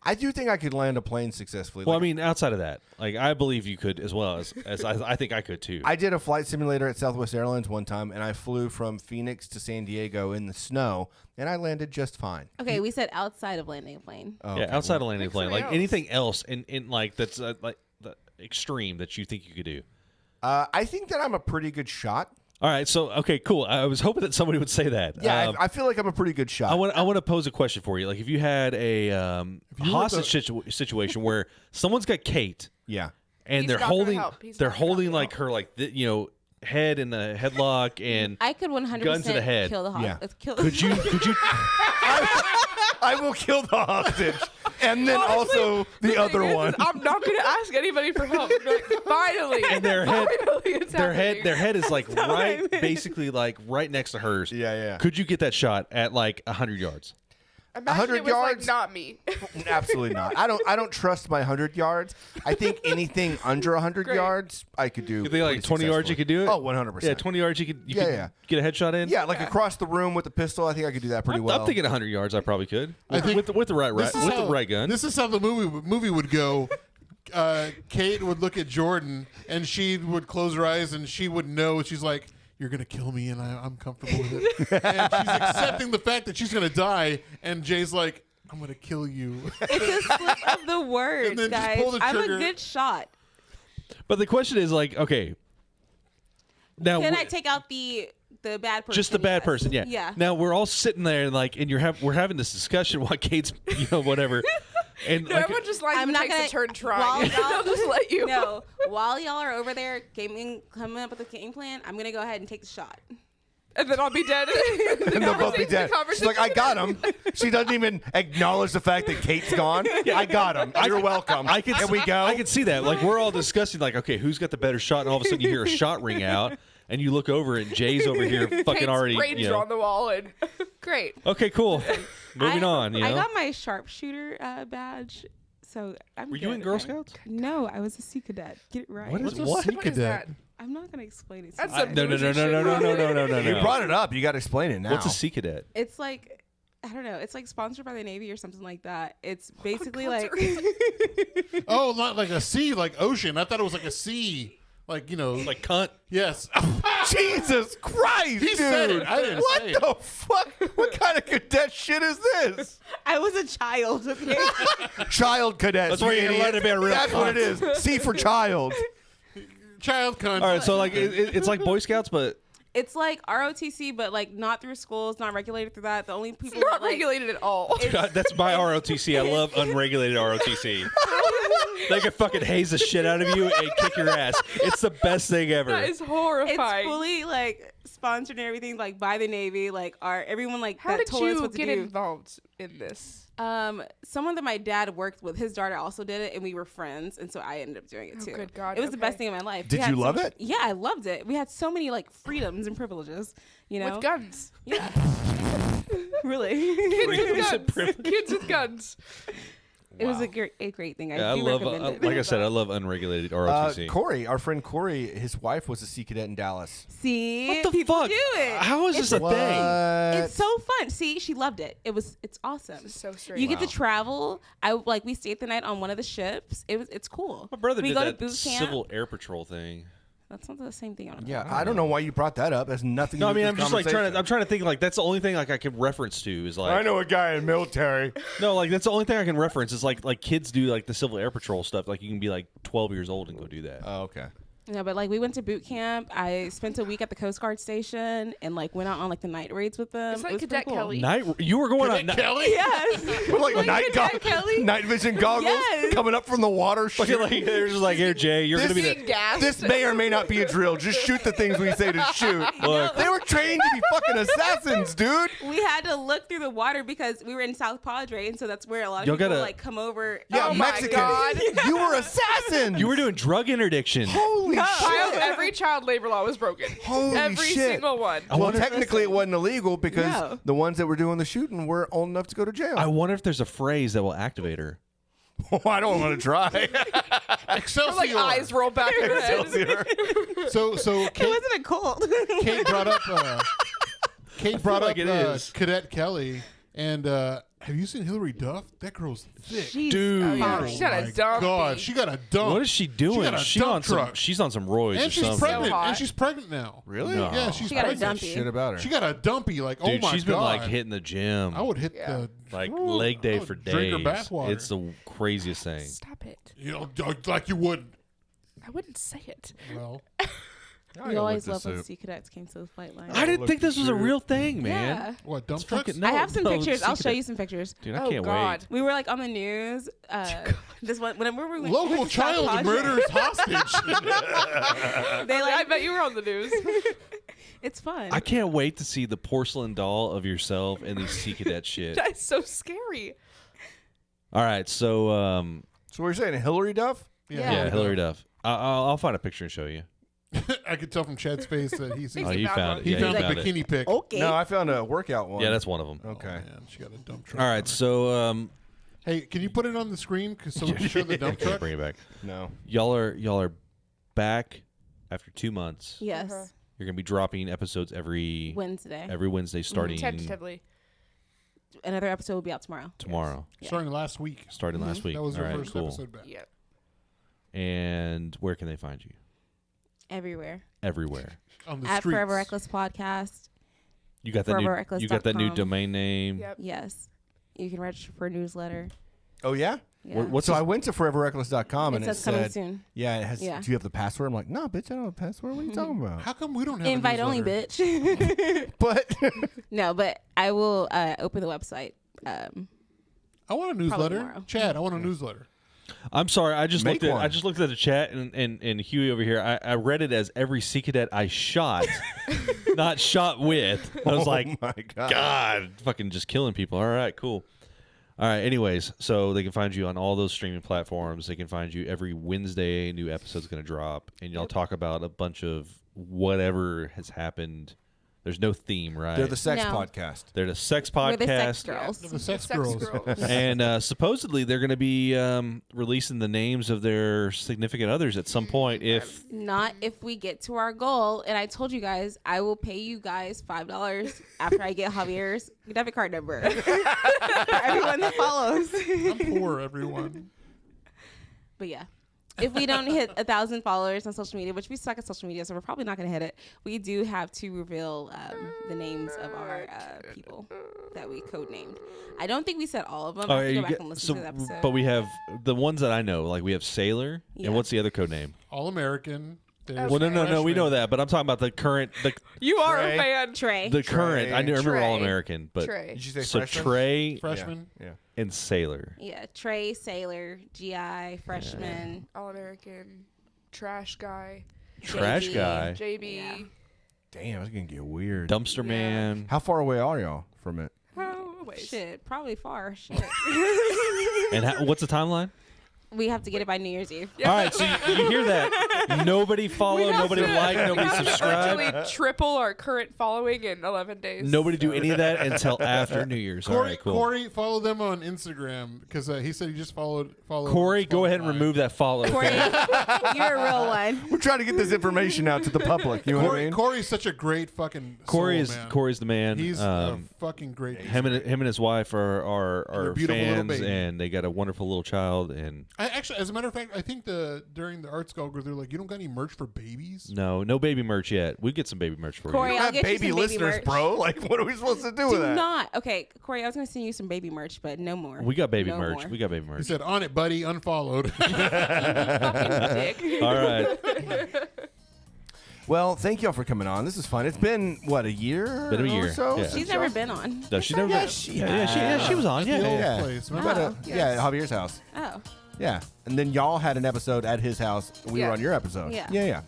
I do think I could land a plane successfully. Well, I Like, mean, outside of that, like I believe you could as well as I think I could too. I did a flight simulator at Southwest Airlines one time, and I flew from Phoenix to San Diego in the snow, and I landed just fine. Okay, we said outside of landing a plane. Oh, yeah, okay, outside well, of landing a pick plane, something like else. anything else in like that's like the extreme that you think you could do. I think that I'm a pretty good shot. All right, so okay, cool. I was hoping that somebody would say that. Yeah, I feel like I'm a pretty good shot. I want to pose a question for you. Like, if you had a you were hostage situation where someone's got Kate yeah. and He's they're not gonna holding help. He's they're not gonna holding help. like her like head in the headlock and I could 100% Gun to the head. kill the Yeah. kill could you I will kill the hostage, and then Honestly, also the other thing is, one. I'm not gonna ask anybody for help. Be like, finally, and their head finally, it's happening. their head is like right basically like right next to hers. Yeah, yeah. Could you get that shot at like 100 yards? Imagine 100 it was yards? like not me. Absolutely not. I don't trust my 100 yards. I think anything under 100 Great. yards, I could do. You think like pretty 20 yards you could do it? Oh, 100%. Yeah, 20 yards you could Yeah. get a headshot in? Yeah, like across the room with the pistol, I think I could do that pretty well. I'm thinking 100 yards I probably could. I think with the right This is how- the right gun. This is how the movie would go. Kate would look at Jordan, and she would close her eyes, and she would know. She's like, "You're gonna kill me, and I'm comfortable with it." And she's accepting the fact that she's gonna die, and Jay's like, "I'm gonna kill you." It's a slip of the words, And then just guys. pull the I'm a trigger. good shot. But the question is like, okay. Now Can I take out the bad person? just the bad Yes. person, yeah. Yeah. Now we're all sitting there and like, and we're having this discussion while Kate's, whatever. And No, like, everyone just lines I'm and not takes gonna- a turn trying. while y'all- I'll just let you. No, while y'all are over there coming up with a game plan, I'm gonna go ahead and take the shot. And then I'll be dead. And they'll both be dead. She's like, I got him. She doesn't even acknowledge the fact that Kate's gone. I got him. You're welcome. Here we go. I can see that. Like, we're all discussing, like, okay, who's got the better shot? And all of a sudden you hear a shot ring out, and you look over, and Jay's over here fucking Kate's already. Ranger You know. on the wall, and great. Okay, cool. Moving on. You know. I got my sharpshooter badge, so I'm. Were you good, in Girl okay? Scouts? No, I was a Sea Cadet. Get it right. What is What's a what? sea What is cadet? that? I'm not gonna explain it. To That's you. a No. You brought it up. You got to explain it now. What's a Sea Cadet? It's like, I don't know. It's like sponsored by the Navy or something like that. It's basically God, like. Oh, not like a sea, like ocean. I thought it was like a sea, like Like cunt. yes. Jesus Christ, He dude. said it. I didn't What say it. the fuck? What kind of cadet shit is this? I was a child. Okay. Child cadet. That's why you you're idiot. letting it be a real That's what it cunt. is. C for child. Child cunt. All right, so like it's like Boy Scouts, but It's like ROTC, but like not through schools, not regulated through that. The only people Not that, like, regulated at all. God, that's my ROTC. I love unregulated ROTC. They can fucking haze the shit out of you and kick your ass. It's the best thing ever. That is It's horrifying. fully like sponsored and everything, like by the Navy. Like everyone like How that did told us you what to get do. involved in this? Someone that my dad worked with, his daughter also did it, and we were friends, and so I ended up doing it Oh, too. good God, it was the best okay. thing in my life. Did We had you so love much- it? Yeah, I loved it. We had so many like freedoms and privileges. You know, With guns. yeah, really. Kids with guns. Kids with guns. It was a great thing. Yeah, I do love, recommend it. like I said, I love unregulated ROTC. Corey, our friend Corey, his wife was a sea cadet in Dallas. See, What the people fuck? do it. How is this a What? thing? It's so fun. See, she loved it. It's awesome. This is so strange. You get to travel. We stayed the night on one of the ships. It's cool. My brother we did go that to boot camp. Civil Air Patrol thing. That's not the same thing. Yeah, I don't know why you brought that up. That's nothing. No, to I do mean, with I'm this just like conversation. I'm trying to think like that's the only thing like I can reference to is like I know a guy in the military. no, like that's the only thing I can reference is like kids do like the Civil Air Patrol stuff. Like you can be like 12 years old and go do that. Oh, okay. Yeah, but like we went to boot camp. I spent a week at the Coast Guard station and like went out on like the night raids with them. It's like It was Cadet pretty cool. Kelly. Night, you were going on. Kelly. Yes. We're like night Cadet Kelly? night vision goggles Yes. coming up from the water. Fucking like they're just like here, Jay, you're gonna be This- the. Gas. This may or may not be a drill. Just shoot the things we say to shoot. Look, They were trained to be fucking assassins, dude. We had to look through the water because we were in South Padre, and so that's where a lot of Y'all people gotta- like come over. Yeah, Oh my Mexicans. God. You were assassins. you were doing drug interdiction. Holy shit. Every child labor law was broken. Holy Every shit. single one. I Well, wonder- technically, it wasn't illegal because No. the ones that were doing the shooting were old enough to go to jail. I wonder if there's a phrase that will activate her. I don't want to try. Excelsior. Her, like eyes roll back in her head. So It Kate, wasn't a cold. Kate brought up. Kate brought like up it is. Cadet Kelly, and have you seen Hillary Duff? That girl's thick. Jeez. Dude. Oh, she's got a my dumpy. God, she got a dump. What is she doing? got a She's dump on some. truck. She's on some roids And or she's something. pregnant. hot. And she's pregnant now. Really? No. Yeah, she's She got a pregnant. dumpy. Shit about her. She got a dumpy. Like, Dude, oh my she's God. been like hitting the gym. I would hit Yeah. the like Ooh, leg day I would for drink her days. bathwater. It's the craziest thing. Stop it. You know, like you would. I wouldn't say it. Well, We always loved when Sea Cadets came to the flight line. I didn't look think this was a cute. real thing, man. Yeah. what dump It's trucks? fucking- I have some no, pictures. I'll Sea show Cadet. you some pictures. Dude, I Oh, can't God. wait. We were like on the news. This one, whenever we went, Local went to South child Padre, murders hostage. They I like bet you were on the news. it's fun. I can't wait to see the porcelain doll of yourself and these Sea Cadet shit. That's so scary. All right, so So what you're saying, Hillary Duff? yeah, Hillary Duff. I'll find a picture and show you. I could tell from Chad's face that he's. Oh, He you found found one. it. He Yeah, found you the found it. bikini pic. Okay. No, I found a workout one. Yeah, that's one of them. Okay. Man, she got a dump truck. All right, so Hey, can you put it on the screen so we can show the dump truck? bring it back. No. Y'all are back after 2 months. Yes. Uh-huh. You're gonna be dropping episodes every Wednesday starting Tentatively. Another episode will be out tomorrow. tomorrow. Starting last week. Starting last week. That was All our right, first cool. episode back. Yeah. And where can they find you? Everywhere. Everywhere. On the At streets. Forever Reckless Podcast. You got that new. ForeverReckless.com. You got that new domain name. Yep. Yes. You can register for a newsletter. Oh, yeah? Yeah. What's So this- I went to foreverreckless.com and it it says coming said, soon. yeah, it has, Yeah. do you have the password? I'm like, no, bitch, I don't have a password. What are you talking about? How come we don't have Invite a only, newsletter? bitch. But No, but I will open the website. I want a newsletter. tomorrow. Chad, I want a newsletter. I'm sorry. I just Make looked at one. I just looked at the chat and Huey over here. I read it as every sea cadet I shot, not shot with. I was like, my God. God, fucking just killing people. All right, cool. All right. Anyways, so they can find you on all those streaming platforms. They can find you every Wednesday. A new episode's going to drop, and y'all talk about a bunch of whatever has happened. There's no theme, right? They're the sex No. podcast. They're the sex We're the sex podcast. girls. The sex Sex girls. girls. And supposedly they're going to be releasing the names of their significant others at some point. If Not if we get to our goal. And I told you guys, I will pay you guys $5 after I get Javier's debit card number for everyone that follows. I'm poor, everyone. But yeah, if we don't hit 1,000 followers on social media, which we suck at social media, so we're probably not going to hit it, we do have to reveal the names of our people that we codenamed. I don't think we said all of them. I have to go back and listen to the episode. but we have the ones that I know. Like we have Sailor, Yeah. and what's the other code name? All American. There's Well, no, we know Freshman. that. But I'm talking about the current, You are Trey. a fan. Trey. the current. I remember Trey. All American, but Trey. Did you say so freshman? Trey Freshman. Yeah. and Sailor. Yeah, Trey, Sailor, GI, Freshman, All American. Trash guy. Trash JB. guy, JB. Yeah. Damn, it's going to get weird. Dumpster Yeah. Man. How far away are y'all from it? Oh, wait. Shit, probably far. Shit. And what's the timeline? We have to get it by New Year's Eve. All right, so you hear that? Nobody follow, nobody like, nobody subscribe. Actually, triple our current following in 11 days. Nobody do any of that until after New Year's. All Corey, right, cool. Corey, follow them on Instagram because he said he just followed. Corey, go ahead and Spotify. remove that follow. Corey, you're a real one. We're trying to get this information out to the public. You know what I mean? Corey's such a great fucking. Corey soul, man. Corey's the man. He's a fucking great. him and his wife are their beautiful little fans, baby. and they got a wonderful little child. And I actually, as a matter of fact, I think during the art school, they're like, you don't got any merch for babies? no baby merch yet. We get some baby merch for Corey, you. I'll have get you baby some baby listeners, merch. bro. Like, what are we supposed to do with Do that? not. Okay, Corey, I was going to send you some baby merch, but no more. We got baby No merch. more. We got baby He merch. said, on it, buddy, unfollowed. Fucking dick. All right. Well, thank y'all for coming on. This is fun. It's been, what, a year? Been a or year, so? yeah. since She's y'all- never been on. No, she never. Yeah, she she was on. Yeah, the old Yeah. place, We man. met Oh, at- yeah, at Javier's house. Oh. Yeah. And then y'all had an episode at his house. We were Yeah. on your episode. Yeah. Yeah.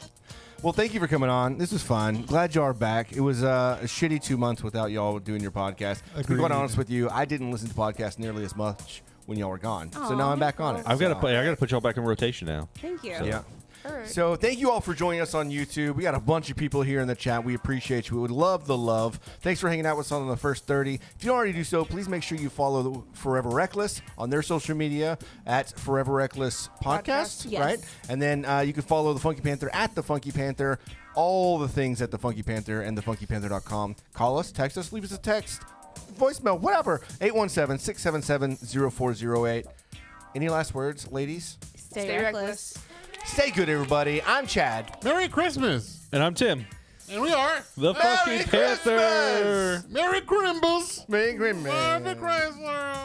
Well, thank you for coming on. This was fun. Glad y'all are back. It was a shitty 2 months without y'all doing your podcast. To be quite Agreed. honest with you, I didn't listen to podcasts nearly as much when y'all were gone. So now I'm back on it. I've got to So, put. I got to put y'all back in rotation now. Thank you. Yeah. All right. So thank you all for joining us on YouTube. We got a bunch of people here in the chat. We appreciate you. We would love the love. Thanks for hanging out with us on the first 30. If you don't already do so, please make sure you follow the Forever Reckless on their social media at Forever Reckless Podcast, Yes. right? And then you can follow the Funky Panther at the Funky Panther. All the things at the Funky Panther and thefunkypanther.com. Call us, text us, leave us a text, voicemail, whatever. 817-677-0408. Any last words, ladies? Stay reckless. Stay good, everybody. I'm Chad. Merry Christmas. And I'm Tim, And we are the Merry Funky Panther. Christmas! Merry Crimbles. Merry Christmas. Merry Chrysler.